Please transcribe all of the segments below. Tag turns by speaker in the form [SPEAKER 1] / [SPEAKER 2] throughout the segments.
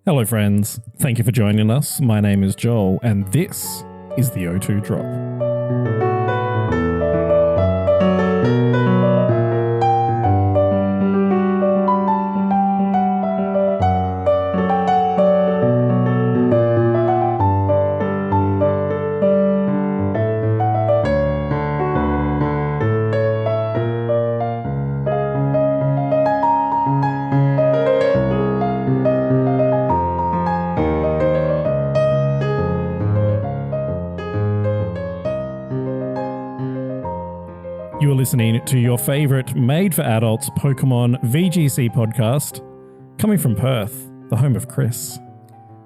[SPEAKER 1] Hello, friends. Thank you for joining us. My name is Joel, and this is the O2 Drop. You are listening to your favourite made-for-adults Pokémon VGC podcast, coming from Perth, the home of Chris.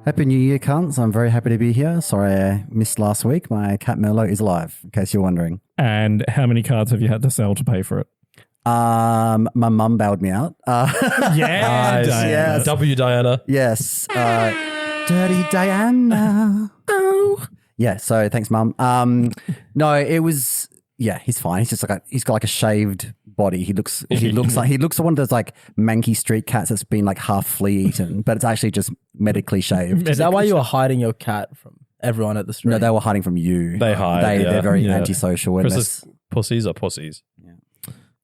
[SPEAKER 2] Happy New Year, cunts. I'm very happy to be here. Sorry I missed last week. My cat Merlot is alive, in case you're wondering.
[SPEAKER 1] And how many cards have you had to sell to pay for it?
[SPEAKER 2] My mum bailed me out.
[SPEAKER 1] Yeah,
[SPEAKER 2] yes.
[SPEAKER 3] W Diana.
[SPEAKER 2] Yes. Dirty Diana. Oh. Yeah, so thanks, mum. No, it was... Yeah, he's fine. He's just like he's got like a shaved body. He looks like one of those like manky street cats that's been like half flea eaten, but it's actually just medically shaved.
[SPEAKER 4] Is that why you were hiding your cat from everyone at the street?
[SPEAKER 2] No, they were hiding from you.
[SPEAKER 3] They hide.
[SPEAKER 2] They're very antisocial.
[SPEAKER 3] Chris's pussies are pussies.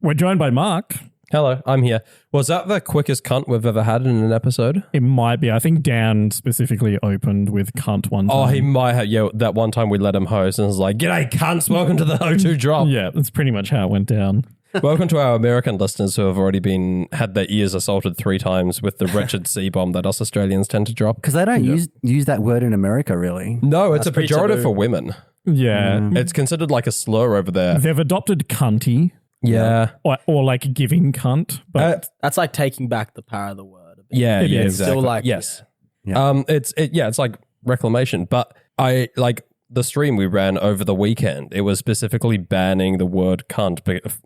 [SPEAKER 1] We're joined by Mark.
[SPEAKER 3] Hello, I'm here. Was that the quickest cunt we've ever had in an episode?
[SPEAKER 1] It might be. I think Dan specifically opened with cunt one time.
[SPEAKER 3] Oh, he might have. Yeah, that one time we let him host and was like, "G'day, cunts! Welcome to the O2 Drop."
[SPEAKER 1] Yeah, that's pretty much how it went down.
[SPEAKER 3] Welcome to our American listeners who have already had their ears assaulted 3 times with the wretched C-bomb that us Australians tend to drop.
[SPEAKER 2] Because they don't use that word in America, really.
[SPEAKER 3] No, it's a pejorative for women.
[SPEAKER 1] Yeah.
[SPEAKER 3] It's considered like a slur over there.
[SPEAKER 1] They've adopted cunty.
[SPEAKER 3] Yeah.
[SPEAKER 1] Or like giving cunt. But
[SPEAKER 4] That's like taking back the power of the word.
[SPEAKER 3] Yeah,
[SPEAKER 1] It
[SPEAKER 3] yeah,
[SPEAKER 1] is.
[SPEAKER 3] exactly.
[SPEAKER 4] Still like,
[SPEAKER 3] yes.
[SPEAKER 2] Yeah.
[SPEAKER 3] It's like reclamation, but I like the stream we ran over the weekend. It was specifically banning the word cunt,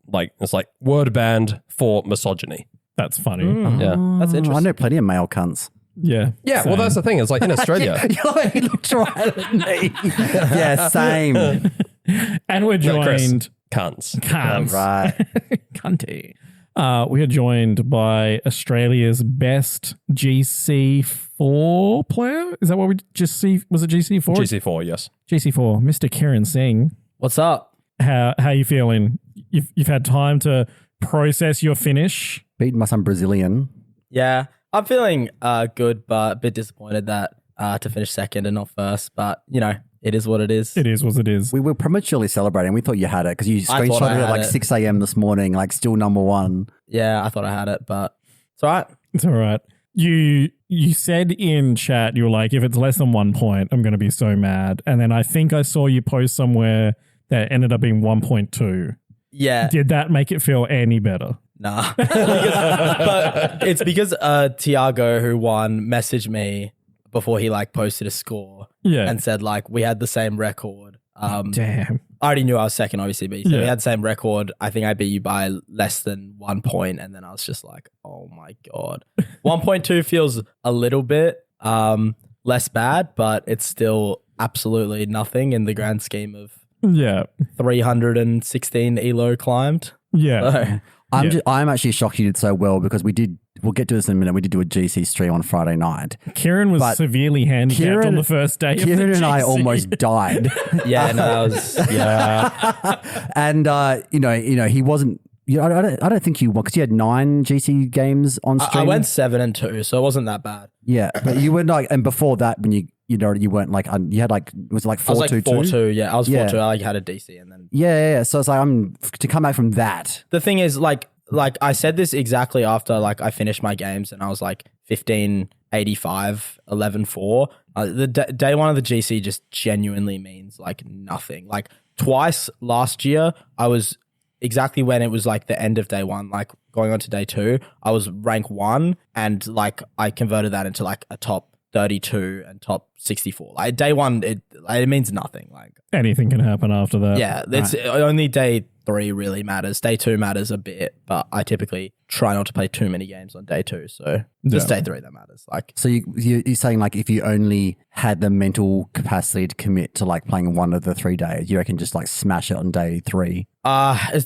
[SPEAKER 3] like it's like word banned for misogyny.
[SPEAKER 1] that's funny.
[SPEAKER 3] Yeah.
[SPEAKER 4] That's interesting.
[SPEAKER 2] I know plenty of male cunts.
[SPEAKER 1] Yeah.
[SPEAKER 3] Yeah,
[SPEAKER 1] same.
[SPEAKER 3] well, that's the thing. It's like in Australia.
[SPEAKER 2] He looked right at me. Yeah, same.
[SPEAKER 1] And we're
[SPEAKER 3] No, Chris.
[SPEAKER 1] joined...
[SPEAKER 3] Cunts.
[SPEAKER 1] Cunts.
[SPEAKER 2] Right.
[SPEAKER 1] Cunty. We are joined by Australia's best GC4 player. Is that what we just see? Was it GC4?
[SPEAKER 3] GC4, yes.
[SPEAKER 1] GC4, Mr. Kiran Singh.
[SPEAKER 4] What's up?
[SPEAKER 1] How you feeling? You've had time to process your finish.
[SPEAKER 2] Beating by some Brazilian.
[SPEAKER 4] Yeah, I'm feeling good, but a bit disappointed that to finish second and not first. But, you know, it is what it is.
[SPEAKER 1] It is what it is.
[SPEAKER 2] We were prematurely celebrating. We thought you had it because you
[SPEAKER 4] I thought
[SPEAKER 2] screenshotted
[SPEAKER 4] I
[SPEAKER 2] it at
[SPEAKER 4] had
[SPEAKER 2] like
[SPEAKER 4] it.
[SPEAKER 2] 6 a.m. this morning, like still number one.
[SPEAKER 4] Yeah, I thought I had it, but it's all right.
[SPEAKER 1] It's all right. You said in chat, you were like, if it's less than 1 point, I'm going to be so mad. And then I think I saw you post somewhere that ended up being 1.2.
[SPEAKER 4] Yeah.
[SPEAKER 1] Did that make it feel any better?
[SPEAKER 4] Nah. But it's because Tiago, who won, messaged me before he like posted a score
[SPEAKER 1] Yeah.
[SPEAKER 4] and said like we had the same record.
[SPEAKER 1] Damn.
[SPEAKER 4] I already knew I was second, obviously, but he said
[SPEAKER 1] Yeah.
[SPEAKER 4] we had the same record. I think I beat you by less than 1 point. And then I was just like, oh my God. 1.2 feels a little bit less bad, but it's still absolutely nothing in the grand scheme of
[SPEAKER 1] Yeah.
[SPEAKER 4] 316 ELO climbed.
[SPEAKER 1] Yeah.
[SPEAKER 4] So,
[SPEAKER 2] I'm actually shocked you did so well because we'll get to this in a minute. We did do a GC stream on Friday night.
[SPEAKER 1] Kieran was
[SPEAKER 2] But
[SPEAKER 1] severely handicapped on the first day.
[SPEAKER 2] Kieran
[SPEAKER 1] of the
[SPEAKER 2] and I
[SPEAKER 1] GC.
[SPEAKER 2] almost died.
[SPEAKER 4] yeah, no, that was,
[SPEAKER 2] And, he wasn't, I don't think you won because you had 9 GC games on stream.
[SPEAKER 4] I went 7-2, so it wasn't that bad.
[SPEAKER 2] Yeah, but you were like, and before that, when you weren't like, you had like, was it like 4-2-2?
[SPEAKER 4] I was like 4-2, yeah. I was 4-2.
[SPEAKER 2] Yeah.
[SPEAKER 4] I like had a DC and then
[SPEAKER 2] Yeah. So it's like, to come back from that.
[SPEAKER 4] the thing is, like I said this exactly after like I finished my games and I was like 1585, 11-4. The day one of the GC just genuinely means like nothing. Like twice last year, I was exactly when it was like the end of day one, like going on to day 2, I was rank 1 and like I converted that into like a top 32 and top 64. Like day 1, it means nothing. Like
[SPEAKER 1] Anything can happen after that.
[SPEAKER 4] yeah, it's only day 3 really matters. Day 2 matters a bit, but I typically try not to play too many games on day 2. So just day 3 that matters. Like
[SPEAKER 2] So you're saying like if you only had the mental capacity to commit to like playing one of the 3 days, you reckon just like smash it on day 3?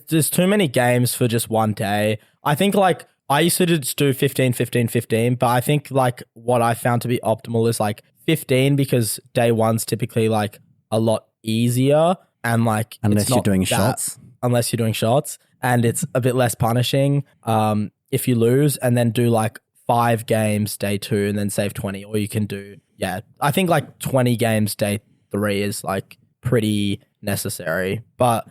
[SPEAKER 4] there's too many games for just one day. I think like I used to just do 15, 15, 15, but I think like what I found to be optimal is like 15 because day one's typically like a lot easier and like
[SPEAKER 2] Unless
[SPEAKER 4] it's
[SPEAKER 2] you're
[SPEAKER 4] not
[SPEAKER 2] doing
[SPEAKER 4] that-
[SPEAKER 2] shots.
[SPEAKER 4] Unless you're doing shots, and it's a bit less punishing if you lose, and then do like 5 games day 2 and then save 20, or you can do I think like 20 games day 3 is like pretty necessary, but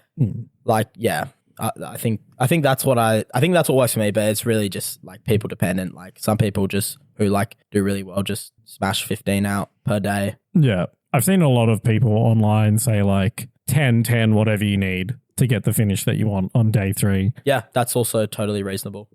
[SPEAKER 4] like I think that's what I think that's what works for me, but it's really just like people dependent. Like some people just who like do really well just smash 15 out per day.
[SPEAKER 1] Yeah. I've seen a lot of people online say like 10, 10, whatever you need to get the finish that you want on day 3.
[SPEAKER 4] Yeah, that's also totally reasonable.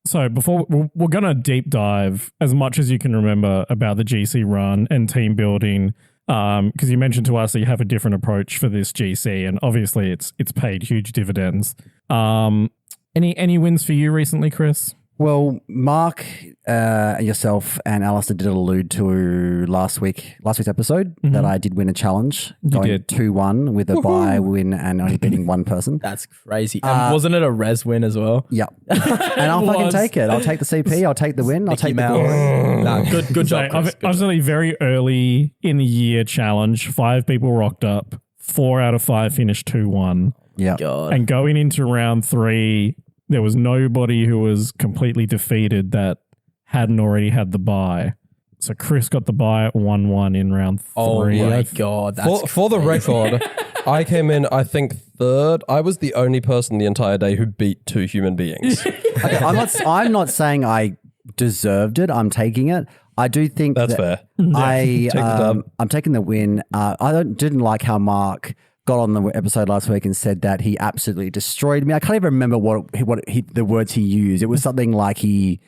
[SPEAKER 1] So before we're going to deep dive as much as you can remember about the GC run and team building, because you mentioned to us that you have a different approach for this GC, and obviously it's paid huge dividends. Any wins for you recently, Chris?
[SPEAKER 2] Well, Mark, yourself, and Alistair did allude to last week's episode that I did win a challenge, going
[SPEAKER 1] did.
[SPEAKER 2] 2-1 with a bye win and only beating one person.
[SPEAKER 4] That's crazy. Wasn't it a res win as well?
[SPEAKER 2] Yep. And I'll fucking take it. I'll take the CP. I'll take the win. I'll take the glory.
[SPEAKER 4] Nah, good job,
[SPEAKER 1] So
[SPEAKER 4] Chris.
[SPEAKER 1] obviously very early in the year challenge, 5 people rocked up, 4 out of 5 finished 2-1.
[SPEAKER 2] Yeah.
[SPEAKER 4] God.
[SPEAKER 1] And going into round 3, there was nobody who was completely defeated that hadn't already had the bye. So Chris got the bye at 1-1 in round 3.
[SPEAKER 4] Oh my God. That's
[SPEAKER 3] For the record, I came in, I think, 3rd. I was the only person the entire day who beat 2 human beings.
[SPEAKER 2] Okay, I'm not saying I deserved it. I'm taking it. I do think
[SPEAKER 3] That's
[SPEAKER 2] that
[SPEAKER 3] fair.
[SPEAKER 2] I'm taking the win. I didn't like how Mark got on the episode last week and said that he absolutely destroyed me. I can't even remember what the words he used. It was something like he,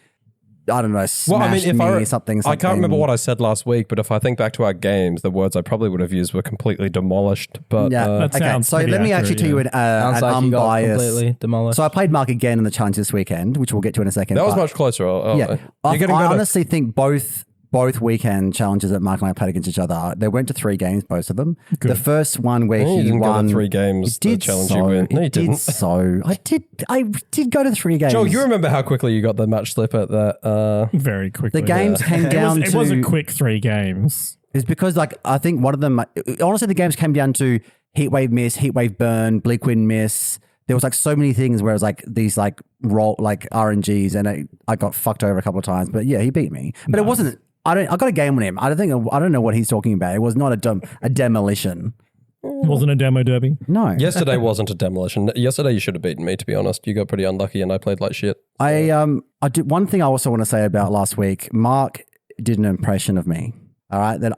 [SPEAKER 2] I don't know, smashed me, something.
[SPEAKER 3] I can't remember what I said last week, but if I think back to our games, the words I probably would have used were completely demolished. But
[SPEAKER 2] Yeah.
[SPEAKER 1] That
[SPEAKER 2] Okay.
[SPEAKER 1] sounds
[SPEAKER 2] So
[SPEAKER 1] pretty
[SPEAKER 2] let me
[SPEAKER 1] accurate,
[SPEAKER 2] actually tell you an
[SPEAKER 4] Sounds like you got
[SPEAKER 2] unbiased.
[SPEAKER 4] completely demolished.
[SPEAKER 2] So I played Mark again in the challenge this weekend, which we'll get to in a second.
[SPEAKER 3] that was
[SPEAKER 2] but-
[SPEAKER 3] much closer.
[SPEAKER 2] Yeah.
[SPEAKER 3] You're
[SPEAKER 2] I
[SPEAKER 3] getting better.
[SPEAKER 2] honestly think both weekend challenges that Mark and I played against each other, they went to 3 games, both of them.
[SPEAKER 1] Good.
[SPEAKER 2] The first one where
[SPEAKER 3] Oh, you
[SPEAKER 2] he
[SPEAKER 3] didn't go to
[SPEAKER 2] won
[SPEAKER 3] 3 games,
[SPEAKER 2] He
[SPEAKER 3] the
[SPEAKER 2] did
[SPEAKER 3] challenge
[SPEAKER 2] so.
[SPEAKER 3] you win. No, you
[SPEAKER 2] He did
[SPEAKER 3] didn't.
[SPEAKER 2] so. I did go to 3 games.
[SPEAKER 3] Joel, you remember how quickly you got the match slip at that?
[SPEAKER 1] Very quickly.
[SPEAKER 2] the games came down
[SPEAKER 1] It
[SPEAKER 2] to
[SPEAKER 1] was a quick 3 games.
[SPEAKER 2] It's because like I think one of them honestly the games came down to heatwave miss, heatwave burn, bleak wind miss. There was like so many things where it was like these like RNGs and I got fucked over a couple of times. But yeah, he beat me. But it wasn't. I got a game on him. I don't know what he's talking about. It was not a demolition.
[SPEAKER 1] It wasn't a demo derby.
[SPEAKER 2] No.
[SPEAKER 3] Yesterday wasn't a demolition. Yesterday you should have beaten me, to be honest. You got pretty unlucky and I played like shit.
[SPEAKER 2] I did one thing I also want to say about last week. Mark did an impression of me. All right, that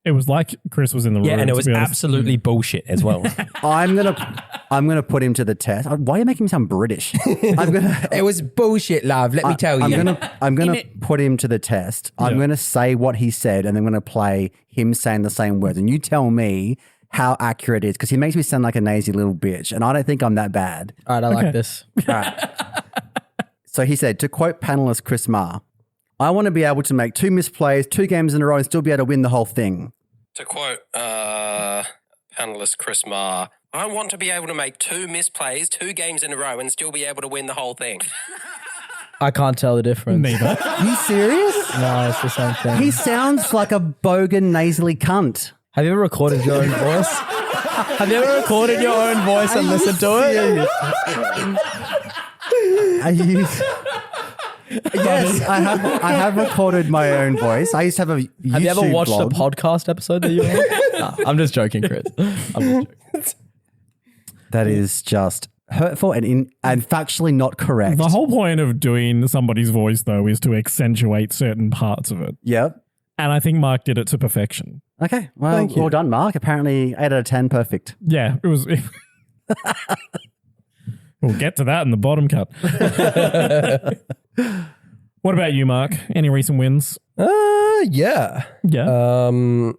[SPEAKER 1] It was like Chris was in the room.
[SPEAKER 5] Yeah, and it
[SPEAKER 1] to
[SPEAKER 5] was
[SPEAKER 1] be honest.
[SPEAKER 5] absolutely bullshit as well.
[SPEAKER 2] I'm gonna put him to the test. Why are you making me sound British?
[SPEAKER 5] It was bullshit, love. Let me tell you.
[SPEAKER 2] I'm gonna put him to the test. I'm gonna say what he said, and I'm gonna play him saying the same words, and you tell me how accurate it is, because he makes me sound like a lazy little bitch, and I don't think I'm that bad.
[SPEAKER 4] All right, I like this.
[SPEAKER 2] All right. So he said, to quote panelist Chris Marr, I want to be able to make 2 misplays, 2 games in a row, and still be able to win the whole thing.
[SPEAKER 3] To quote panelist Chris Marr, I want to be able to make 2 misplays, 2 games in a row, and still be able to win the whole thing.
[SPEAKER 4] I can't tell the difference.
[SPEAKER 1] Neither.
[SPEAKER 2] Are you serious?
[SPEAKER 4] No, it's the same thing.
[SPEAKER 2] He sounds like a bogan, nasally cunt.
[SPEAKER 4] Have you ever recorded your own voice? Have you ever recorded your own voice and listened to it?
[SPEAKER 2] Are you... Yes, I have recorded my own voice. I used to have a YouTube
[SPEAKER 4] Have you ever watched
[SPEAKER 2] blog.
[SPEAKER 4] a podcast episode that you were on? I'm just joking, Chris. I'm just joking.
[SPEAKER 2] That is just hurtful and factually not correct.
[SPEAKER 1] The whole point of doing somebody's voice, though, is to accentuate certain parts of it.
[SPEAKER 2] Yep.
[SPEAKER 1] And I think Mark did it to perfection.
[SPEAKER 2] Okay. Well, well done, Mark. Apparently 8 out of 10, perfect.
[SPEAKER 1] Yeah, it was. We'll get to that in the bottom cut. What about you, Mark? Any recent wins?
[SPEAKER 3] Yeah.
[SPEAKER 1] Yeah.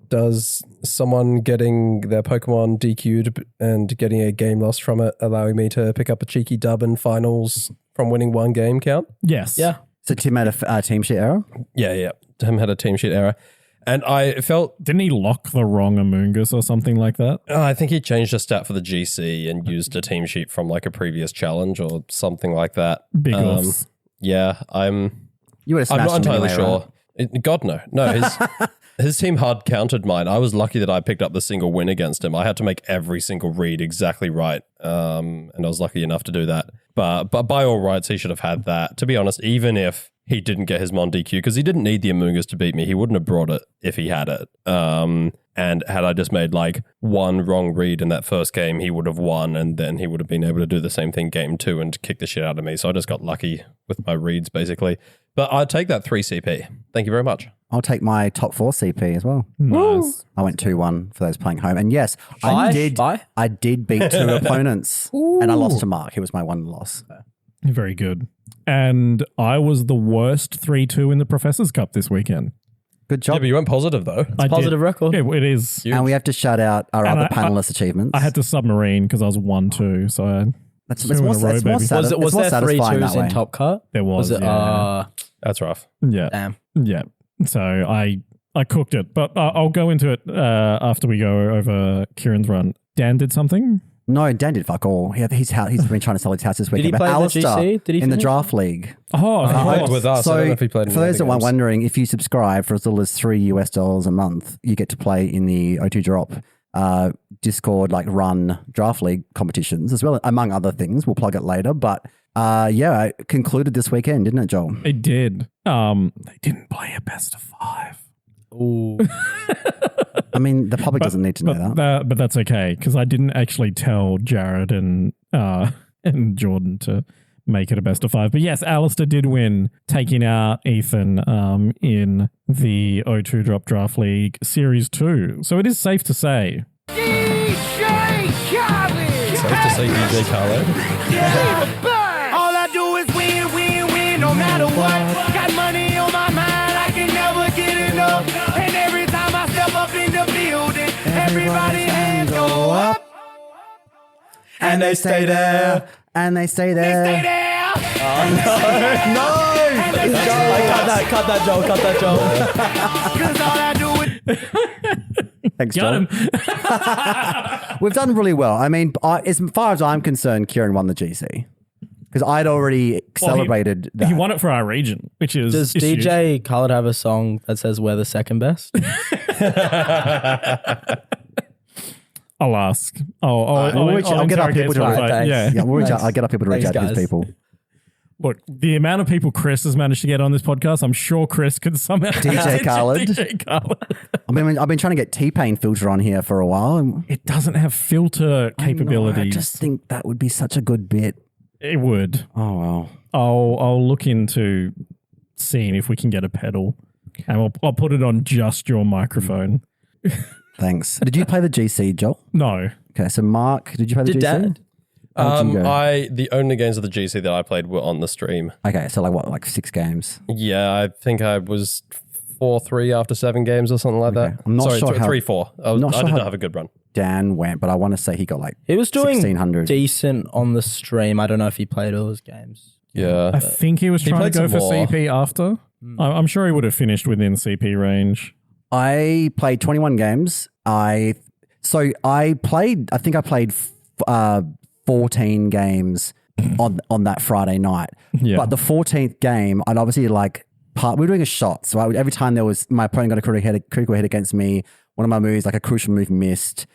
[SPEAKER 3] Does someone getting their Pokemon DQ'd and getting a game lost from it, allowing me to pick up a cheeky dub in finals from winning 1 game count?
[SPEAKER 1] Yes.
[SPEAKER 4] Yeah.
[SPEAKER 2] So Tim had a team sheet error?
[SPEAKER 3] Yeah. Tim had a team sheet error. And I felt,
[SPEAKER 1] Didn't he lock the wrong Amoongus or something like that?
[SPEAKER 3] I think he changed a stat for the GC and used a team sheet from like a previous challenge or something like that.
[SPEAKER 1] Big offs.
[SPEAKER 3] Yeah,
[SPEAKER 2] You would have
[SPEAKER 3] I'm
[SPEAKER 2] smashed
[SPEAKER 3] not
[SPEAKER 2] him
[SPEAKER 3] entirely
[SPEAKER 2] anyway,
[SPEAKER 3] sure.
[SPEAKER 2] right?
[SPEAKER 3] God, no. No, his team hard countered mine. I was lucky that I picked up the single win against him. I had to make every single read exactly right. And I was lucky enough to do that. But by all rights, he should have had that. To be honest, even if he didn't get his Mon DQ, because he didn't need the Amoongus to beat me, he wouldn't have brought it if he had it. And had I just made like one wrong read in that first game, he would have won, and then he would have been able to do the same thing game 2 and kick the shit out of me. So I just got lucky with my reads, basically. But I'd take that 3 CP. Thank you very much.
[SPEAKER 2] I'll take my top 4 CP as well.
[SPEAKER 1] Nice.
[SPEAKER 2] I went 2-1 for those playing home. And yes, I did beat 2 opponents and I lost to Mark. He was my one loss.
[SPEAKER 1] Very good. And I was the worst 3-2 in the Professor's Cup this weekend.
[SPEAKER 2] Good
[SPEAKER 3] Yeah,
[SPEAKER 2] job.
[SPEAKER 3] but you went positive though.
[SPEAKER 4] Positive record.
[SPEAKER 1] Yeah, it is.
[SPEAKER 2] And we have to shout out our
[SPEAKER 1] And
[SPEAKER 2] other
[SPEAKER 1] I-
[SPEAKER 2] panelist achievements.
[SPEAKER 1] I had to submarine because I was 1-2, so
[SPEAKER 2] That's
[SPEAKER 1] two in a row, baby.
[SPEAKER 4] Was there 3
[SPEAKER 2] satisfying that
[SPEAKER 4] 2s in
[SPEAKER 2] way.
[SPEAKER 4] Top Cut?
[SPEAKER 1] there was.
[SPEAKER 4] Was it?
[SPEAKER 3] That's rough.
[SPEAKER 1] yeah.
[SPEAKER 4] Damn.
[SPEAKER 1] Yeah. So I cooked it, but I'll go into it after we go over Kieran's run. Dan did something?
[SPEAKER 2] No, Dan did fuck all. He's been trying to sell his house this weekend.
[SPEAKER 4] he
[SPEAKER 2] But
[SPEAKER 4] play in the
[SPEAKER 2] Alistair,
[SPEAKER 4] GC? Did he
[SPEAKER 2] in the
[SPEAKER 4] finish?
[SPEAKER 2] draft league.
[SPEAKER 1] Oh,
[SPEAKER 3] He
[SPEAKER 1] of
[SPEAKER 3] played
[SPEAKER 1] course.
[SPEAKER 3] with us. I don't know if he played in
[SPEAKER 2] for those
[SPEAKER 3] the
[SPEAKER 2] that
[SPEAKER 3] other
[SPEAKER 2] weren't
[SPEAKER 3] games.
[SPEAKER 2] wondering, if you subscribe for as little as $3 a month, you get to play in the O2 Drop Discord run draft league competitions as well, among other things. We'll plug it later, but it concluded this weekend, didn't it, Joel?
[SPEAKER 1] It did. They didn't play a best of 5.
[SPEAKER 4] Ooh.
[SPEAKER 2] I mean, the public doesn't need to know that.
[SPEAKER 1] But that's okay because I didn't actually tell Jared and Jordan to make it a best of 5. But yes, Alistair did win, taking out Ethan in the O2 Drop Draft League Series 2. So it is safe to say.
[SPEAKER 3] Safe to say DJ Khaled.
[SPEAKER 6] All I do is win, win, win, no matter what. Got money on my mind, I can never get enough. And every time I step up in the building, everybody hands go up.
[SPEAKER 2] And they stay there. And they stay there.
[SPEAKER 6] Stay there.
[SPEAKER 4] Cut that, Joel. Cut that, Joel.
[SPEAKER 6] Cause all I do is
[SPEAKER 2] Thanks,
[SPEAKER 1] Got
[SPEAKER 2] Joel.
[SPEAKER 1] him.
[SPEAKER 2] We've done really well. I mean, as far as I'm concerned, Kieran won the GC. Because I'd already celebrated that.
[SPEAKER 1] He won it for our region, which is
[SPEAKER 4] Does
[SPEAKER 1] is huge.
[SPEAKER 4] DJ Khaled have a song that says we're the second best?
[SPEAKER 1] I'll ask. I'll
[SPEAKER 2] get our people to
[SPEAKER 1] interrogate
[SPEAKER 2] reach
[SPEAKER 1] Spotify.
[SPEAKER 4] out.
[SPEAKER 1] Yeah.
[SPEAKER 2] Yeah, I'll get our people to reach
[SPEAKER 4] Thanks,
[SPEAKER 2] out to his
[SPEAKER 4] guys.
[SPEAKER 2] people.
[SPEAKER 1] Look, the amount of people Chris has managed to get on this podcast, I'm sure Chris could somehow
[SPEAKER 2] DJ Khaled.
[SPEAKER 1] DJ Khaled.
[SPEAKER 2] I've been trying to get T-Pain filter on here for a while. And
[SPEAKER 1] It doesn't have filter capabilities.
[SPEAKER 2] I just think that would be such a good bit.
[SPEAKER 1] It would.
[SPEAKER 2] Oh, well.
[SPEAKER 1] I'll look into seeing if we can get a pedal, and I'll put it on just your microphone.
[SPEAKER 2] Thanks. Did you play the GC, Joel?
[SPEAKER 1] No,
[SPEAKER 2] Okay, so Mark, did you play the
[SPEAKER 4] Did
[SPEAKER 2] GC?
[SPEAKER 4] Dan?
[SPEAKER 2] How'd you go?
[SPEAKER 3] The only games of the GC that I played were on the stream.
[SPEAKER 2] Okay, so like 6 games.
[SPEAKER 3] Yeah, I think I was 4-3 after 7 games or something like
[SPEAKER 2] Okay.
[SPEAKER 3] that.
[SPEAKER 2] I'm not
[SPEAKER 3] Sorry,
[SPEAKER 2] sure how-
[SPEAKER 3] 3-4. I
[SPEAKER 2] not sure
[SPEAKER 3] did
[SPEAKER 2] how-
[SPEAKER 3] not have a good run.
[SPEAKER 2] Dan went, but I want to say he got
[SPEAKER 4] He was doing
[SPEAKER 2] 1,600.
[SPEAKER 4] decent on the stream. I don't know if he played all his games.
[SPEAKER 3] Yeah.
[SPEAKER 1] I think he was
[SPEAKER 3] He
[SPEAKER 1] trying to
[SPEAKER 3] played
[SPEAKER 1] go for
[SPEAKER 3] some more.
[SPEAKER 1] CP after. I'm sure he would have finished within CP range.
[SPEAKER 2] I played 21 games. I think I played 14 games on that Friday night.
[SPEAKER 1] Yeah.
[SPEAKER 2] But the 14th game, I'd obviously we were doing a shot. So every time my opponent got a critical hit against me, one of my moves, like a crucial move missed,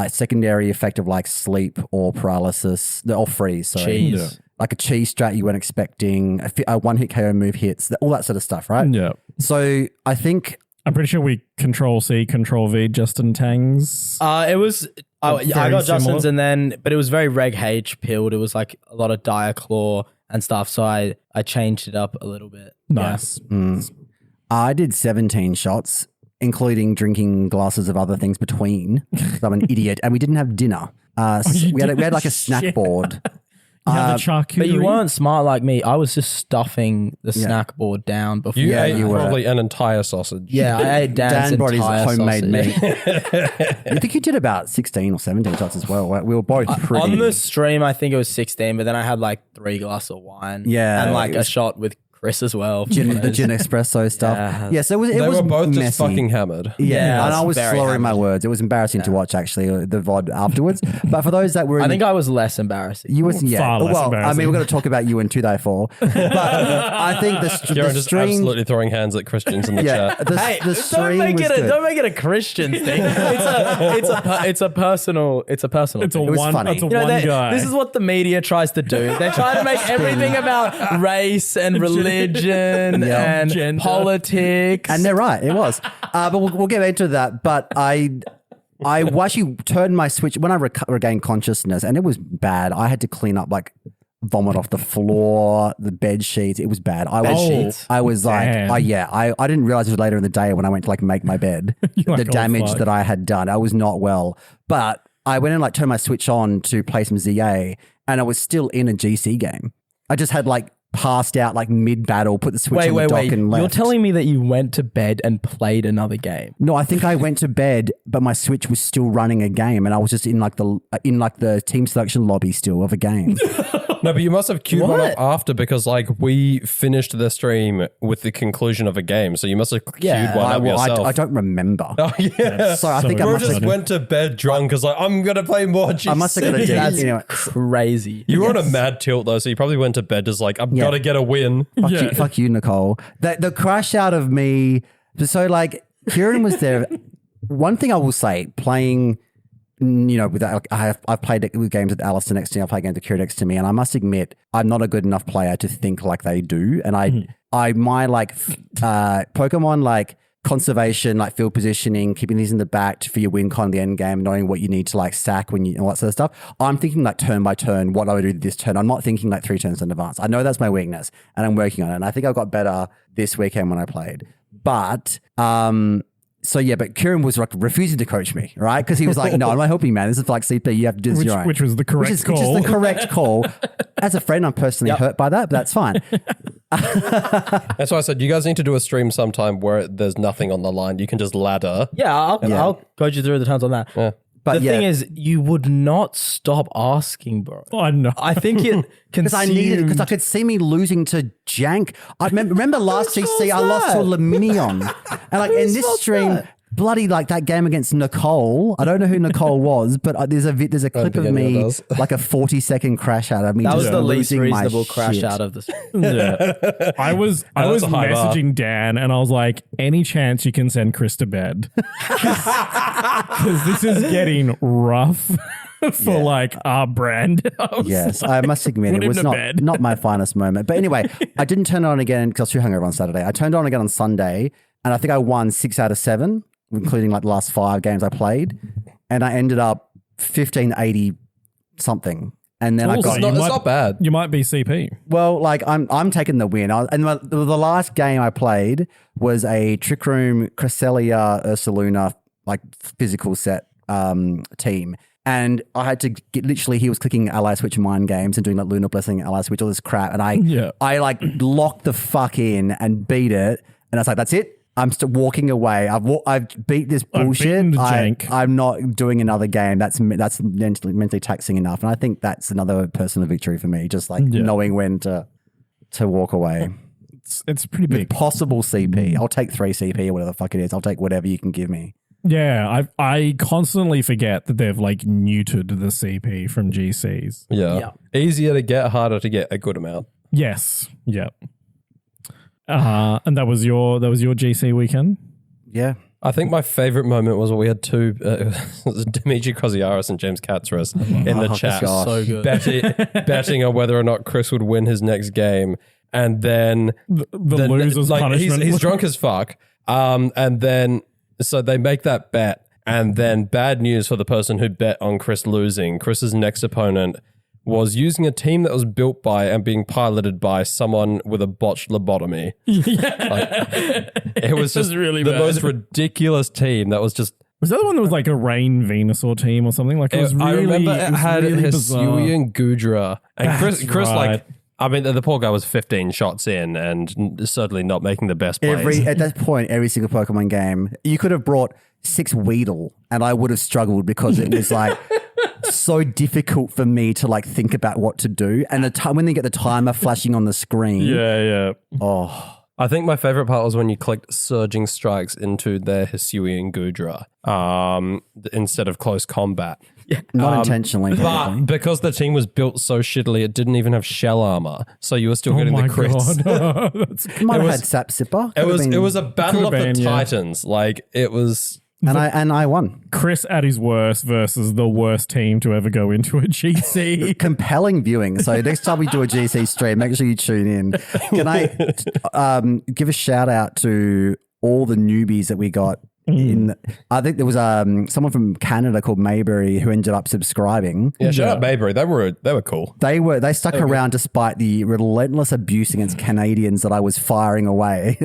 [SPEAKER 2] secondary effect of sleep or paralysis, or freeze. Sorry.
[SPEAKER 4] Cheese.
[SPEAKER 2] Like a cheese strat you weren't expecting, a one-hit KO move hits, all that sort of stuff, right?
[SPEAKER 1] Yeah.
[SPEAKER 2] So I think
[SPEAKER 1] I'm pretty sure we Control C, Control V, Justin Tang's.
[SPEAKER 4] It was. I
[SPEAKER 1] Very
[SPEAKER 4] got Justin's,
[SPEAKER 1] similar.
[SPEAKER 4] but it was very Reg H pilled. It was like a lot of Dire Claw and stuff. So I changed it up a little bit.
[SPEAKER 1] Nice.
[SPEAKER 2] I did 17 shots, including drinking glasses of other things between. 'Cause I'm an idiot, and we didn't have dinner.
[SPEAKER 1] you
[SPEAKER 2] We had like a
[SPEAKER 1] didn't?
[SPEAKER 2] snack
[SPEAKER 1] Shit.
[SPEAKER 2] board.
[SPEAKER 1] Yeah, the charcuterie.
[SPEAKER 4] But you weren't smart like me. I was just stuffing the snack board down before.
[SPEAKER 3] You
[SPEAKER 2] Yeah,
[SPEAKER 3] ate
[SPEAKER 2] you were.
[SPEAKER 3] probably an entire sausage.
[SPEAKER 4] Yeah, I ate Dan's
[SPEAKER 2] Dan brought his
[SPEAKER 4] entire
[SPEAKER 2] homemade
[SPEAKER 4] sausage.
[SPEAKER 2] meat. I think you did about 16 or 17 shots as well. We were both pretty.
[SPEAKER 4] On the stream, I think it was 16, but then I had 3 glasses of wine.
[SPEAKER 2] Yeah,
[SPEAKER 4] And
[SPEAKER 2] it
[SPEAKER 4] a
[SPEAKER 2] was-
[SPEAKER 4] shot with Chris as well.
[SPEAKER 2] the gin espresso stuff. Yeah, so it was
[SPEAKER 3] They were both
[SPEAKER 2] messy.
[SPEAKER 3] just fucking hammered.
[SPEAKER 2] Yeah, and I was
[SPEAKER 4] very
[SPEAKER 2] slurring my
[SPEAKER 4] hammered.
[SPEAKER 2] words. It was embarrassing to watch, actually, the VOD afterwards. But for those that were in
[SPEAKER 4] I think I was less embarrassing.
[SPEAKER 2] you was, yeah.
[SPEAKER 1] Far less
[SPEAKER 2] Well, I mean,
[SPEAKER 1] embarrassing.
[SPEAKER 2] we're going to talk about you in 2-4. But I think
[SPEAKER 3] Kiran
[SPEAKER 2] the
[SPEAKER 3] just
[SPEAKER 2] stream...
[SPEAKER 3] absolutely throwing hands at Christians in the
[SPEAKER 2] Yeah,
[SPEAKER 3] chat.
[SPEAKER 2] the stream was good.
[SPEAKER 4] don't make it a Christian thing. It's a personal.
[SPEAKER 1] It's a
[SPEAKER 2] was
[SPEAKER 1] one.
[SPEAKER 2] funny.
[SPEAKER 1] It's a
[SPEAKER 2] You
[SPEAKER 1] one guy.
[SPEAKER 4] This is what the media tries to do. They try to make everything about race and religion
[SPEAKER 2] Yeah.
[SPEAKER 4] and
[SPEAKER 1] Gender.
[SPEAKER 4] politics.
[SPEAKER 2] And they're right, it was. But we'll get into that. But I actually turned my switch when I regained consciousness, and it was bad. I had to clean up, like, vomit off the floor, the bed sheets. It was bad.
[SPEAKER 4] sheets?
[SPEAKER 2] I was like,
[SPEAKER 1] Damn.
[SPEAKER 2] I didn't realize it was later in the day when I went to like make my bed,
[SPEAKER 1] You're
[SPEAKER 2] the
[SPEAKER 1] like, oh,
[SPEAKER 2] damage
[SPEAKER 1] fuck.
[SPEAKER 2] that I had done. I was not well, but I went and like turned my switch on to play some ZA, and I was still in a GC game. I just had like passed out like mid battle, put the switch on the dock and left.
[SPEAKER 4] You're telling me that you went to bed and played another game?
[SPEAKER 2] No, I think I went to bed, but my Switch was still running a game, and I was just in like the team selection lobby still of a game.
[SPEAKER 3] No, but you must have queued one
[SPEAKER 4] What?
[SPEAKER 3] up after because like we finished the stream with the conclusion of a game, so you must have queued
[SPEAKER 4] Yeah.
[SPEAKER 3] one up yourself.
[SPEAKER 2] I don't remember.
[SPEAKER 3] Oh yeah.
[SPEAKER 2] So I think I
[SPEAKER 3] Bro
[SPEAKER 2] must
[SPEAKER 3] just
[SPEAKER 2] have.
[SPEAKER 3] went to bed drunk because like I'm gonna play more GC.
[SPEAKER 2] I must have got a
[SPEAKER 4] That's
[SPEAKER 2] anyway.
[SPEAKER 4] crazy.
[SPEAKER 3] You were on a mad tilt though, so you probably went to bed just like I've
[SPEAKER 2] Yeah.
[SPEAKER 3] got to get a win.
[SPEAKER 2] Fuck you, Nicole. The crash out of me. So like Kiran was there. One thing I will say, playing, with I've played it with games with Alistair next to me. I play games with Kiran next to me, and I must admit I'm not a good enough player to think like they do. And my like Pokemon like conservation, like field positioning, keeping these in the back for your win con in the end game, knowing what you need to like sack when you and all that sort of stuff. I'm thinking like turn by turn, what I would do this turn. I'm not thinking like 3 turns in advance. I know that's my weakness, and I'm working on it. And I think I got better this weekend when I played. But so yeah, but Kiran was like refusing to coach me, right? Because he was like, "No, I'm not helping, man. This is like CP. You have to do this your own."
[SPEAKER 1] which was the correct
[SPEAKER 2] Which is
[SPEAKER 1] call.
[SPEAKER 2] the correct call. As a friend, I'm personally hurt by that, but that's fine.
[SPEAKER 3] That's why I said you guys need to do a stream sometime where there's nothing on the line. You can just ladder.
[SPEAKER 4] Yeah, I'll coach you through the turns on that.
[SPEAKER 3] Yeah.
[SPEAKER 2] But
[SPEAKER 4] the thing is, you would not stop asking, bro.
[SPEAKER 1] I know.
[SPEAKER 4] I think it
[SPEAKER 2] Because I needed, because I could see me losing to Jank. I remember last GC, I lost to Laminion. And like in this stream, bloody like that game against Nicole. I don't know who Nicole was, but there's a clip of
[SPEAKER 3] think anyone
[SPEAKER 2] me,
[SPEAKER 3] does.
[SPEAKER 2] like a 40-second crash out of me.
[SPEAKER 4] that was
[SPEAKER 2] just
[SPEAKER 4] the least
[SPEAKER 2] losing my
[SPEAKER 4] reasonable crash
[SPEAKER 2] shit.
[SPEAKER 4] out of the.
[SPEAKER 1] Yeah. I was
[SPEAKER 3] that's a high bar.
[SPEAKER 1] messaging Dan and I was like, any chance you can send Chris to bed? Because this is getting rough for like our brand.
[SPEAKER 2] Yes, I must admit
[SPEAKER 1] Put
[SPEAKER 2] it
[SPEAKER 1] him
[SPEAKER 2] was
[SPEAKER 1] to bed.
[SPEAKER 2] not my finest moment. But anyway, I didn't turn it on again because I was too hungover on Saturday. I turned it on again on Sunday, and I think I won 6 out of 7, including like the last 5 games I played, and I ended up 1580 something. And then I
[SPEAKER 1] Also,
[SPEAKER 2] got
[SPEAKER 3] It's not bad.
[SPEAKER 1] You might be CP.
[SPEAKER 2] well, like I'm taking the win. And the last game I played was a Trick Room Cresselia Ursaluna like physical set team. And I had to get literally, he was clicking Ally Switch Mind Games and doing like Lunar Blessing, Ally Switch, all this crap. And I like locked the fuck in and beat it. And I was like, that's it. I'm still walking away. I've beat this bullshit.
[SPEAKER 1] beaten the jank.
[SPEAKER 2] I'm not doing another game. That's mentally taxing enough. And I think that's another personal victory for me. Just like knowing when to walk away.
[SPEAKER 1] It's pretty big.
[SPEAKER 2] Possible CP. I'll take 3 CP or whatever the fuck it is. I'll take whatever you can give me.
[SPEAKER 1] Yeah, I constantly forget that they've like neutered the CP from GCs.
[SPEAKER 3] Yeah. Easier to get, harder to get a good amount.
[SPEAKER 1] Yes. Yep. And that was your GC weekend?
[SPEAKER 2] Yeah.
[SPEAKER 3] I think my favorite moment was when we had 2 Dimitri Koziaris and James Katsouris in the chat
[SPEAKER 2] gosh.
[SPEAKER 4] So good.
[SPEAKER 3] betting on whether or not Chris would win his next game. And then
[SPEAKER 1] The loser's punishment.
[SPEAKER 3] he's drunk as fuck. And then so they make that bet, and then bad news for the person who bet on Chris losing. Chris's next opponent was using a team that was built by and being piloted by someone with a botched lobotomy. It was just
[SPEAKER 1] really
[SPEAKER 3] the
[SPEAKER 1] bad.
[SPEAKER 3] most ridiculous team that was just.
[SPEAKER 1] Was that the one that was like a Rain Venusaur team or something? Like it was really,
[SPEAKER 3] I remember it had
[SPEAKER 1] really bizarre.
[SPEAKER 3] Hisui and Gudra. And Chris
[SPEAKER 1] right.
[SPEAKER 3] like, I mean, the poor guy was 15 shots in and certainly not making the best plays.
[SPEAKER 2] At that point, every single Pokemon game, you could have brought 6 Weedle and I would have struggled because it was like so difficult for me to like think about what to do. And the time when they get the timer flashing on the screen.
[SPEAKER 1] Yeah.
[SPEAKER 2] Oh,
[SPEAKER 3] I think my favorite part was when you clicked surging strikes into their Hisui and Gudra instead of close combat.
[SPEAKER 2] not intentionally.
[SPEAKER 3] But because the team was built so shittily, it didn't even have shell armor, so you were still getting the crits.
[SPEAKER 1] God. That's
[SPEAKER 2] You might have had Sap Sipper.
[SPEAKER 3] It was a battle of
[SPEAKER 1] Could've
[SPEAKER 3] the
[SPEAKER 1] been, yeah.
[SPEAKER 3] Titans. Like it was.
[SPEAKER 2] And I won.
[SPEAKER 1] Chris at his worst versus the worst team to ever go into a GC.
[SPEAKER 2] Compelling viewing. So next time we do a GC stream, make sure you tune in. Can I give a shout out to all the newbies that we got? I think there was someone from Canada called Mayberry who ended up subscribing.
[SPEAKER 3] Yeah, shout out Mayberry. They were cool.
[SPEAKER 2] They stuck around despite the relentless abuse against Canadians that I was firing away.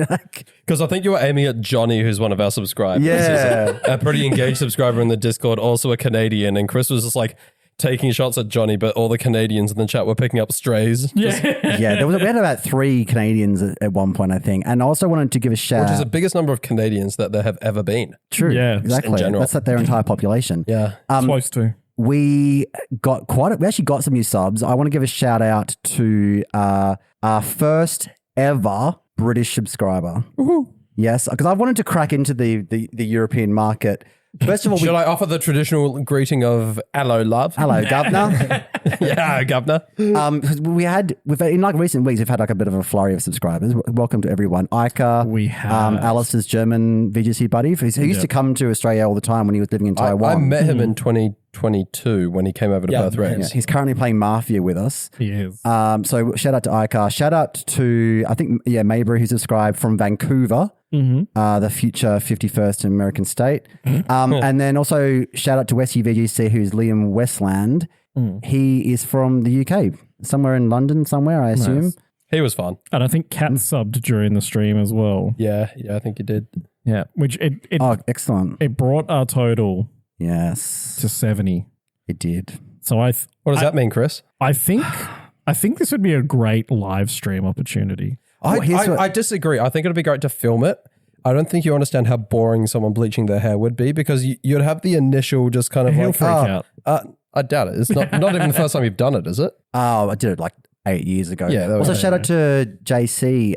[SPEAKER 3] Because I think you were aiming at Johnny, who's one of our subscribers.
[SPEAKER 2] Yeah.
[SPEAKER 3] He's a pretty engaged subscriber in the Discord, also a Canadian. And Chris was just like taking shots at Johnny, but all the Canadians in the chat were picking up strays.
[SPEAKER 2] Yeah, we had about 3 Canadians at one point, I think. And I also wanted to give a shout
[SPEAKER 3] Which is the biggest number of Canadians that there have ever been.
[SPEAKER 2] True.
[SPEAKER 1] Yeah,
[SPEAKER 2] exactly.
[SPEAKER 3] in general.
[SPEAKER 2] That's like their entire population.
[SPEAKER 3] Yeah.
[SPEAKER 1] Close to.
[SPEAKER 2] We actually got some new subs. I want to give a shout out to our first ever British subscriber. Woohoo. Yes, because I wanted to crack into the European market. First of all,
[SPEAKER 3] Should I offer the traditional greeting of hello, love?
[SPEAKER 2] hello, governor.
[SPEAKER 3] Yeah, governor.
[SPEAKER 2] 'Cause we've in like recent weeks, we've had like a bit of a flurry of subscribers. Welcome to everyone. Ica,
[SPEAKER 1] We have.
[SPEAKER 2] Alistair's German VGC buddy. He used to come to Australia all the time when he was living in Taiwan.
[SPEAKER 3] I met him in 2022 when he came over to Perth
[SPEAKER 2] Yeah,
[SPEAKER 3] Reigns.
[SPEAKER 2] he's currently playing Mafia with us.
[SPEAKER 1] He is.
[SPEAKER 2] So shout out to Icar. Shout out to, I think, Maybury, who's subscribed from Vancouver, the future 51st American state. And then also shout out to Westy VGC, who's Liam Westland. He is from the UK, somewhere in London, somewhere, I assume.
[SPEAKER 1] Nice.
[SPEAKER 3] He was fun.
[SPEAKER 1] And I think Kat subbed during the stream as well.
[SPEAKER 3] Yeah, I think he did.
[SPEAKER 1] Yeah. Which it
[SPEAKER 2] Oh, excellent.
[SPEAKER 1] it brought our total
[SPEAKER 2] Yes,
[SPEAKER 1] to 70.
[SPEAKER 2] it did.
[SPEAKER 1] So
[SPEAKER 3] What does that mean, Chris?
[SPEAKER 1] I think this would be a great live stream opportunity.
[SPEAKER 3] I disagree. I think it'd be great to film it. I don't think you understand how boring someone bleaching their hair would be because you'd have the initial just kind of
[SPEAKER 1] He'll
[SPEAKER 3] like,
[SPEAKER 1] freak out.
[SPEAKER 3] I doubt it. It's not even the first time you've done it, is it?
[SPEAKER 2] Oh, I did it like 8 years ago.
[SPEAKER 3] Yeah, that was-
[SPEAKER 2] Also, shout out to JC,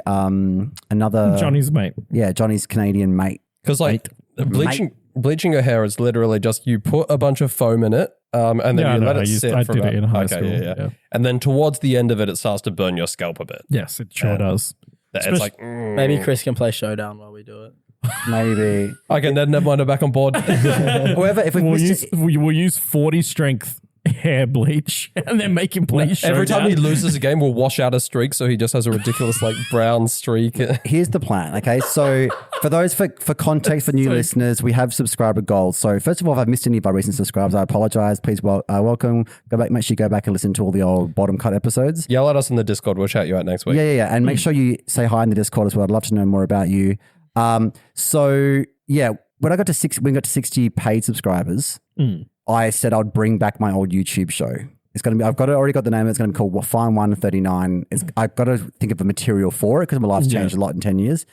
[SPEAKER 2] another
[SPEAKER 1] Johnny's mate.
[SPEAKER 2] Yeah, Johnny's Canadian mate.
[SPEAKER 3] Because like bleaching your hair is literally just you put a bunch of foam in it and then
[SPEAKER 1] Yeah,
[SPEAKER 3] you
[SPEAKER 1] no,
[SPEAKER 3] let
[SPEAKER 1] I
[SPEAKER 3] it
[SPEAKER 1] used-
[SPEAKER 3] sit
[SPEAKER 1] I
[SPEAKER 3] for
[SPEAKER 1] did it
[SPEAKER 3] about-
[SPEAKER 1] in high
[SPEAKER 3] okay,
[SPEAKER 1] school, yeah.
[SPEAKER 3] And then towards the end of it, it starts to burn your scalp a bit.
[SPEAKER 1] Yes, it sure does.
[SPEAKER 3] It's like,
[SPEAKER 4] Maybe Chris can play Showdown while we do it.
[SPEAKER 2] Maybe.
[SPEAKER 3] okay, never mind, I'm back on board.
[SPEAKER 2] However, if we
[SPEAKER 1] We'll use 40 strength hair bleach and then make him play
[SPEAKER 3] Every time he
[SPEAKER 1] Showdown.
[SPEAKER 3] loses a game, we'll wash out a streak, so he just has a ridiculous like brown streak.
[SPEAKER 2] here's the plan. Okay, so for those for context for new listeners, we have subscriber goals. So first of all, if I've missed any of our recent subscribers, I apologize. Please welcome. Go back. Make sure you go back and listen to all the old bottom cut episodes.
[SPEAKER 3] Yell at us in the Discord. We'll shout you out next week.
[SPEAKER 2] Yeah. And make sure you say hi in the Discord as well. I'd love to know more about you. So yeah, when we got to 60 paid subscribers, I said I'd bring back my old YouTube show. It's going to be, already got the name. It's going to be called Fine 139. I've got to think of a material for it because my life's changed a lot in 10 years.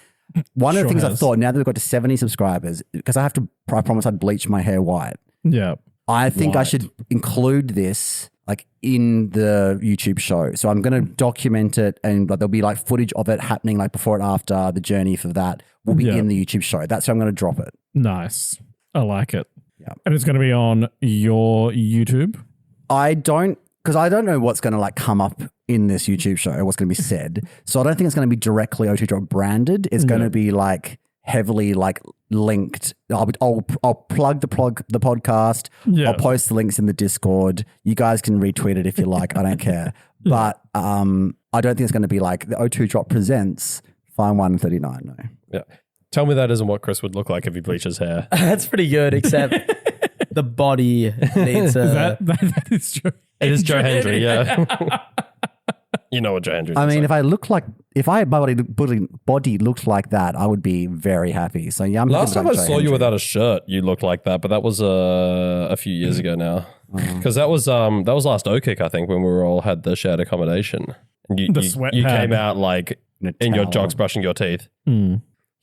[SPEAKER 2] One of the things I thought, now that we've got to 70 subscribers, because I promise I'd bleach my hair white.
[SPEAKER 1] Yeah.
[SPEAKER 2] I think I should include this like in the YouTube show. So I'm going to document it and there'll be like footage of it happening like before and after. The journey for that will be in the YouTube show. That's how I'm going to drop it.
[SPEAKER 1] Nice. I like it.
[SPEAKER 2] Yeah.
[SPEAKER 1] And it's going to be on your YouTube?
[SPEAKER 2] Because I don't know what's going to like come up in this YouTube show, what's going to be said. So I don't think it's going to be directly O2 Drop branded. It's going to be like heavily like linked. I'll plug the podcast.
[SPEAKER 1] Yeah.
[SPEAKER 2] I'll post the links in the Discord. You guys can retweet it if you like. I don't care. But I don't think it's going to be like the O2 Drop presents Fine 139. No.
[SPEAKER 3] Yeah. Tell me that isn't what Chris would look like if he bleached his hair.
[SPEAKER 4] That's pretty good, except the body needs a...
[SPEAKER 1] That is true.
[SPEAKER 3] It is Joe Hendry, yeah. You know what Joe Hendry is.
[SPEAKER 2] I mean, if my body looked like that, I would be very happy. So yeah,
[SPEAKER 3] last time I saw you without a shirt, you looked like that, but that was a few years ago now. Because that was last O-Kick, I think, when we all had the shared accommodation. And you
[SPEAKER 1] sweat
[SPEAKER 3] you
[SPEAKER 1] pad.
[SPEAKER 3] came out like in your jogs brushing your teeth.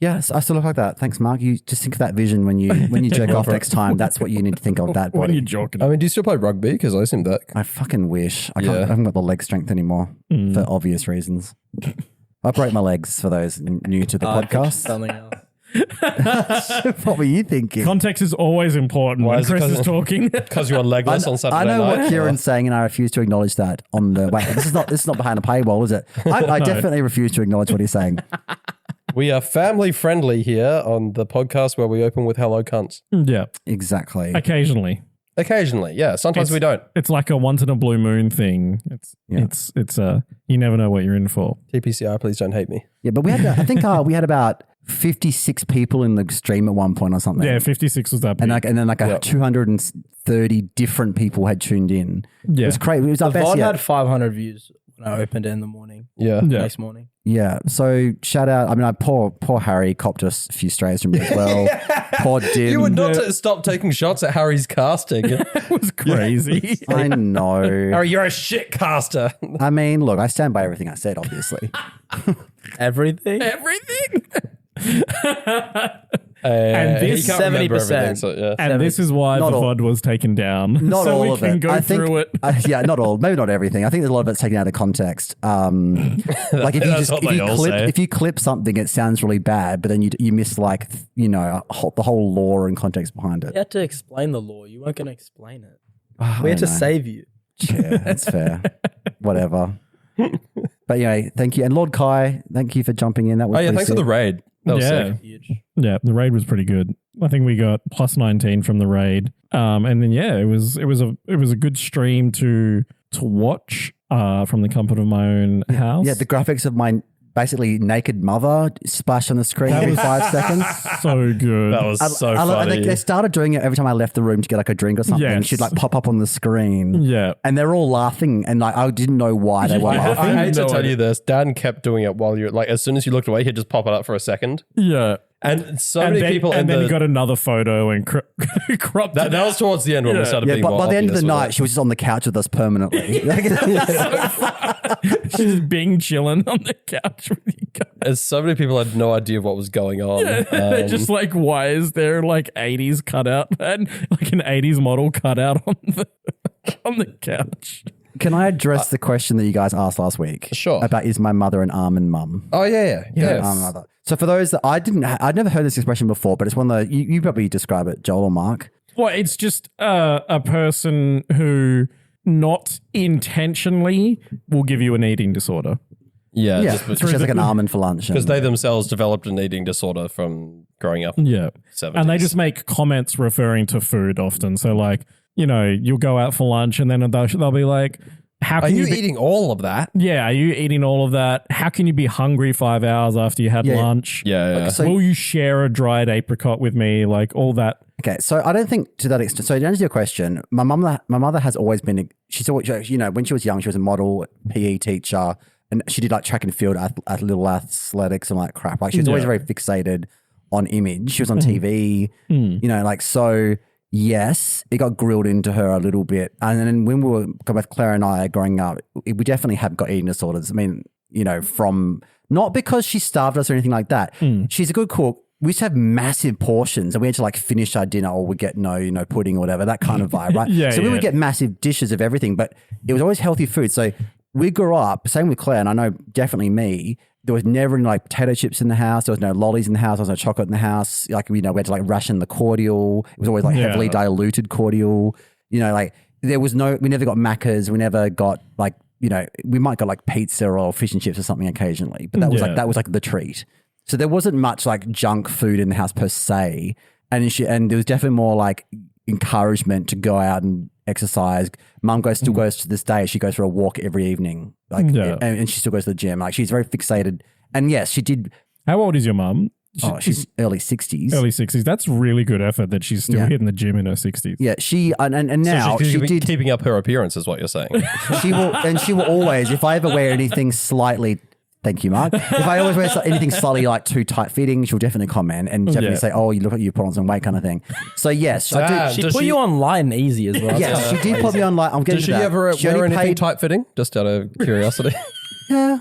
[SPEAKER 2] Yes, I still look like that. Thanks, Mark. You just think of that vision when you jerk off next time. That's what you need to think of, that
[SPEAKER 1] When
[SPEAKER 2] body.
[SPEAKER 1] you're joking.
[SPEAKER 3] I mean, do you still play rugby? Because I seem that.
[SPEAKER 2] I fucking wish. I
[SPEAKER 3] Yeah.
[SPEAKER 2] haven't got the leg strength anymore for obvious reasons. I broke my legs for those new to the podcast.
[SPEAKER 4] Something else.
[SPEAKER 2] What were you thinking?
[SPEAKER 1] Context is always important
[SPEAKER 3] Why
[SPEAKER 1] when
[SPEAKER 3] is it
[SPEAKER 1] Chris
[SPEAKER 3] 'cause-
[SPEAKER 1] is talking.
[SPEAKER 3] Because you were legless on Saturday
[SPEAKER 2] I know
[SPEAKER 3] night.
[SPEAKER 2] what Kiran's saying, and I refuse to acknowledge that on the. Wait, this is not behind a paywall, is it? I definitely refuse to acknowledge what he's saying.
[SPEAKER 3] We are family friendly here on the podcast where we open with hello cunts.
[SPEAKER 1] Yeah,
[SPEAKER 2] Exactly.
[SPEAKER 1] occasionally.
[SPEAKER 3] Occasionally, yeah. Sometimes we don't.
[SPEAKER 1] It's like a once in a blue moon thing.
[SPEAKER 2] Yeah.
[SPEAKER 1] It's you never know what you're in for.
[SPEAKER 3] TPCR, please don't hate me.
[SPEAKER 2] Yeah, but we had. I think we had about 56 people in the stream at one point or something.
[SPEAKER 1] Yeah, 56 was that big.
[SPEAKER 2] And then 230 different people had tuned in.
[SPEAKER 1] Yeah.
[SPEAKER 2] It was crazy. It was
[SPEAKER 4] The
[SPEAKER 2] our best
[SPEAKER 4] VOD
[SPEAKER 2] yet.
[SPEAKER 4] had 500 views when I opened it in the morning.
[SPEAKER 3] Yeah.
[SPEAKER 1] Yeah.
[SPEAKER 4] Next morning.
[SPEAKER 2] Yeah. So shout out. I mean, poor Harry copped us a few strays from me as well. Poor Dim.
[SPEAKER 3] You would not stop taking shots at Harry's casting.
[SPEAKER 1] It was crazy.
[SPEAKER 2] I know.
[SPEAKER 3] Harry, you're a shit caster.
[SPEAKER 2] I mean, look, I stand by everything I said, obviously.
[SPEAKER 4] Everything?
[SPEAKER 1] Everything.
[SPEAKER 3] And
[SPEAKER 1] this-
[SPEAKER 3] he can't remember
[SPEAKER 4] 70%.
[SPEAKER 3] everything, so, yeah.
[SPEAKER 1] And this is why
[SPEAKER 2] Not
[SPEAKER 1] the
[SPEAKER 2] all-
[SPEAKER 1] VOD was taken down.
[SPEAKER 2] Not
[SPEAKER 1] so
[SPEAKER 2] all
[SPEAKER 1] we
[SPEAKER 2] of
[SPEAKER 1] can
[SPEAKER 2] it.
[SPEAKER 1] go
[SPEAKER 2] I think,
[SPEAKER 1] through it.
[SPEAKER 2] yeah, not all. Maybe not everything. I think there's a lot of it's taken out of context. Like if you
[SPEAKER 3] That's what they all say.
[SPEAKER 2] if you clip something, it sounds really bad, but then you miss like the whole lore and context behind it.
[SPEAKER 4] You had to explain the law. You weren't going to explain it.
[SPEAKER 2] I
[SPEAKER 4] We had to
[SPEAKER 2] don't know.
[SPEAKER 4] save you.
[SPEAKER 2] Yeah, that's fair. Whatever. But yeah, thank you. And Lord Kai, thank you for jumping in. That was
[SPEAKER 3] Oh, yeah.
[SPEAKER 2] pretty
[SPEAKER 3] Thanks for the
[SPEAKER 2] sick.
[SPEAKER 3] raid. That was
[SPEAKER 1] Yeah.
[SPEAKER 3] sick.
[SPEAKER 4] Huge.
[SPEAKER 1] Yeah, the raid was pretty good. I think we got plus 19 from the raid. And then it was a good stream to watch from the comfort of my own house.
[SPEAKER 2] Yeah, the graphics of my basically naked mother splash on the screen every 5 seconds.
[SPEAKER 1] so good.
[SPEAKER 3] That was so funny.
[SPEAKER 2] And they started doing it every time I left the room to get like a drink or something.
[SPEAKER 1] Yes.
[SPEAKER 2] She'd like pop up on the screen.
[SPEAKER 1] Yeah.
[SPEAKER 2] And they're all laughing, and like I didn't know why they were
[SPEAKER 3] I
[SPEAKER 2] laughing.
[SPEAKER 3] hate to
[SPEAKER 1] No
[SPEAKER 3] tell
[SPEAKER 1] idea.
[SPEAKER 3] you this. Dan kept doing it while you're like, as soon as you looked away, he'd just pop it up for a second.
[SPEAKER 1] Yeah.
[SPEAKER 3] And so
[SPEAKER 1] And
[SPEAKER 3] many
[SPEAKER 1] then,
[SPEAKER 3] people in
[SPEAKER 1] and then
[SPEAKER 3] the.
[SPEAKER 1] he got another photo and cropped
[SPEAKER 3] that
[SPEAKER 1] it.
[SPEAKER 3] was towards the end when we
[SPEAKER 1] Yeah.
[SPEAKER 3] started
[SPEAKER 2] Yeah,
[SPEAKER 3] being
[SPEAKER 2] but
[SPEAKER 3] more
[SPEAKER 2] by the end of the
[SPEAKER 3] obvious with
[SPEAKER 2] night,
[SPEAKER 3] it.
[SPEAKER 2] she was just on the couch with us permanently.
[SPEAKER 1] She's just being chilling on the couch with you guys.
[SPEAKER 3] As so many people had no idea what was going on.
[SPEAKER 1] They're just like, why is there like 80s cutout and like an 80s model cutout on the couch?
[SPEAKER 2] Can I address the question that you guys asked last week?
[SPEAKER 3] Sure.
[SPEAKER 2] About is my mother an almond mum?
[SPEAKER 3] Oh, yeah.
[SPEAKER 2] Almond mother. So for those that I'd never heard this expression before, but it's one that you probably describe it, Joel or Mark.
[SPEAKER 1] Well, it's just a person who not intentionally will give you an eating disorder.
[SPEAKER 3] Yeah.
[SPEAKER 2] Yeah,
[SPEAKER 3] Just
[SPEAKER 2] she has like an almond for lunch.
[SPEAKER 3] because they themselves developed an eating disorder from growing up.
[SPEAKER 1] Yeah.
[SPEAKER 3] 70s.
[SPEAKER 1] And they just make comments referring to food often. So like, you'll go out for lunch and then they'll be like, how
[SPEAKER 3] Are
[SPEAKER 1] can
[SPEAKER 3] you
[SPEAKER 1] be-
[SPEAKER 3] eating all of that?
[SPEAKER 1] Yeah, are you eating all of that? How can you be hungry 5 hours after you had
[SPEAKER 2] Yeah.
[SPEAKER 1] lunch?
[SPEAKER 3] Yeah.
[SPEAKER 2] So-
[SPEAKER 1] Will you share a dried apricot with me? Like all that.
[SPEAKER 2] Okay, so I don't think to that extent. So to answer your question, my mother has always been. She's always, when she was young, she was a model, PE teacher, and she did like track and field, little athletics and like crap. Like she was always
[SPEAKER 1] Yeah.
[SPEAKER 2] very fixated on image. She was on TV, so. Yes, it got grilled into her a little bit. And then when we were, both Claire and I growing up, we definitely have got eating disorders. I mean, from not because she starved us or anything like that. She's a good cook. We used to have massive portions and we had to like finish our dinner or we get no pudding or whatever, that kind of vibe, right?
[SPEAKER 1] Yeah,
[SPEAKER 2] so we
[SPEAKER 1] yeah.
[SPEAKER 2] would get massive dishes of everything, but it was always healthy food. So we grew up, same with Claire, and I know definitely me, there was never any like potato chips in the house. There was no lollies in the house. There was no chocolate in the house. Like, we had to like ration the cordial. It was always like
[SPEAKER 1] Yeah.
[SPEAKER 2] heavily diluted cordial. Like there was we never got Maccas. We never got like, we might got like pizza or fish and chips or something occasionally, but that was like the treat. So there wasn't much like junk food in the house per se. And there was definitely more like encouragement to go out and exercise. Mum still goes to this day. She goes for a walk every evening, like,
[SPEAKER 1] Yeah.
[SPEAKER 2] and she still goes to the gym. Like she's very fixated. And yes, she did.
[SPEAKER 1] How old is your mum?
[SPEAKER 2] She's early 60s.
[SPEAKER 1] Early 60s. That's really good effort that she's still
[SPEAKER 2] Yeah.
[SPEAKER 1] hitting the gym in her 60s.
[SPEAKER 2] Yeah, she and now
[SPEAKER 3] so she's
[SPEAKER 2] she did.
[SPEAKER 3] keeping up her appearance, is what you're saying.
[SPEAKER 2] She will always. If I ever wear anything slightly. Thank you, Mark. If I always wear anything slightly like too tight fitting, she'll definitely comment and definitely
[SPEAKER 1] Yeah.
[SPEAKER 2] say, "Oh, you look like you put on some weight," kind of thing. So yes, I do.
[SPEAKER 4] She
[SPEAKER 3] Does
[SPEAKER 4] put
[SPEAKER 3] she-
[SPEAKER 4] you online easy as well.
[SPEAKER 2] Yes, she did put me on. Like, I'm getting
[SPEAKER 3] Does
[SPEAKER 2] to
[SPEAKER 3] she
[SPEAKER 2] that.
[SPEAKER 3] ever
[SPEAKER 2] She
[SPEAKER 3] wear
[SPEAKER 2] only
[SPEAKER 3] anything
[SPEAKER 2] paid-
[SPEAKER 3] tight fitting? Just out of curiosity.
[SPEAKER 2] Yeah.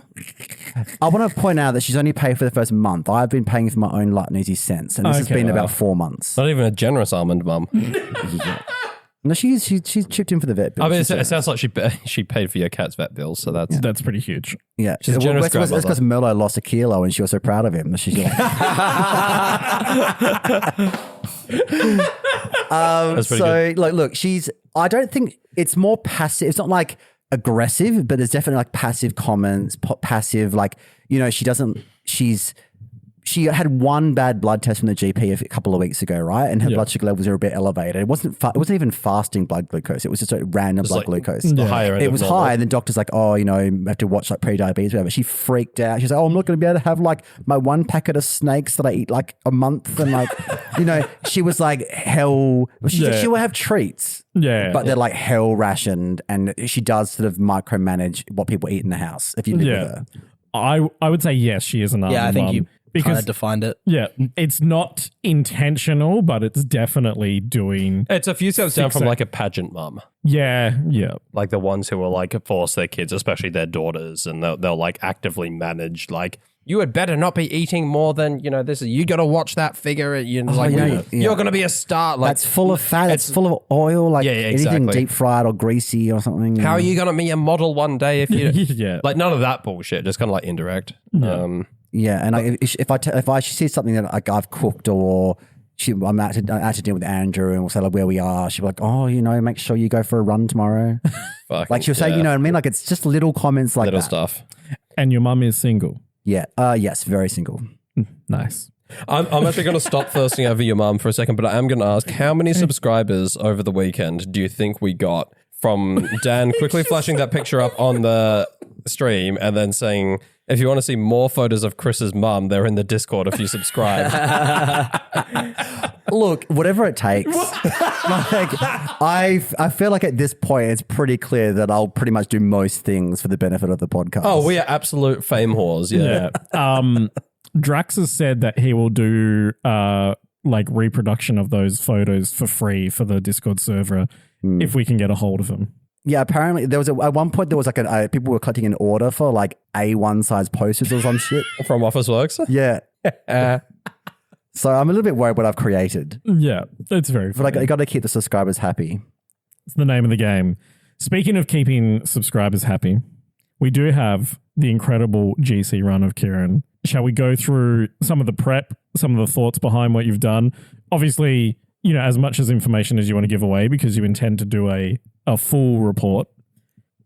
[SPEAKER 2] I want to point out that she's only paid for the first month. I've been paying for my own light and easy cents, and this has
[SPEAKER 1] Okay,
[SPEAKER 2] been
[SPEAKER 1] wow.
[SPEAKER 2] about 4 months.
[SPEAKER 3] Not even a generous almond mum.
[SPEAKER 2] No, she's chipped in for the vet bill.
[SPEAKER 3] I mean,
[SPEAKER 2] She's
[SPEAKER 3] it sounds like she paid for your cat's vet bills, so that's
[SPEAKER 1] That's pretty huge.
[SPEAKER 2] yeah.
[SPEAKER 3] she's a generous
[SPEAKER 2] That's
[SPEAKER 3] grandmother.
[SPEAKER 2] because Merlot lost a kilo and she was so proud of him. She's like,
[SPEAKER 3] That's pretty
[SPEAKER 2] so like, look, I don't think it's more passive. It's not like aggressive, but there's definitely like passive comments, passive, like, you know, she had one bad blood test from the GP a couple of weeks ago, right? And her blood sugar levels are a bit elevated. It wasn't even fasting blood glucose. It was just a random blood
[SPEAKER 3] like
[SPEAKER 2] glucose.
[SPEAKER 3] the higher end
[SPEAKER 2] It
[SPEAKER 3] of
[SPEAKER 2] was
[SPEAKER 3] normal.
[SPEAKER 2] high, and the doctor's like, oh, you know, you have to watch like pre-diabetes, whatever. She freaked out. She's like, oh, I'm not going to be able to have like my one packet of snakes that I eat like a month, and like, you know, she was like hell. She will have treats.
[SPEAKER 1] Yeah.
[SPEAKER 2] But they're like hell rationed, and she does sort of micromanage what people eat in the house if you live with her.
[SPEAKER 1] I would say yes, she is an almond
[SPEAKER 4] Yeah, I think
[SPEAKER 1] mum.
[SPEAKER 4] you kind of defined it.
[SPEAKER 1] Yeah, it's not intentional, but it's definitely doing.
[SPEAKER 3] It's a few steps down from
[SPEAKER 1] Fix it.
[SPEAKER 3] like a pageant mum.
[SPEAKER 1] Yeah.
[SPEAKER 3] Like the ones who will like force their kids, especially their daughters, and they'll like actively manage like, you had better not be eating more than, you know, this is, you got to watch that figure. You're going to be a star. Like,
[SPEAKER 2] That's full of fat. It's full of oil. Like anything
[SPEAKER 3] exactly.
[SPEAKER 2] deep fried or greasy or something.
[SPEAKER 3] How are you going to be a model one day if you
[SPEAKER 1] Yeah.
[SPEAKER 3] like none of that bullshit, just kind of like indirect.
[SPEAKER 2] Yeah, and if she sees something that like I've cooked or I'm out to dinner with Andrew and we'll say like where we are, she'll be like, oh, you know, make sure you go for a run tomorrow. Like she'll say, you know what I mean? Like it's just little comments like
[SPEAKER 3] little
[SPEAKER 2] that.
[SPEAKER 3] stuff.
[SPEAKER 1] And your mum is single.
[SPEAKER 2] Yeah. Yes, very single.
[SPEAKER 1] Nice.
[SPEAKER 3] I'm actually going to stop thirsting over your mum for a second, but I am going to ask, how many subscribers over the weekend do you think we got from Dan quickly flashing that picture up on the stream and then saying, if you want to see more photos of Chris's mum, they're in the Discord if you subscribe.
[SPEAKER 2] Look, whatever it takes. Like, I feel like at this point it's pretty clear that I'll pretty much do most things for the benefit of the podcast.
[SPEAKER 3] Oh, we are absolute fame whores. Yeah.
[SPEAKER 1] Drax has said that he will do like reproduction of those photos for free for the Discord server if we can get a hold of them.
[SPEAKER 2] Yeah, apparently there was at one point there was like people were collecting an order for like A1 size posters or some shit.
[SPEAKER 3] From Officeworks.
[SPEAKER 2] Yeah. So I'm a little bit worried what I've created.
[SPEAKER 1] Yeah, it's very
[SPEAKER 2] But
[SPEAKER 1] funny.
[SPEAKER 2] like I got to keep the subscribers happy.
[SPEAKER 1] It's the name of the game. Speaking of keeping subscribers happy, we do have the incredible GC run of Kiran. Shall we go through some of the prep, some of the thoughts behind what you've done? Obviously, you know, as much as information as you want to give away because you intend to do a full report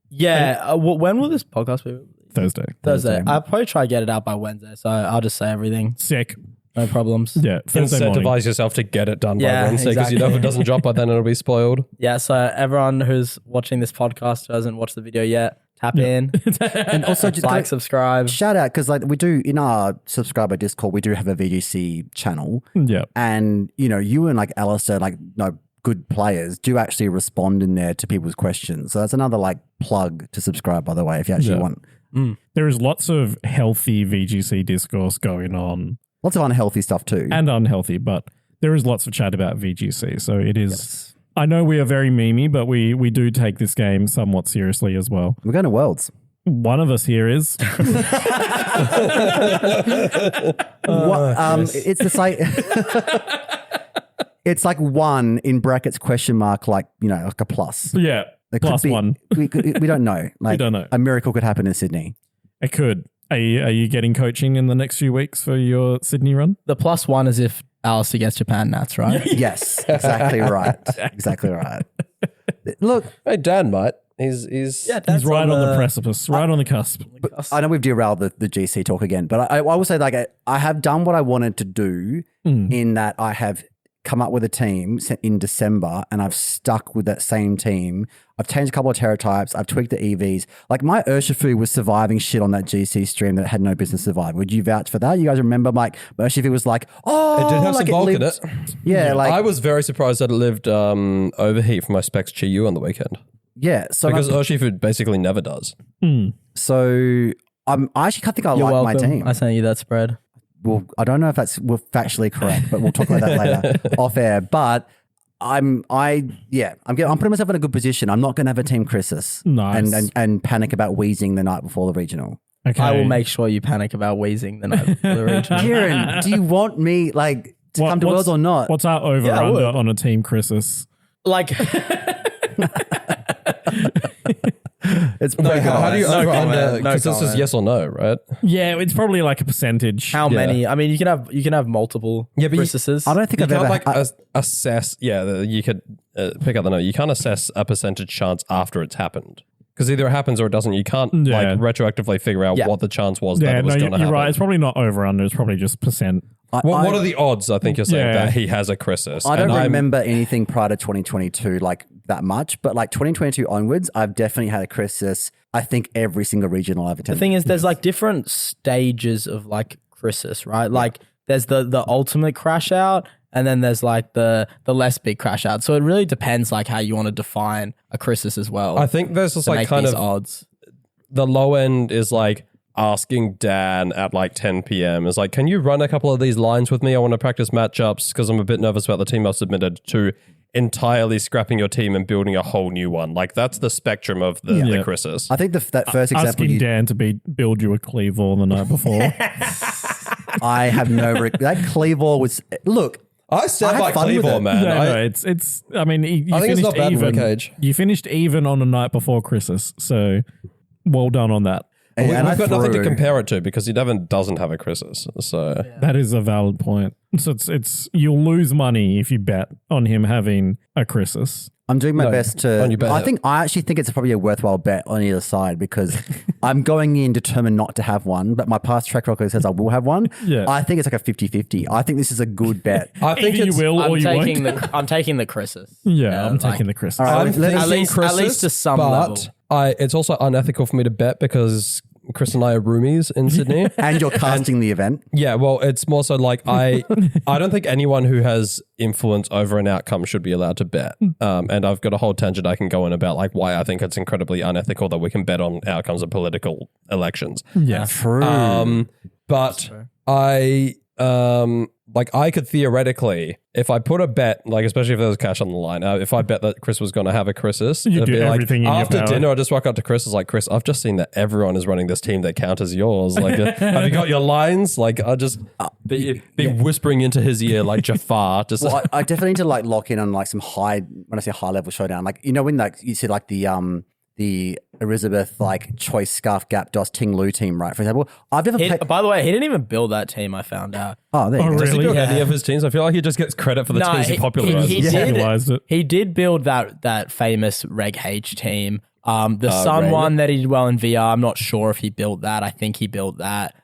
[SPEAKER 4] Yeah. When will this podcast be?
[SPEAKER 1] Thursday.
[SPEAKER 4] I'll probably try to get it out by Wednesday, so I'll just say everything.
[SPEAKER 1] Sick.
[SPEAKER 4] No problems.
[SPEAKER 1] Yeah, Thursday morning.
[SPEAKER 3] Incentivize yourself to get it done by
[SPEAKER 4] Yeah,
[SPEAKER 3] Wednesday because you know if it doesn't drop by then it'll be spoiled.
[SPEAKER 4] Yeah, so everyone who's watching this podcast who hasn't watched the video yet, tap in,
[SPEAKER 2] And also just
[SPEAKER 4] like, subscribe.
[SPEAKER 2] shout out because like we do in our subscriber Discord, we do have a VGC channel.
[SPEAKER 1] Yeah.
[SPEAKER 2] And you know, you and like Alistair, like good players, do actually respond in there to people's questions. So that's another like plug to subscribe, by the way, if you actually want.
[SPEAKER 1] There is lots of healthy VGC discourse going on.
[SPEAKER 2] Lots of unhealthy stuff too.
[SPEAKER 1] And unhealthy, but there is lots of chat about VGC. So it is. I know we are very memey, but we do take this game somewhat seriously as well.
[SPEAKER 2] We're going to Worlds.
[SPEAKER 1] One of us here is.
[SPEAKER 2] It's the site. It's like one in brackets question mark, like, you know, like a plus.
[SPEAKER 1] Yeah.
[SPEAKER 2] It could
[SPEAKER 1] Plus
[SPEAKER 2] be-
[SPEAKER 1] one.
[SPEAKER 2] We don't know. Like,
[SPEAKER 1] don't know.
[SPEAKER 2] A miracle could happen in Sydney.
[SPEAKER 1] It could. Are you getting coaching in the next few weeks for your Sydney run?
[SPEAKER 4] The +1 is if Alice against Japan Nats, right?
[SPEAKER 2] Yes, exactly right. Exactly right. Look,
[SPEAKER 3] Hey, Dan might. He's
[SPEAKER 1] He's right on the precipice, right on the cusp.
[SPEAKER 2] I know we've derailed the GC talk again, but I will say, like, I have done what I wanted to do in that I have come up with a team in December and I've stuck with that same team. I've changed a couple of terror types. I've tweaked the EVs. Like my Urshifu was surviving shit on that GC stream that had no business surviving. Would you vouch for that? You guys remember like Urshifu was like, oh,
[SPEAKER 3] It did have
[SPEAKER 2] like
[SPEAKER 3] some bulk in
[SPEAKER 2] lived-
[SPEAKER 3] it.
[SPEAKER 2] Yeah, like
[SPEAKER 3] I was very surprised that it lived overheat for my Specs Chi-Yu on the weekend.
[SPEAKER 2] yeah. So
[SPEAKER 3] Because
[SPEAKER 2] like,
[SPEAKER 3] Urshifu basically never does.
[SPEAKER 2] so I actually think I
[SPEAKER 4] You're
[SPEAKER 2] like
[SPEAKER 4] welcome.
[SPEAKER 2] my team.
[SPEAKER 4] I sent you that spread.
[SPEAKER 2] Well, I don't know if that's factually correct, but we'll talk about that later off air. But I'm putting myself in a good position. I'm not going to have a team crisis
[SPEAKER 1] Nice.
[SPEAKER 2] and panic about wheezing the night before the regional.
[SPEAKER 1] Okay.
[SPEAKER 4] I will make sure you panic about wheezing the night before the regional.
[SPEAKER 2] Kieran, do you want me like to come to Worlds or not?
[SPEAKER 1] What's our over
[SPEAKER 4] Yeah, I
[SPEAKER 1] under
[SPEAKER 4] would.
[SPEAKER 1] on a team Chris's?
[SPEAKER 4] Like,
[SPEAKER 2] It's
[SPEAKER 3] No,
[SPEAKER 2] pretty good.
[SPEAKER 3] how do you
[SPEAKER 4] No
[SPEAKER 3] over
[SPEAKER 4] comment,
[SPEAKER 3] under?
[SPEAKER 4] no
[SPEAKER 3] Because this is
[SPEAKER 4] comment.
[SPEAKER 3] yes or no, right?
[SPEAKER 1] Yeah, it's probably like a percentage.
[SPEAKER 4] how many? I mean, you can have multiple
[SPEAKER 3] Yeah, but you-
[SPEAKER 4] Chris's.
[SPEAKER 2] I don't think
[SPEAKER 3] You
[SPEAKER 2] I've
[SPEAKER 3] can't
[SPEAKER 2] ever.
[SPEAKER 3] like assess. Yeah, you could pick up the note. You can't assess a percentage chance after it's happened because either it happens or it doesn't. You can't
[SPEAKER 1] Yeah.
[SPEAKER 3] like retroactively figure out
[SPEAKER 4] Yeah.
[SPEAKER 3] what the chance was that
[SPEAKER 1] Yeah,
[SPEAKER 3] it was
[SPEAKER 1] no,
[SPEAKER 3] going to
[SPEAKER 1] you're
[SPEAKER 3] happen.
[SPEAKER 1] right. It's probably not over under. It's probably just percent.
[SPEAKER 3] What are the odds? I think you're saying
[SPEAKER 1] Yeah.
[SPEAKER 3] that he has a Chris's.
[SPEAKER 2] I don't
[SPEAKER 3] And I'm-
[SPEAKER 2] remember anything prior to 2022 like that much, but like 2022 onwards, I've definitely had a Chris's. I think every single regional I've
[SPEAKER 4] The
[SPEAKER 2] attended.
[SPEAKER 4] thing is, there's like different stages of like Chris's, right? Like, there's the ultimate crash out, and then there's like the less big crash out. So it really depends like how you want to define a Chris's as well.
[SPEAKER 3] I think there's just
[SPEAKER 4] to
[SPEAKER 3] like
[SPEAKER 4] make
[SPEAKER 3] kind
[SPEAKER 4] these
[SPEAKER 3] of
[SPEAKER 4] odds.
[SPEAKER 3] the low end is like asking Dan at like 10 p.m. is like, can you run a couple of these lines with me? I want to practice matchups because I'm a bit nervous about the team I've submitted, to entirely scrapping your team and building a whole new one. Like that's the spectrum of the
[SPEAKER 1] Yeah.
[SPEAKER 3] Chris's.
[SPEAKER 2] I think that first example,
[SPEAKER 1] Asking Dan to build you a Cleavor the night before.
[SPEAKER 2] I have no. That Cleavor was. Look,
[SPEAKER 3] I stand
[SPEAKER 2] I had
[SPEAKER 3] by
[SPEAKER 2] fun with
[SPEAKER 3] Cleavor,
[SPEAKER 2] it.
[SPEAKER 3] man.
[SPEAKER 1] No, it's. I mean, you
[SPEAKER 3] I think it's
[SPEAKER 1] finished
[SPEAKER 3] not bad in
[SPEAKER 1] even.
[SPEAKER 3] Cage.
[SPEAKER 1] You finished even on the night before Chris's, so well done on that.
[SPEAKER 2] and
[SPEAKER 3] We've
[SPEAKER 2] I
[SPEAKER 3] got nothing to
[SPEAKER 2] threw-
[SPEAKER 3] compare it to because he doesn't have a Chris's. So
[SPEAKER 1] That is a valid point. So it's you'll lose money if you bet on him having a Chris's.
[SPEAKER 2] I'm doing my best to.
[SPEAKER 3] on your bet.
[SPEAKER 2] I actually think it's probably a worthwhile bet on either side because I'm going in determined not to have one, but my past track record says I will have one.
[SPEAKER 1] Yeah.
[SPEAKER 2] I think it's like a 50-50. I think this is a good bet.
[SPEAKER 3] I think
[SPEAKER 1] Either you
[SPEAKER 3] it's
[SPEAKER 1] will or
[SPEAKER 4] I'm
[SPEAKER 1] you
[SPEAKER 4] taking
[SPEAKER 1] won't.
[SPEAKER 4] I'm taking the Chris's.
[SPEAKER 1] Yeah, I'm
[SPEAKER 4] like-
[SPEAKER 1] taking the Chris's.
[SPEAKER 2] All right,
[SPEAKER 3] I'm
[SPEAKER 2] let's-
[SPEAKER 3] thinking
[SPEAKER 4] At least-
[SPEAKER 3] Chris's,
[SPEAKER 4] at least to some
[SPEAKER 3] but
[SPEAKER 4] level.
[SPEAKER 3] it's also unethical for me to bet because Chris and I are roomies in Sydney.
[SPEAKER 2] and you're casting the event.
[SPEAKER 3] Yeah, well, it's more so like I don't think anyone who has influence over an outcome should be allowed to bet. And I've got a whole tangent I can go in about like why I think it's incredibly unethical that we can bet on outcomes of political elections.
[SPEAKER 1] Yeah.
[SPEAKER 2] True.
[SPEAKER 3] But I like I could theoretically, if I put a bet, like especially if there was cash on the line, if I bet that Chris was going to have a Chris's,
[SPEAKER 1] You
[SPEAKER 3] it'd
[SPEAKER 1] do
[SPEAKER 3] be like
[SPEAKER 1] everything in your
[SPEAKER 3] after
[SPEAKER 1] power.
[SPEAKER 3] dinner, I just walk up to Chris, is like, Chris, I've just seen that everyone is running this team that counters yours. Like, have you got your lines? Like, I just be whispering into his ear like Jafar. Just
[SPEAKER 2] Well, I definitely need to like lock in on like some high, when I say high level showdown, like, you know, when like you see like the Elizabeth like choice scarf gap DOS Ting Lu team, right? For example, I've never played.
[SPEAKER 4] By the way, he didn't even build that team. I found out.
[SPEAKER 2] Oh, there you
[SPEAKER 1] Oh,
[SPEAKER 2] go.
[SPEAKER 3] does he
[SPEAKER 1] really?
[SPEAKER 3] build any of his teams? I feel like he just gets credit for the teams he popularized.
[SPEAKER 4] he
[SPEAKER 1] Popularized it.
[SPEAKER 4] He did build that famous Reg H team. The Sun
[SPEAKER 3] Reg.
[SPEAKER 4] one that he did well in VR. I'm not sure if he built that. I think he built that.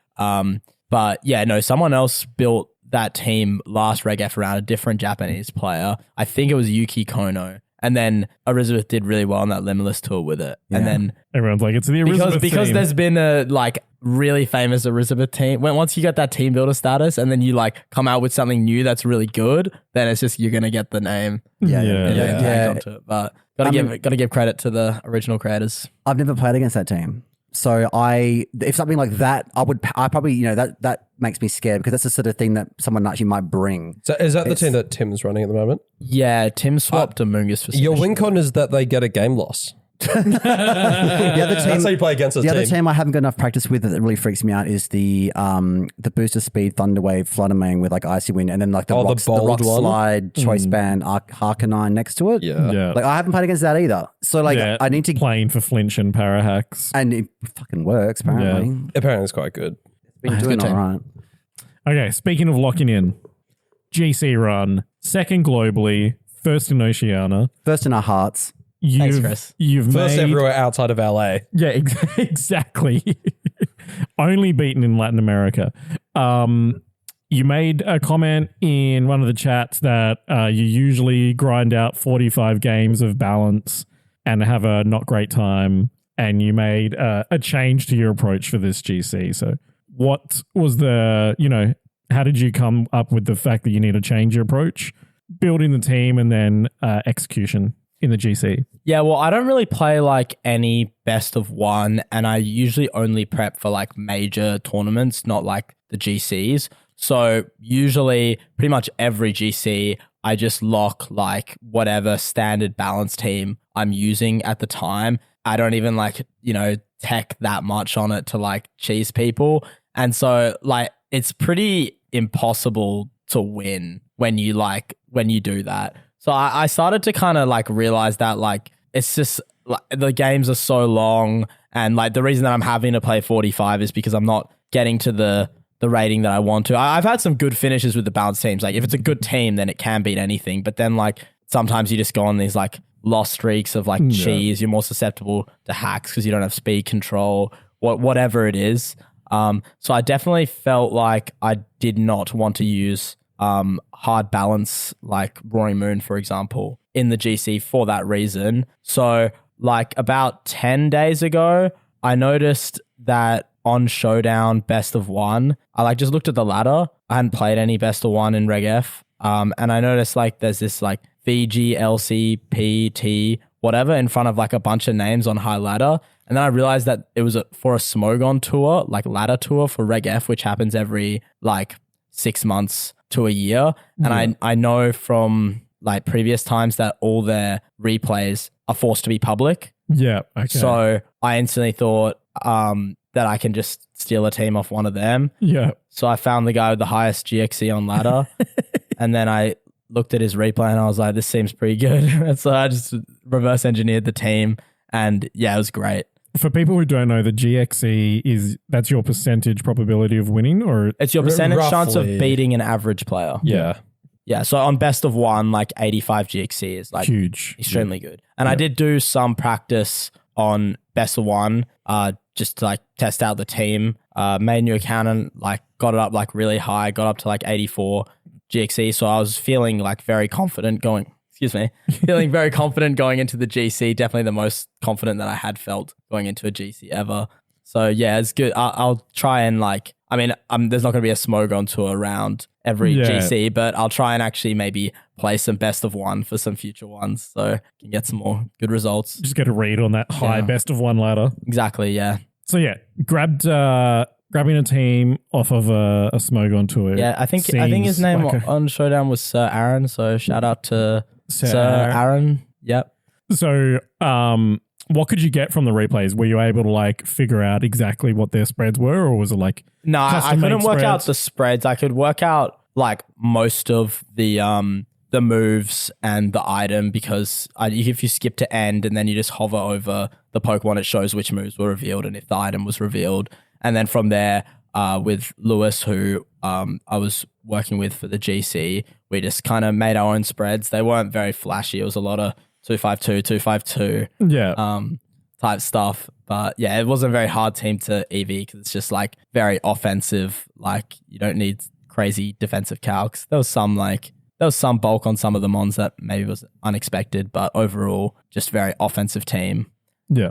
[SPEAKER 4] But yeah, no, someone else built that team last Reg F around, a different Japanese player. I think it was Yuki Kono. And then Elizabeth did really well on that Limitless tour with it. And then
[SPEAKER 1] Everyone's like, it's the Elizabeth
[SPEAKER 4] because
[SPEAKER 1] team.
[SPEAKER 4] there's been a like really famous Elizabeth team. Once you get that team builder status and then you like come out with something new that's really good, then it's just you're gonna get the name.
[SPEAKER 1] Yeah.
[SPEAKER 4] and
[SPEAKER 2] yeah.
[SPEAKER 4] tag onto it. But gotta give credit to the original creators.
[SPEAKER 2] I've never played against that team. So if something like that, I probably, you know, that makes me scared because that's the sort of thing that someone actually might bring.
[SPEAKER 3] So is that the team that Tim's running at the moment?
[SPEAKER 4] Yeah, Tim swapped to Mungus for
[SPEAKER 3] Your
[SPEAKER 4] submission.
[SPEAKER 3] win con is that they get a game loss.
[SPEAKER 2] The other team,
[SPEAKER 3] That's how you play against a
[SPEAKER 2] the other
[SPEAKER 3] team.
[SPEAKER 2] team I haven't got enough practice with that really freaks me out is the booster speed Thunderwave Fluttermane with like Icy Wind and then like the
[SPEAKER 3] Oh, the
[SPEAKER 2] rock
[SPEAKER 3] bold one?
[SPEAKER 2] slide choice band Harkonine next to it.
[SPEAKER 3] Yeah.
[SPEAKER 1] Yeah.
[SPEAKER 2] Like I haven't played against that either. So like
[SPEAKER 1] Yeah,
[SPEAKER 2] I need to,
[SPEAKER 1] playing for flinch and parahacks.
[SPEAKER 2] and it fucking works apparently.
[SPEAKER 3] Apparently, it's quite good.
[SPEAKER 2] Been doing
[SPEAKER 4] good
[SPEAKER 2] all
[SPEAKER 4] team.
[SPEAKER 2] right.
[SPEAKER 1] Okay, speaking of locking in, GC run, second globally, first in Oceania.
[SPEAKER 2] First in our hearts.
[SPEAKER 4] Thanks, Chris.
[SPEAKER 1] You've
[SPEAKER 3] First
[SPEAKER 1] made
[SPEAKER 3] everywhere outside of LA.
[SPEAKER 1] Yeah, exactly. Only beaten in Latin America. You made a comment in one of the chats that you usually grind out 45 games of balance and have a not great time, and you made a change to your approach for this GC. So what was how did you come up with the fact that you need to change your approach, building the team, and then execution in the GC?
[SPEAKER 4] Yeah, well, I don't really play like any best of one, and I usually only prep for like major tournaments, not like the GCs. So usually pretty much every GC, I just lock like whatever standard balance team I'm using at the time. I don't even tech that much on it to like cheese people. And so like it's pretty impossible to win when you do that. So I started to kind of like realize that like it's just like the games are so long, and like the reason that I'm having to play 45 is because I'm not getting to the rating that I want to. I've had some good finishes with the balanced teams. Like if it's a good team, then it can beat anything. But then like sometimes you just go on these like lost streaks of like cheese. You're more susceptible to hacks because you don't have speed control, whatever it is. So I definitely felt like I did not want to use hard balance like Roaring Moon, for example, in the GC for that reason. So like about 10 days ago, I noticed that on Showdown Best of One, I like just looked at the ladder. I hadn't played any Best of One in Reg F. And I noticed like there's this like VG, LC, PT, whatever in front of like a bunch of names on high ladder. And then I realized that it was for a Smogon tour, like ladder tour for Reg F, which happens every like 6 months to a year. And I know from like previous times that all their replays are forced to be public.
[SPEAKER 1] Yeah. Okay.
[SPEAKER 4] So I instantly thought that I can just steal a team off one of them.
[SPEAKER 1] Yeah.
[SPEAKER 4] So I found the guy with the highest GXC on ladder. And then I looked at his replay and I was like, this seems pretty good. And so I just reverse engineered the team. And yeah, it was great.
[SPEAKER 1] For people who don't know, the GXE that's your percentage probability of winning, or
[SPEAKER 4] It's your percentage chance of
[SPEAKER 3] Roughly.
[SPEAKER 4] beating an average player.
[SPEAKER 3] Yeah.
[SPEAKER 4] Yeah. So on Best of One, like 85 GXC is like
[SPEAKER 1] huge.
[SPEAKER 4] extremely good. And I did do some practice on Best of One, just to like test out the team. Made a new account and like got it up like really high, got up to like 84 GXE. So I was feeling like very confident feeling very confident going into the GC. Definitely the most confident that I had felt going into a GC ever. So yeah, it's good. I'll try and like, I mean, there's not going to be a Smogon tour around every GC, but I'll try and actually maybe play some Best of One for some future ones so I can get some more good results.
[SPEAKER 1] Just get a read on that high Best of One ladder.
[SPEAKER 4] Exactly, yeah.
[SPEAKER 1] So yeah, grabbing a team off of a Smogon tour.
[SPEAKER 4] Yeah, I think his name on Showdown was Sir Aaron, so shout out to Sir Aaron. Yep.
[SPEAKER 1] So what could you get from the replays? Were you able to like figure out exactly what their spreads were, or was it like
[SPEAKER 4] No, I
[SPEAKER 1] custom-made
[SPEAKER 4] couldn't work out
[SPEAKER 1] spreads?
[SPEAKER 4] the spreads. I could work out like most of the moves and the item because if you skip to end and then you just hover over the Pokemon, it shows which moves were revealed and if the item was revealed. And then from there, with Lewis, who I was working with for the GC, we just kind of made our own spreads. They weren't very flashy. It was a lot of 252, 252 type stuff. But yeah, it wasn't a very hard team to EV because it's just like very offensive. Like you don't need crazy defensive calcs. There was some bulk on some of the mons that maybe was unexpected, but overall, just very offensive team.
[SPEAKER 1] Yeah.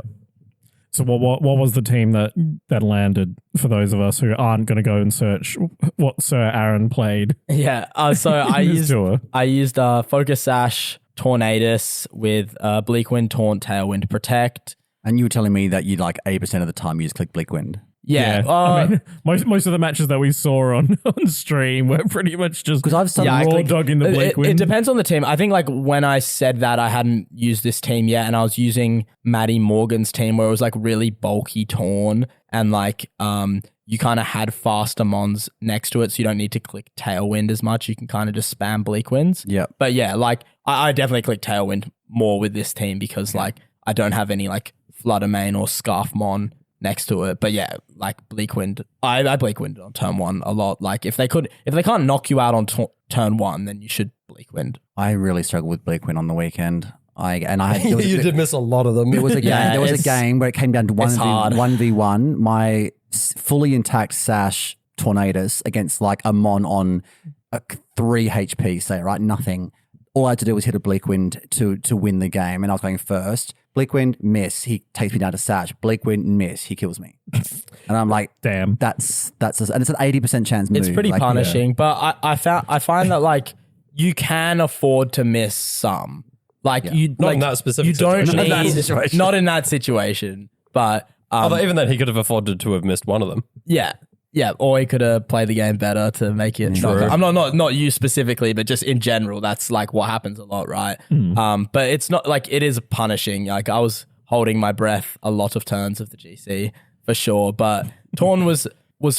[SPEAKER 1] So what was the team that landed for those of us who aren't going to go and search what Sir Aaron played?
[SPEAKER 4] Yeah. So I used Focus Sash, Tornadus with Bleak Wind, Taunt, Tailwind, Protect.
[SPEAKER 2] And you were telling me that you like 80% of the time you just click Bleak Wind.
[SPEAKER 4] Yeah.
[SPEAKER 1] I mean, most of the matches that we saw on stream were pretty much just
[SPEAKER 2] Because I've
[SPEAKER 1] raw dog in the Bleak
[SPEAKER 4] It
[SPEAKER 1] Wind.
[SPEAKER 4] depends on the team. I think like when I said that I hadn't used this team yet and I was using Maddie Morgan's team where it was like really bulky Torn and like you kind of had faster mons next to it so you don't need to click Tailwind as much. You can kind of just spam Bleak Winds.
[SPEAKER 2] Yeah.
[SPEAKER 4] But yeah, like I definitely click Tailwind more with this team because like I don't have any like Flutter Mane or Scarf Mon next to it. But yeah, like Bleak Wind, I Bleak Wind on turn one a lot. Like if they can't knock you out on turn one, then you should Bleak Wind.
[SPEAKER 2] I really struggled with Bleak Wind on the weekend.
[SPEAKER 3] You did miss a lot of them.
[SPEAKER 2] There was a game.
[SPEAKER 4] Yeah,
[SPEAKER 2] There was a game where it came down to
[SPEAKER 4] it's hard.
[SPEAKER 2] 1v1. My fully intact Sash Tornadus against like a mon on a 3 HP, say, right? Nothing. All I had to do was hit a Bleak Wind to win the game, and I was going first. Bleak Wind, miss. He takes me down to Sash. Bleak Wind, miss. He kills me. And I'm like,
[SPEAKER 1] damn.
[SPEAKER 2] That's and it's an 80% chance move.
[SPEAKER 4] It's pretty
[SPEAKER 2] like,
[SPEAKER 4] punishing, but I find that like you can afford to miss some. Like you
[SPEAKER 3] Not
[SPEAKER 4] like
[SPEAKER 3] in that specific
[SPEAKER 4] you don't
[SPEAKER 3] situation.
[SPEAKER 4] need
[SPEAKER 2] Not in that situation.
[SPEAKER 4] not in that situation, but
[SPEAKER 3] Although even then, he could have afforded to have missed one of them.
[SPEAKER 4] yeah. Yeah, or he could have played the game better to make it.
[SPEAKER 3] True.
[SPEAKER 4] I'm not you specifically, but just in general, that's like what happens a lot, right? But it's not like it is punishing. Like I was holding my breath a lot of turns of the GC for sure. But Torn was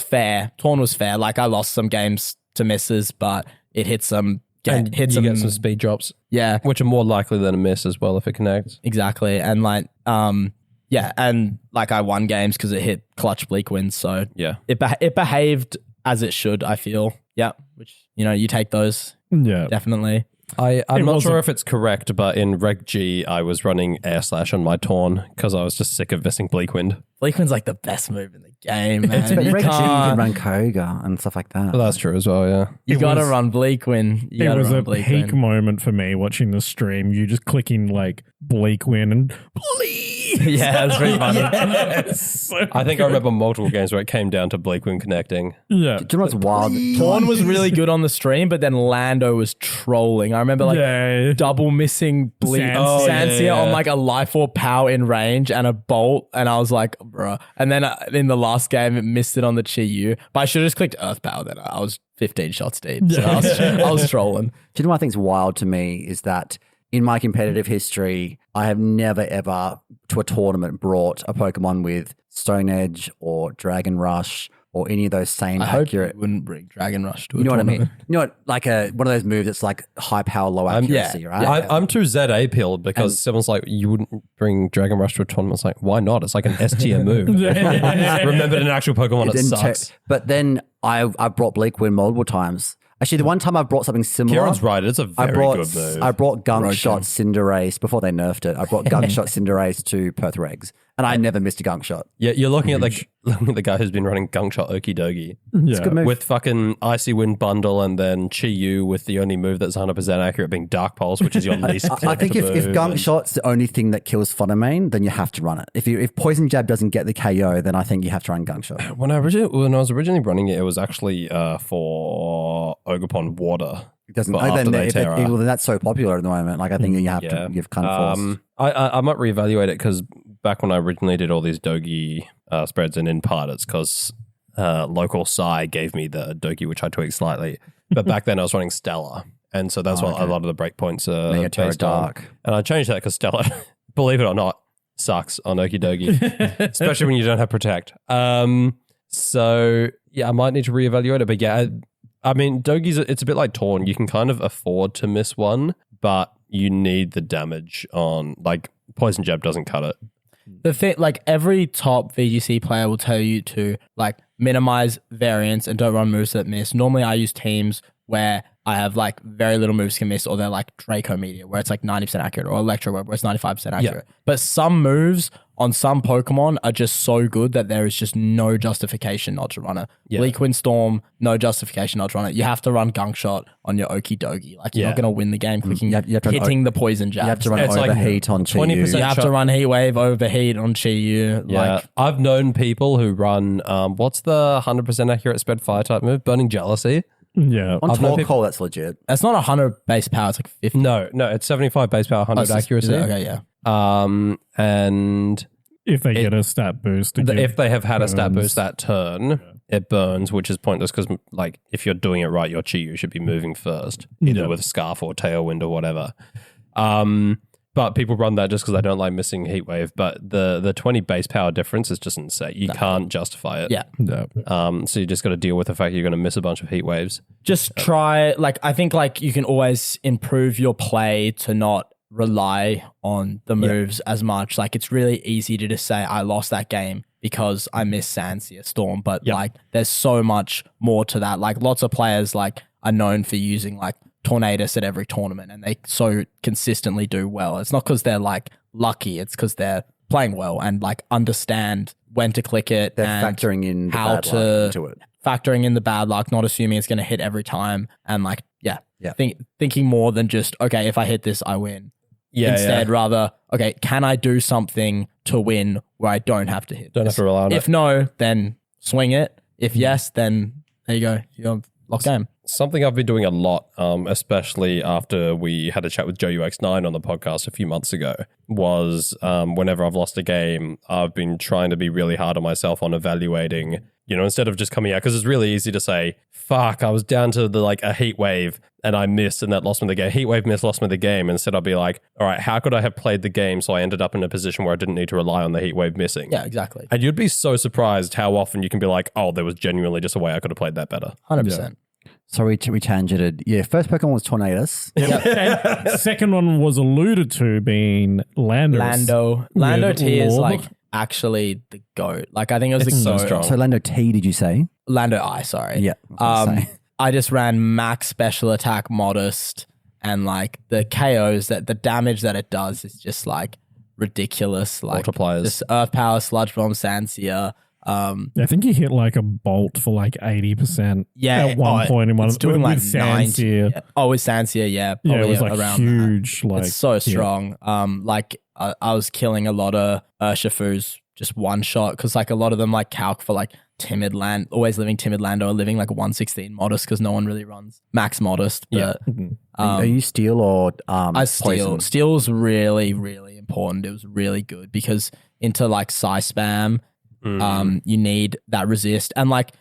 [SPEAKER 4] fair. Torn was fair. Like I lost some games to misses, but it hit some.
[SPEAKER 3] You get some speed drops,
[SPEAKER 4] Yeah,
[SPEAKER 3] which are more likely than a miss as well if it connects.
[SPEAKER 4] exactly. And like and like I won games because it hit clutch bleak wins. So
[SPEAKER 3] Yeah.
[SPEAKER 4] it behaved as it should. I feel. Yeah, which you take those
[SPEAKER 1] Yeah.
[SPEAKER 4] definitely.
[SPEAKER 3] I'm not sure if it's correct, but in Reg G, I was running Air Slash on my Torn because I was just sick of missing Bleak Wind.
[SPEAKER 4] Bleak wind's like the best move in the game, man.
[SPEAKER 2] But
[SPEAKER 4] You
[SPEAKER 2] Red G, you can
[SPEAKER 4] can't-
[SPEAKER 2] run Koga and stuff like that.
[SPEAKER 3] Well, that's true as well, yeah.
[SPEAKER 4] You
[SPEAKER 1] It
[SPEAKER 4] gotta
[SPEAKER 1] was-
[SPEAKER 4] run Bleak Wind. You
[SPEAKER 1] It
[SPEAKER 4] gotta
[SPEAKER 1] was
[SPEAKER 4] run
[SPEAKER 1] a
[SPEAKER 4] Bleak
[SPEAKER 1] peak
[SPEAKER 4] Wind.
[SPEAKER 1] moment for me watching the stream. You just clicking like Bleak Win and please.
[SPEAKER 4] Yeah, it's pretty funny.
[SPEAKER 3] I think I remember multiple games where it came down to Bleak Wind connecting.
[SPEAKER 1] Yeah.
[SPEAKER 2] Do you know what's wild?
[SPEAKER 4] Torn was really good on the stream, but then Lando was trolling. I remember like
[SPEAKER 1] Yeah.
[SPEAKER 4] double missing Bleak
[SPEAKER 1] Sansia.
[SPEAKER 3] Oh, yeah,
[SPEAKER 4] Sansia
[SPEAKER 3] yeah.
[SPEAKER 4] on like a life or power in range and a bolt, and I was like, bruh. And then in the last game, it missed it on the Chi Yu, but I should have just clicked Earth Power. Then I was 15 shots deep, so I was trolling.
[SPEAKER 2] Do you know what I think's wild to me is that in my competitive history, I have never ever to a tournament brought a Pokemon with Stone Edge or Dragon Rush or any of those same
[SPEAKER 4] I hope
[SPEAKER 2] accurate.
[SPEAKER 4] you wouldn't bring Dragon Rush to a
[SPEAKER 2] You know what I
[SPEAKER 4] tournament.
[SPEAKER 2] mean? You know what? Like one of those moves that's like high power, low accuracy, right?
[SPEAKER 3] I'm too ZA pilled because someone's like, you wouldn't bring Dragon Rush to a tournament. It's like, why not? It's like an S tier move. Remembered an actual Pokemon, it
[SPEAKER 2] Then
[SPEAKER 3] sucks.
[SPEAKER 2] but then I brought Bleak Wind multiple times. Actually, the one time I brought something similar.
[SPEAKER 3] Kieran's right. It's a very good move.
[SPEAKER 2] I brought Gunk
[SPEAKER 4] Road
[SPEAKER 2] Shot
[SPEAKER 4] game.
[SPEAKER 2] Cinderace before they nerfed it. I brought Gunk Shot Cinderace to Perth Regs, and I never missed a Gunk Shot.
[SPEAKER 3] Yeah, you're looking at the guy who's been running Gunk Shot Okie Dogie
[SPEAKER 1] Yeah.
[SPEAKER 2] Good move.
[SPEAKER 3] with fucking Icy Wind Bundle and then Chi Yu with the only move that's 100% accurate being Dark Pulse, which is your least
[SPEAKER 2] I think if
[SPEAKER 3] move.
[SPEAKER 2] Gunk Shot's the only thing that kills Photomane, then you have to run it. If Poison Jab doesn't get the KO, then I think you have to run Gunk Shot.
[SPEAKER 3] When I was originally running it, it was actually for Ogerpon Water.
[SPEAKER 2] It doesn't.
[SPEAKER 3] But
[SPEAKER 2] oh,
[SPEAKER 3] after
[SPEAKER 2] then,
[SPEAKER 3] they
[SPEAKER 2] if
[SPEAKER 3] tear
[SPEAKER 2] well,
[SPEAKER 3] up.
[SPEAKER 2] then that's so popular at the moment. Like I think you have to. You've kind of forced.
[SPEAKER 3] I might reevaluate it because back when I originally did all these Dogi spreads, and in part it's because local Psy gave me the Dogi, which I tweaked slightly. But back then I was running Stella, and so that's what a lot of the breakpoints are
[SPEAKER 2] Mega Terra
[SPEAKER 3] based on.
[SPEAKER 2] Dark.
[SPEAKER 3] And I changed that because Stella, believe it or not, sucks on Okie Dogi, especially when you don't have Protect. So yeah, I might need to reevaluate it. But yeah, I mean, Dogi's, it's a bit like Torn. You can kind of afford to miss one, but you need the damage on, like, Poison Jab doesn't cut it.
[SPEAKER 4] The thing, like every top VGC player will tell you to like minimize variance and don't run moves that miss. Normally, I use teams where I have like very little moves can miss, or they're like Draco Meteor, where it's like 90% accurate, or Electro Web, where it's 95% accurate. But some moves on some Pokemon are just so good that there is just no justification not to run it. Bleak Wind Storm, no justification not to run it. You have to run Gunk Shot on your Okie Dogie. Like you're not going to win the game clicking,
[SPEAKER 2] You have to run
[SPEAKER 4] hitting the poison jab.
[SPEAKER 2] You have to run
[SPEAKER 3] It's like
[SPEAKER 2] Overheat on Chi
[SPEAKER 3] 20%.
[SPEAKER 2] Yu.
[SPEAKER 4] You have to run Heat Wave, Overheat on Chi Yu.
[SPEAKER 3] Yeah,
[SPEAKER 4] Like,
[SPEAKER 3] I've known people who run, what's the 100% accurate spread fire type move? Burning Jealousy.
[SPEAKER 1] Yeah.
[SPEAKER 2] On
[SPEAKER 3] I've known
[SPEAKER 2] Torkoal, that's legit.
[SPEAKER 4] that's not 100 base power. It's like 50.
[SPEAKER 3] No, it's 75 base power, 100 accuracy.
[SPEAKER 4] Okay, yeah.
[SPEAKER 3] And
[SPEAKER 1] If they get a stat boost. it
[SPEAKER 3] if they have had a stat
[SPEAKER 1] burns.
[SPEAKER 3] boost that turn, it burns, which is pointless because, like, if you're doing it right, your Chi Yu should be moving first, either
[SPEAKER 1] Yeah.
[SPEAKER 3] with Scarf or Tailwind or whatever. But people run that just because they don't like missing Heat Wave. But the 20 base power difference is just insane. You can't justify it.
[SPEAKER 4] Yeah.
[SPEAKER 1] Yeah.
[SPEAKER 3] So you just got to deal with the fact you're going to miss a bunch of Heat Waves.
[SPEAKER 4] Just try, like, I think, like, you can always improve your play to not rely on the moves as much. Like, it's really easy to just say, I lost that game because I missed Sansia Storm. But, like, there's so much more to that. Like, lots of players, like, are known for using, like, Tornadus at every tournament, and they so consistently do well. It's not because they're like lucky, it's because they're playing well and like understand when to click it.
[SPEAKER 2] They're
[SPEAKER 4] and
[SPEAKER 2] factoring in the
[SPEAKER 4] how
[SPEAKER 2] bad
[SPEAKER 4] to
[SPEAKER 2] luck into it.
[SPEAKER 4] factoring in the bad luck, not assuming it's going to hit every time, and like thinking more than just, okay, if I hit this, I win. Instead, rather, okay, can I do something to win where I don't have to hit?
[SPEAKER 3] Don't have to rely on
[SPEAKER 4] If
[SPEAKER 3] it.
[SPEAKER 4] no, then swing it. If yes, then there you go. You're locked game.
[SPEAKER 3] something I've been doing a lot, especially after we had a chat with Joe UX9 on the podcast a few months ago, was whenever I've lost a game, I've been trying to be really hard on myself on evaluating, instead of just coming out, because it's really easy to say, fuck, I was down to a heat wave and I missed and that lost me the game. Heat wave missed, lost me the game. Instead, I'll be like, all right, how could I have played the game so I ended up in a position where I didn't need to rely on the heat wave missing?
[SPEAKER 4] Yeah, exactly.
[SPEAKER 3] And you'd be so surprised how often you can be like, oh, there was genuinely just a way I could have played that better.
[SPEAKER 4] 100%.
[SPEAKER 2] So we tangented. Yeah, first Pokemon was Tornadus.
[SPEAKER 1] And second one was alluded to being Lando.
[SPEAKER 4] Lando T is
[SPEAKER 1] Lord.
[SPEAKER 4] like actually the GOAT. Like I think it was
[SPEAKER 3] It's
[SPEAKER 4] the
[SPEAKER 3] so
[SPEAKER 4] GOAT.
[SPEAKER 3] strong.
[SPEAKER 2] So Lando T, did you say?
[SPEAKER 4] Lando I, sorry.
[SPEAKER 2] Yeah. I was gonna say.
[SPEAKER 4] I just ran max special attack modest, and like the KOs, that the damage that it does is just like ridiculous. Like
[SPEAKER 3] Multipliers.
[SPEAKER 4] just Earth Power, Sludge Bomb, Sansia.
[SPEAKER 1] I think he hit like a bolt for like 80%.
[SPEAKER 4] Yeah,
[SPEAKER 1] at one point in one
[SPEAKER 4] it's doing like
[SPEAKER 1] with
[SPEAKER 4] 90.
[SPEAKER 1] Sansia.
[SPEAKER 4] Yeah. Oh, with Sansia, yeah,
[SPEAKER 1] Yeah,
[SPEAKER 4] probably
[SPEAKER 1] it was like
[SPEAKER 4] around
[SPEAKER 1] huge.
[SPEAKER 4] that.
[SPEAKER 1] Like
[SPEAKER 4] It's so
[SPEAKER 1] yeah.
[SPEAKER 4] strong. Like I was killing a lot of Urshifu's just one shot, because like a lot of them like calc for like timid land, always living timid land, or living like 116 modest, because no one really runs max modest. But
[SPEAKER 2] Are you steel or
[SPEAKER 4] I steal.
[SPEAKER 2] poison?
[SPEAKER 4] Steel was really, really important. It was really good because into like Psy spam, you need that resist. And like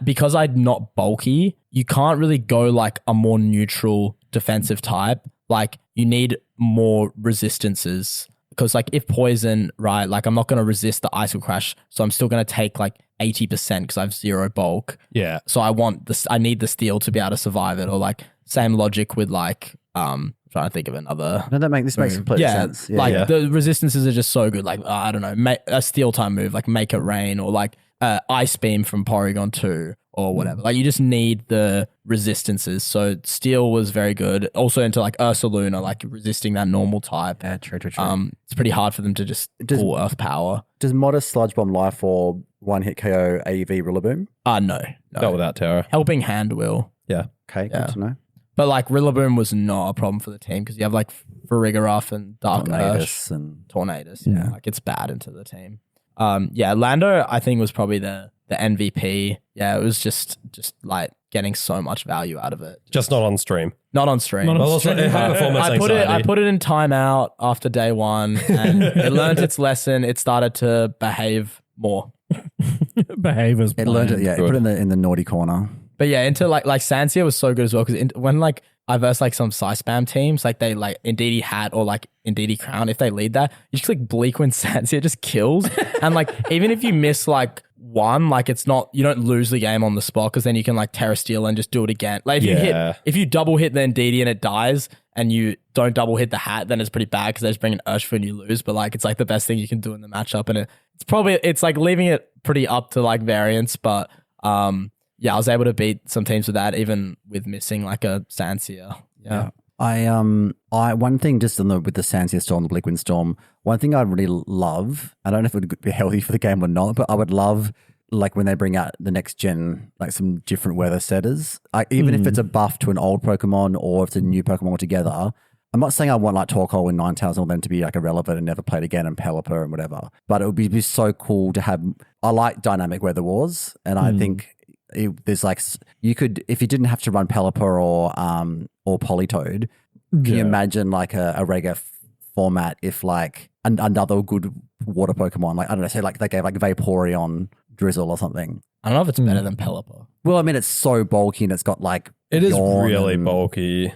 [SPEAKER 4] because I'm not bulky, you can't really go like a more neutral defensive type. Like you need more resistances. Because like if poison, right, like I'm not going to resist the Ice Crash, so I'm still going to take like 80% because I have 0 bulk.
[SPEAKER 3] Yeah.
[SPEAKER 4] So I need the steel to be able to survive it. Or like same logic with like trying to think of another.
[SPEAKER 2] No, this makes complete sense. Yeah,
[SPEAKER 4] like the resistances are just so good. Like I don't know, a steel time move like Make It Rain, or like Ice Beam from Porygon 2 or whatever. Like you just need the resistances. So steel was very good. Also into like Ursaluna, like resisting that normal type.
[SPEAKER 2] Yeah, true.
[SPEAKER 4] It's pretty hard for them to just pull Earth Power.
[SPEAKER 2] Does Modest Sludge Bomb Life or one hit KO AV Rillaboom?
[SPEAKER 4] No.
[SPEAKER 3] Not without Terra.
[SPEAKER 4] Helping Hand will.
[SPEAKER 3] Yeah.
[SPEAKER 2] Okay,
[SPEAKER 4] Yeah.
[SPEAKER 2] good to know.
[SPEAKER 4] But like Rillaboom was not a problem for the team, because you have like Farigiraf and Dark Ursh.
[SPEAKER 2] Tornadus and
[SPEAKER 4] Tornadus. Yeah. Like it's bad into the team. Lando I think was probably the MVP. Yeah, it was just like getting so much value out of it.
[SPEAKER 3] Just not on stream.
[SPEAKER 4] Not on stream.
[SPEAKER 1] Not on
[SPEAKER 3] Well, also, it had performance
[SPEAKER 4] I
[SPEAKER 3] anxiety.
[SPEAKER 4] put it in timeout after day one, and it learned its lesson. It started to behave more.
[SPEAKER 1] Behaviors.
[SPEAKER 2] it learned it. Yeah, it
[SPEAKER 3] Good.
[SPEAKER 2] put it in the naughty corner.
[SPEAKER 4] But yeah, into like Sansia was so good as well, because when like I versed like some Psy spam teams, like they like Indeedee Hat or like Indeedee Crown, if they lead that, you just like Bleak when Sansia just kills. And like even if you miss like one, like it's not, you don't lose the game on the spot, because then you can like Terra Steel and just do it again. Like if you double hit the Indeedee and it dies, and you don't double hit the hat, then it's pretty bad, because they just bring an Urshifu and you lose. But like it's like the best thing you can do in the matchup, and it's like leaving it pretty up to like variance. But yeah, I was able to beat some teams with that, even with missing like a Sansia. Yeah.
[SPEAKER 2] I one thing just with the Sansia Storm, the Bleakwind Storm, one thing I'd really love, I don't know if it would be healthy for the game or not, but I would love like when they bring out the next gen, like some different weather setters, even if it's a buff to an old Pokemon or if it's a new Pokemon altogether. I'm not saying I want like Torkoal and Ninetales and all them to be like irrelevant and never played again, and Pelipper and whatever, but it would be so cool to have. I like dynamic weather wars, and I think there's like you could, if you didn't have to run Pelipper or Politoed, can you imagine like a regular format if like another good water Pokemon, like I don't know, say like they gave like Vaporeon Drizzle or something.
[SPEAKER 4] I don't know if it's better than Pelipper.
[SPEAKER 2] Well, I mean, it's so bulky and it's got like
[SPEAKER 3] It is
[SPEAKER 2] yawn
[SPEAKER 3] really
[SPEAKER 2] and-
[SPEAKER 3] bulky.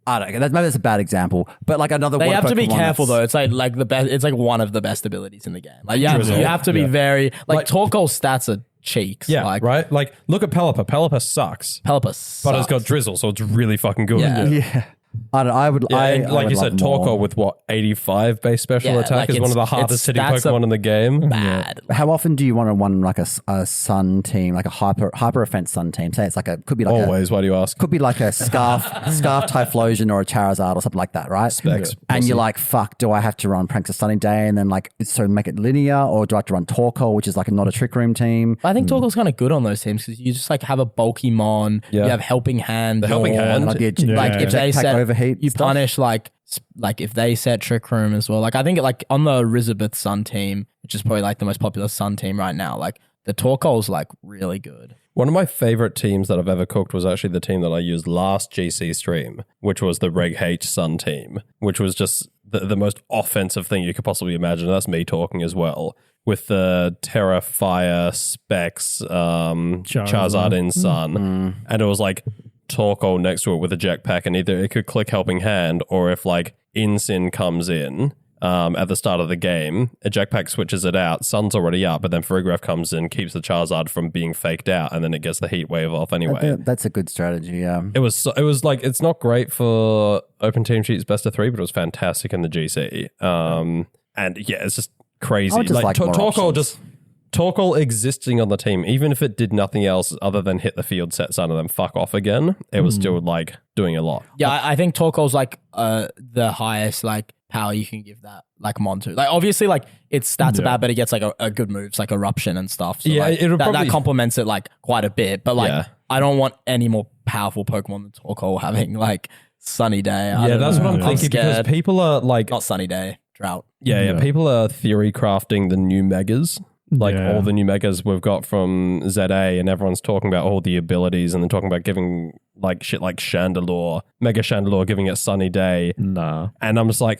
[SPEAKER 2] I don't know. Maybe that's a bad example, but like another.
[SPEAKER 4] They
[SPEAKER 2] water
[SPEAKER 4] have to be
[SPEAKER 2] Pokemon
[SPEAKER 4] careful
[SPEAKER 2] that's-
[SPEAKER 4] though. It's like the best. It's like one of the best abilities in the game. Like you have to be very like Torkoal's stats are cheeks.
[SPEAKER 3] Yeah,
[SPEAKER 4] like,
[SPEAKER 3] right? Like, look at Pelipper. Pelipper sucks.
[SPEAKER 4] Pelipper
[SPEAKER 3] But it's got
[SPEAKER 4] sucks.
[SPEAKER 3] Drizzle, so it's really fucking good.
[SPEAKER 4] Yeah.
[SPEAKER 2] Yeah, I don't. I would.
[SPEAKER 3] Yeah,
[SPEAKER 2] I,
[SPEAKER 3] and
[SPEAKER 2] I
[SPEAKER 3] like
[SPEAKER 2] would
[SPEAKER 3] you said,
[SPEAKER 2] love more.
[SPEAKER 3] Torkoal with what, 85 base special
[SPEAKER 4] Yeah,
[SPEAKER 3] attack
[SPEAKER 4] like
[SPEAKER 3] is one of the
[SPEAKER 4] its
[SPEAKER 3] hardest hitting
[SPEAKER 4] stats are
[SPEAKER 3] Pokemon in the game.
[SPEAKER 4] bad.
[SPEAKER 2] How often do you want to run like a sun team, like a hyper offense sun team? Say it's like could be like
[SPEAKER 3] Always. Why do you ask?
[SPEAKER 2] could be like a scarf Typhlosion or a Charizard or something like that, right?
[SPEAKER 3] Specs,
[SPEAKER 2] And you're like, fuck, do I have to run Pranks of Sunny Day and then like so make it linear, or do I have to run Torkoal, which is like not a Trick Room team?
[SPEAKER 4] I think Torkoal's kind of good on those teams, because you just like have a bulky mon.
[SPEAKER 3] Yeah.
[SPEAKER 4] You have Helping Hand.
[SPEAKER 3] The Helping
[SPEAKER 4] Dawn,
[SPEAKER 3] Hand.
[SPEAKER 2] Like,
[SPEAKER 4] Like if they
[SPEAKER 2] Jetpack
[SPEAKER 4] set
[SPEAKER 2] overheat
[SPEAKER 4] you
[SPEAKER 2] stuff?
[SPEAKER 4] punish like if they set Trick Room as well. Like I think like on the Elizabeth Sun team, which is probably like the most popular Sun team right now, like the Torkoal's like really good.
[SPEAKER 3] One of my favorite teams that I've ever cooked was actually the team that I used last GC stream, which was the Reg H Sun team, which was just the most offensive thing you could possibly imagine. That's me talking as well. With the Terra, Fire, Specs, Charizard in Sun. And it was like Torkoal next to it with a jetpack, and either it could click Helping Hand, or if like Incin comes in at the start of the game, a jetpack switches it out, Sun's already up, but then Farigiraf comes in, keeps the Charizard from being faked out, and then it gets the heat wave off anyway.
[SPEAKER 2] That's a good strategy, yeah.
[SPEAKER 3] It was like, it's not great for Open Team Sheets best of 3, but it was fantastic in the GC. And yeah, it's just crazy.
[SPEAKER 2] I would just like more
[SPEAKER 3] Torkoal existing on the team, even if it did nothing else other than hit the field, set Sun, and then fuck off again, it was still like doing a lot.
[SPEAKER 4] Yeah, I think Torkoal's like the highest like power you can give that like Mon to. Like obviously like its stats are bad, but it gets like a good moves like Eruption and stuff. So
[SPEAKER 3] Yeah,
[SPEAKER 4] like,
[SPEAKER 3] it'll
[SPEAKER 4] that
[SPEAKER 3] probably-
[SPEAKER 4] complements it like quite a bit. But like
[SPEAKER 3] Yeah.
[SPEAKER 4] I don't want any more powerful Pokemon than Torkoal having like Sunny Day. I
[SPEAKER 3] Yeah,
[SPEAKER 4] don't
[SPEAKER 3] that's
[SPEAKER 4] know.
[SPEAKER 3] what I'm thinking, because
[SPEAKER 4] scared.
[SPEAKER 3] people are like,
[SPEAKER 4] Not Sunny Day, Drought.
[SPEAKER 3] yeah, people are theory crafting the new megas. Like
[SPEAKER 1] Yeah.
[SPEAKER 3] all the new megas we've got from ZA, and everyone's talking about all the abilities, and they're talking about giving like shit like Chandelure, Mega Chandelure, giving it Sunny Day.
[SPEAKER 1] Nah.
[SPEAKER 3] And I'm just like,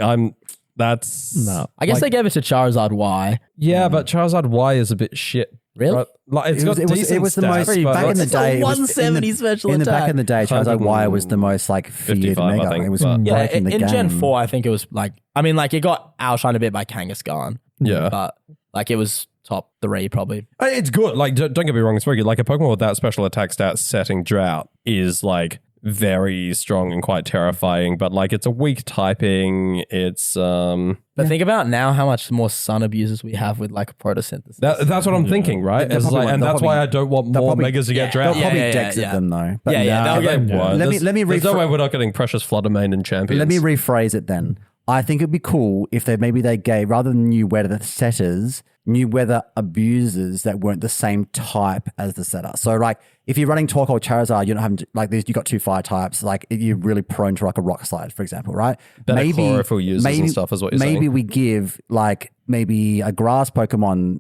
[SPEAKER 3] that's
[SPEAKER 1] No.
[SPEAKER 4] I guess they gave it to Charizard Y.
[SPEAKER 3] Yeah, but Charizard Y is a bit shit.
[SPEAKER 4] Really?
[SPEAKER 3] Right? Like it's got decent
[SPEAKER 2] it was the
[SPEAKER 3] stats,
[SPEAKER 2] most
[SPEAKER 3] but
[SPEAKER 2] back in the
[SPEAKER 4] It's a
[SPEAKER 2] day. it was
[SPEAKER 4] 170 special
[SPEAKER 2] in the back
[SPEAKER 4] attack.
[SPEAKER 2] in the day, Charizard Y was the most like feared
[SPEAKER 3] 55, I
[SPEAKER 2] mega.
[SPEAKER 3] think,
[SPEAKER 2] It was
[SPEAKER 3] but-
[SPEAKER 4] Yeah,
[SPEAKER 2] breaking the
[SPEAKER 4] in
[SPEAKER 2] game.
[SPEAKER 4] Gen 4, I think it was like, I mean, like it got outshined a bit by Kangaskhan.
[SPEAKER 3] Yeah.
[SPEAKER 4] But like it was top 3 probably.
[SPEAKER 3] It's good. Like, don't get me wrong, it's very good. Like a Pokemon with that special attack stat setting Drought is like very strong and quite terrifying, but like it's a weak typing. It's
[SPEAKER 4] But think about now how much more sun abusers we have with like photosynthesis.
[SPEAKER 3] that's what I'm thinking, right?
[SPEAKER 2] They'll
[SPEAKER 3] It's
[SPEAKER 2] probably
[SPEAKER 3] like,
[SPEAKER 2] want-
[SPEAKER 3] and
[SPEAKER 2] they'll
[SPEAKER 3] that's why
[SPEAKER 2] probably-
[SPEAKER 3] I don't want
[SPEAKER 2] they'll
[SPEAKER 3] more
[SPEAKER 2] probably-
[SPEAKER 3] megas to get
[SPEAKER 2] They'll
[SPEAKER 3] Drought.
[SPEAKER 2] probably
[SPEAKER 4] yeah,
[SPEAKER 2] dex
[SPEAKER 4] yeah.
[SPEAKER 2] them though. But
[SPEAKER 4] Yeah, yeah,
[SPEAKER 2] nah.
[SPEAKER 4] they'll get-
[SPEAKER 3] They won't.
[SPEAKER 2] Let me-
[SPEAKER 3] There's-
[SPEAKER 2] let me
[SPEAKER 3] There's no
[SPEAKER 2] rephr-
[SPEAKER 3] way we're not getting Precious Fluttermane and Champions.
[SPEAKER 2] Let me rephrase it then. I think it'd be cool if they gave, rather than new weather setters, new weather abusers that weren't the same type as the setter. So like if you're running Torkoal Charizard, you're not having to, like you got 2 fire types, like you're really prone to like a rock slide, for example, right?
[SPEAKER 3] Better chlorophyll users and stuff is what you're
[SPEAKER 2] maybe
[SPEAKER 3] saying.
[SPEAKER 2] we give like maybe a grass Pokemon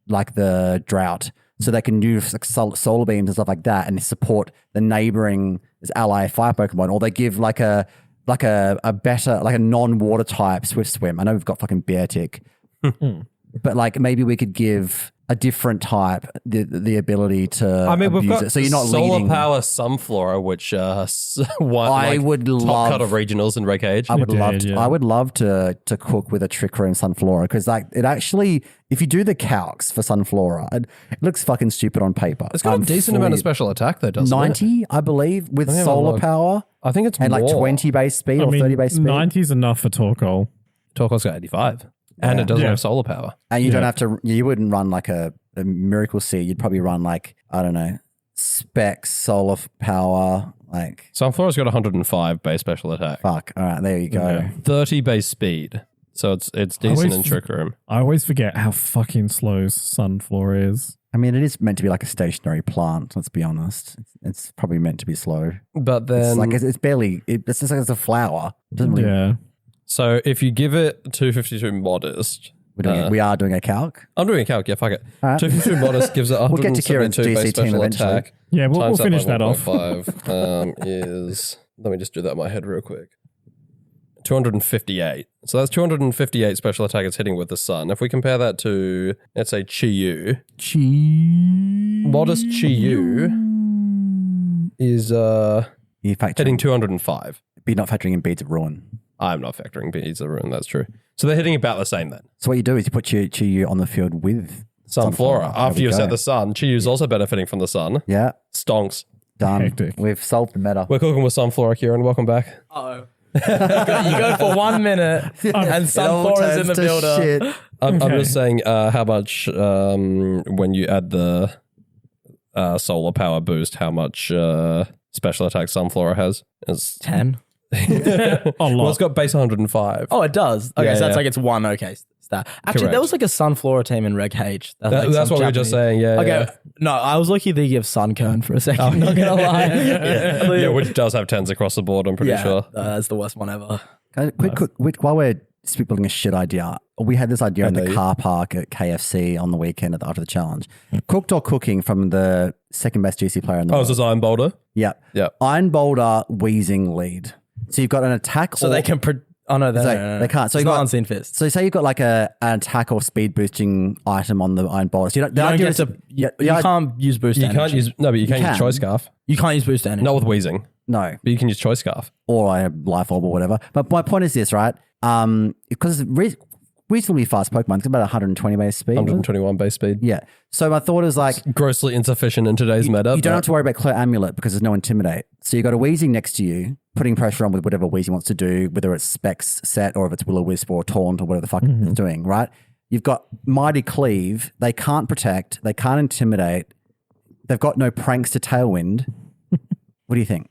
[SPEAKER 2] like the Drought, so they can use like solar beams and stuff like that and support the neighboring ally fire Pokemon, or they give like a better, like a non-water type Swift Swim. I know we've got fucking Beartic, but like maybe we could give a different type the ability to
[SPEAKER 3] I mean, we've
[SPEAKER 2] abuse
[SPEAKER 3] got
[SPEAKER 2] it. So you're not
[SPEAKER 3] Solar
[SPEAKER 2] leading.
[SPEAKER 3] Power Sunflora, which won
[SPEAKER 2] I
[SPEAKER 3] like,
[SPEAKER 2] would
[SPEAKER 3] top
[SPEAKER 2] love-
[SPEAKER 3] cut of regionals in Reg Age.
[SPEAKER 2] I would
[SPEAKER 1] did,
[SPEAKER 2] love to,
[SPEAKER 1] yeah.
[SPEAKER 2] I would love to cook with a Trick Room Sunflora, because like it actually, if you do the calcs for Sunflora, it looks fucking stupid on paper.
[SPEAKER 3] It's got a decent amount of special attack though, doesn't it?
[SPEAKER 2] 90, I believe, with
[SPEAKER 3] have a
[SPEAKER 2] solar
[SPEAKER 3] look.
[SPEAKER 2] power
[SPEAKER 3] I think it's
[SPEAKER 2] and like
[SPEAKER 3] more.
[SPEAKER 2] 20 base speed
[SPEAKER 1] I
[SPEAKER 2] or
[SPEAKER 1] mean,
[SPEAKER 2] 30 base speed.
[SPEAKER 1] 90's enough for Torkoal.
[SPEAKER 3] Torkoal's got 85. And it doesn't
[SPEAKER 1] Yeah.
[SPEAKER 3] have solar power.
[SPEAKER 2] And you
[SPEAKER 1] Yeah.
[SPEAKER 2] don't have to, you wouldn't run like a Miracle Seed. You'd probably run like, I don't know, Specs, solar power, like,
[SPEAKER 3] Sunflora's got 105 base special attack.
[SPEAKER 2] fuck. All right, there you go.
[SPEAKER 1] Yeah.
[SPEAKER 3] 30 base speed. So it's decent
[SPEAKER 1] always-
[SPEAKER 3] in Trick Room.
[SPEAKER 1] I always forget how fucking slow Sunflora is.
[SPEAKER 2] I mean, it is meant to be like a stationary plant, let's be honest. It's probably meant to be slow.
[SPEAKER 3] But then
[SPEAKER 2] It's like, it's barely, it's just like it's a flower. It doesn't really,
[SPEAKER 1] Yeah.
[SPEAKER 3] so if you give it 252 modest,
[SPEAKER 2] we are doing a calc.
[SPEAKER 3] I'm doing a calc, yeah, fuck it.
[SPEAKER 2] All right.
[SPEAKER 3] 252 modest gives it
[SPEAKER 2] We'll get to Kieran's
[SPEAKER 3] 172 base
[SPEAKER 2] GC team
[SPEAKER 3] special
[SPEAKER 2] eventually.
[SPEAKER 3] attack.
[SPEAKER 1] Yeah, we'll
[SPEAKER 3] Times
[SPEAKER 1] finish
[SPEAKER 3] by
[SPEAKER 1] that off.
[SPEAKER 3] 1.5, is, let me just do that in my head real quick. 258. So that's 258 special attack it's hitting with the sun. If we compare that to, let's say, Chi-Yu, modest Chi-Yu is
[SPEAKER 2] You factor
[SPEAKER 3] hitting 205.
[SPEAKER 2] be not factoring in Beads of Ruin.
[SPEAKER 3] I'm not factoring Beads of Ruin, that's true. So they're hitting about the same then.
[SPEAKER 2] So what you do is you put Chi-Yu on the field with
[SPEAKER 3] Sunflora. After
[SPEAKER 2] There we
[SPEAKER 3] you set
[SPEAKER 2] go.
[SPEAKER 3] the sun, Chi-Yu's also benefiting from the sun.
[SPEAKER 2] Yeah,
[SPEAKER 3] Stonks.
[SPEAKER 2] done.
[SPEAKER 1] Hectic.
[SPEAKER 2] We've solved the meta.
[SPEAKER 3] We're cooking with Sunflora, Kieran. Welcome back.
[SPEAKER 4] Uh-oh. you go for 1 minute and Sunflora's in the builder.
[SPEAKER 2] Shit.
[SPEAKER 3] I'm
[SPEAKER 1] Okay.
[SPEAKER 3] just saying how much, when you add the solar power boost, how much special attack Sunflora has. It's
[SPEAKER 4] 10.
[SPEAKER 1] A lot.
[SPEAKER 3] well, it's got base 105.
[SPEAKER 4] Oh, it does. Okay,
[SPEAKER 3] Yeah,
[SPEAKER 4] so that's
[SPEAKER 3] yeah.
[SPEAKER 4] like it's one okay stat. Actually,
[SPEAKER 3] Correct.
[SPEAKER 4] there was like a Sunflora team in Reg H.
[SPEAKER 3] That's what we were just saying, yeah.
[SPEAKER 4] Okay,
[SPEAKER 3] yeah.
[SPEAKER 4] no, I was lucky they give Sunkern for a second. I'm not gonna lie.
[SPEAKER 3] Yeah, which does have 10s across the board, I'm pretty
[SPEAKER 4] Yeah,
[SPEAKER 3] sure.
[SPEAKER 4] that's the worst one ever.
[SPEAKER 2] Quick, while we're spitballing a shit idea. We had this idea in the
[SPEAKER 3] Okay.
[SPEAKER 2] car park at KFC on the weekend after the challenge. Cooked or cooking from the second best GC player in the
[SPEAKER 3] Oh,
[SPEAKER 2] world.
[SPEAKER 3] is this Iron Boulder?
[SPEAKER 2] Yeah.
[SPEAKER 3] Yeah.
[SPEAKER 2] Iron Boulder, Wheezing lead. So you've got an attack.
[SPEAKER 4] So
[SPEAKER 2] or,
[SPEAKER 4] they can. Oh no,
[SPEAKER 2] they can't. So
[SPEAKER 4] it's
[SPEAKER 2] you've
[SPEAKER 4] not
[SPEAKER 2] got-
[SPEAKER 4] unseen fist.
[SPEAKER 2] So say you've got like an attack or speed boosting item on the Iron Boulder. So
[SPEAKER 4] You don't get to. You can't use boost.
[SPEAKER 3] You
[SPEAKER 4] energy.
[SPEAKER 3] can't use but you can
[SPEAKER 2] can.
[SPEAKER 3] use Choice Scarf.
[SPEAKER 4] You can't use boost energy.
[SPEAKER 3] Not with Wheezing,
[SPEAKER 2] No.
[SPEAKER 3] but you can use Choice Scarf.
[SPEAKER 2] Or I have Life Orb or whatever. But my point is this, right? Because it's reasonably fast Pokemon. It's about 120 base speed.
[SPEAKER 3] 121 base speed.
[SPEAKER 2] Yeah. So my thought is like,
[SPEAKER 3] Grossly insufficient in today's meta.
[SPEAKER 2] you don't
[SPEAKER 3] but-
[SPEAKER 2] have to worry about Clear Amulet because there's no Intimidate. So you got a Weezing next to you, putting pressure on with whatever Weezing wants to do, whether it's Specs set or if it's Will-O-Wisp or Taunt or whatever the fuck it's doing, right? You've got Mighty Cleave. They can't protect. They can't intimidate. They've got no pranks to Tailwind. What do you think?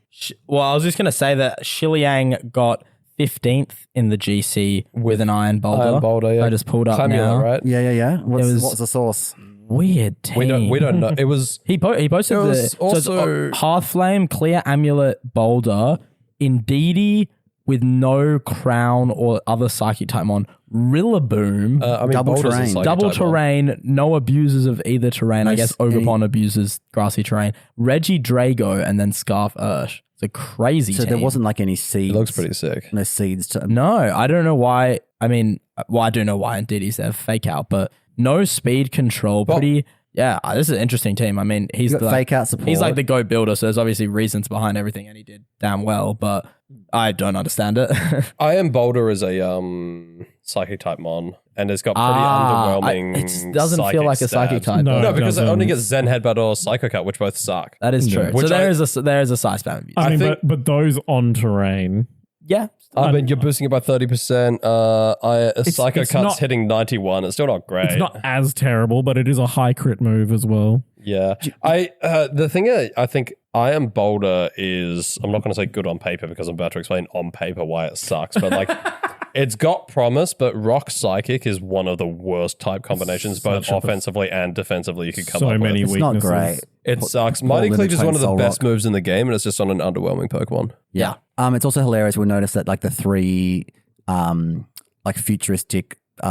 [SPEAKER 4] Well, I was just gonna say that Shiliang got 15th in the GC with an Iron Boulder.
[SPEAKER 3] Iron Boulder, yeah.
[SPEAKER 4] I just pulled up
[SPEAKER 3] Clamula,
[SPEAKER 4] now.
[SPEAKER 3] right?
[SPEAKER 2] Yeah. What
[SPEAKER 4] was-
[SPEAKER 2] was the source?
[SPEAKER 4] Weird team.
[SPEAKER 3] We don't know. It was
[SPEAKER 4] He posted
[SPEAKER 3] It was
[SPEAKER 4] the
[SPEAKER 3] also-
[SPEAKER 4] Hearthflame, Clear Amulet, Boulder, Indeedee with no Crown or other Psychic type on, Rillaboom,
[SPEAKER 3] I mean,
[SPEAKER 2] Double
[SPEAKER 3] Boulder's a
[SPEAKER 2] terrain.
[SPEAKER 3] psychic
[SPEAKER 4] Double
[SPEAKER 3] type one.
[SPEAKER 4] terrain, no abusers of either terrain. I guess
[SPEAKER 2] any-
[SPEAKER 4] Ogerpon abuses grassy terrain. Reggie Drago and then Scarf Ursh. It's a crazy
[SPEAKER 2] So
[SPEAKER 4] team.
[SPEAKER 2] there wasn't like any seeds.
[SPEAKER 3] It looks pretty sick.
[SPEAKER 2] No seeds to.
[SPEAKER 4] No, I don't know why. I mean, well, I do know why Indeedee's there, fake out, but no speed control.
[SPEAKER 3] Well-
[SPEAKER 4] Pretty. Yeah, this is an interesting team. I mean, he's
[SPEAKER 2] You got
[SPEAKER 4] the,
[SPEAKER 2] fake out support.
[SPEAKER 4] he's like the GOAT builder, so there's obviously reasons behind everything, and he did damn well, but I don't understand it.
[SPEAKER 3] Iron Boulder is a psychic type mon, and it's got pretty underwhelming.
[SPEAKER 4] It doesn't feel like a psychic
[SPEAKER 3] stats.
[SPEAKER 4] type.
[SPEAKER 1] No,
[SPEAKER 4] though.
[SPEAKER 3] No,
[SPEAKER 1] it
[SPEAKER 3] because it
[SPEAKER 1] doesn't.
[SPEAKER 3] only gets Zen Headbutt or Psycho Cut, which both suck.
[SPEAKER 4] That is true.
[SPEAKER 3] Which
[SPEAKER 4] So there
[SPEAKER 3] I-
[SPEAKER 4] is a size spam abuse.
[SPEAKER 1] I mean,
[SPEAKER 3] think-
[SPEAKER 1] but those on terrain.
[SPEAKER 4] Yeah.
[SPEAKER 3] I mean, you're boosting it by 30%. Psycho
[SPEAKER 1] it's
[SPEAKER 3] Cut's
[SPEAKER 1] not-
[SPEAKER 3] hitting 91. It's still not great.
[SPEAKER 1] It's not as terrible, but it is a high crit move as well.
[SPEAKER 3] Yeah. The thing I think Iron Boulder is, I'm not going to say good on paper because I'm about to explain on paper why it sucks, but like it's got promise, but Rock Psychic is one of the worst type combinations, both
[SPEAKER 1] Such a-
[SPEAKER 3] offensively and defensively you could come
[SPEAKER 1] So
[SPEAKER 3] up
[SPEAKER 1] many
[SPEAKER 3] with.
[SPEAKER 2] It's not
[SPEAKER 1] weaknesses.
[SPEAKER 2] great.
[SPEAKER 3] It sucks.
[SPEAKER 2] Poor
[SPEAKER 3] Mighty
[SPEAKER 2] Limit
[SPEAKER 3] Cleave is
[SPEAKER 2] Train
[SPEAKER 3] one of the
[SPEAKER 2] Soul
[SPEAKER 3] best
[SPEAKER 2] Rock.
[SPEAKER 3] moves in the game, and it's just on an underwhelming Pokemon.
[SPEAKER 2] Yeah. It's also hilarious. We'll notice that like the three like futuristic what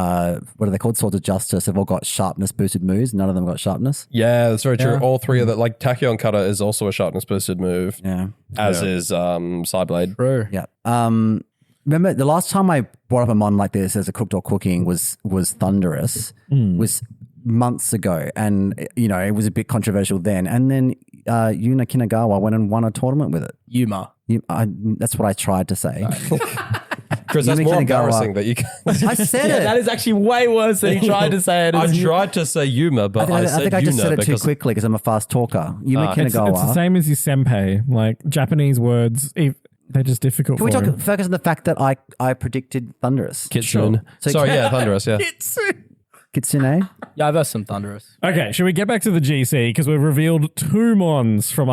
[SPEAKER 2] are they called? Swords of Justice have all got sharpness boosted moves. None of them got sharpness.
[SPEAKER 3] Yeah, that's very true. All three of that, like Tachyon Cutter is also a sharpness boosted move,
[SPEAKER 2] Yeah.
[SPEAKER 3] as is Sideblade.
[SPEAKER 4] True.
[SPEAKER 2] Yeah. Remember the last time I brought up a mon like this as a cooked or cooking was Thunderous, was months ago, and you know it was a bit controversial then. And then Yuna Kinagawa went and won a tournament with it.
[SPEAKER 4] Yuma.
[SPEAKER 2] That's what I tried to say.
[SPEAKER 3] Chris, that's
[SPEAKER 2] Yumi
[SPEAKER 3] more
[SPEAKER 2] Kinagawa.
[SPEAKER 3] embarrassing that you can.
[SPEAKER 2] I said it.
[SPEAKER 4] That is actually way worse than he tried to say it.
[SPEAKER 3] I tried to say Yuma, but I said
[SPEAKER 2] think I just
[SPEAKER 3] Yuna
[SPEAKER 2] said it too
[SPEAKER 3] because
[SPEAKER 2] quickly because I'm a fast talker. Yuma
[SPEAKER 1] It's the
[SPEAKER 2] Kinagawa.
[SPEAKER 1] same as your senpai. Like Japanese words, they're just difficult
[SPEAKER 2] Can we
[SPEAKER 1] for
[SPEAKER 2] talk,
[SPEAKER 1] him.
[SPEAKER 2] focus on the fact that I predicted Thunderous?
[SPEAKER 3] Kitsune.
[SPEAKER 2] So-
[SPEAKER 3] Sorry, yeah, Thunderous, yeah.
[SPEAKER 2] Kitsune?
[SPEAKER 4] Yeah, I've heard some Thunderous.
[SPEAKER 1] Okay, should we get back to the GC because we've revealed 2 mons from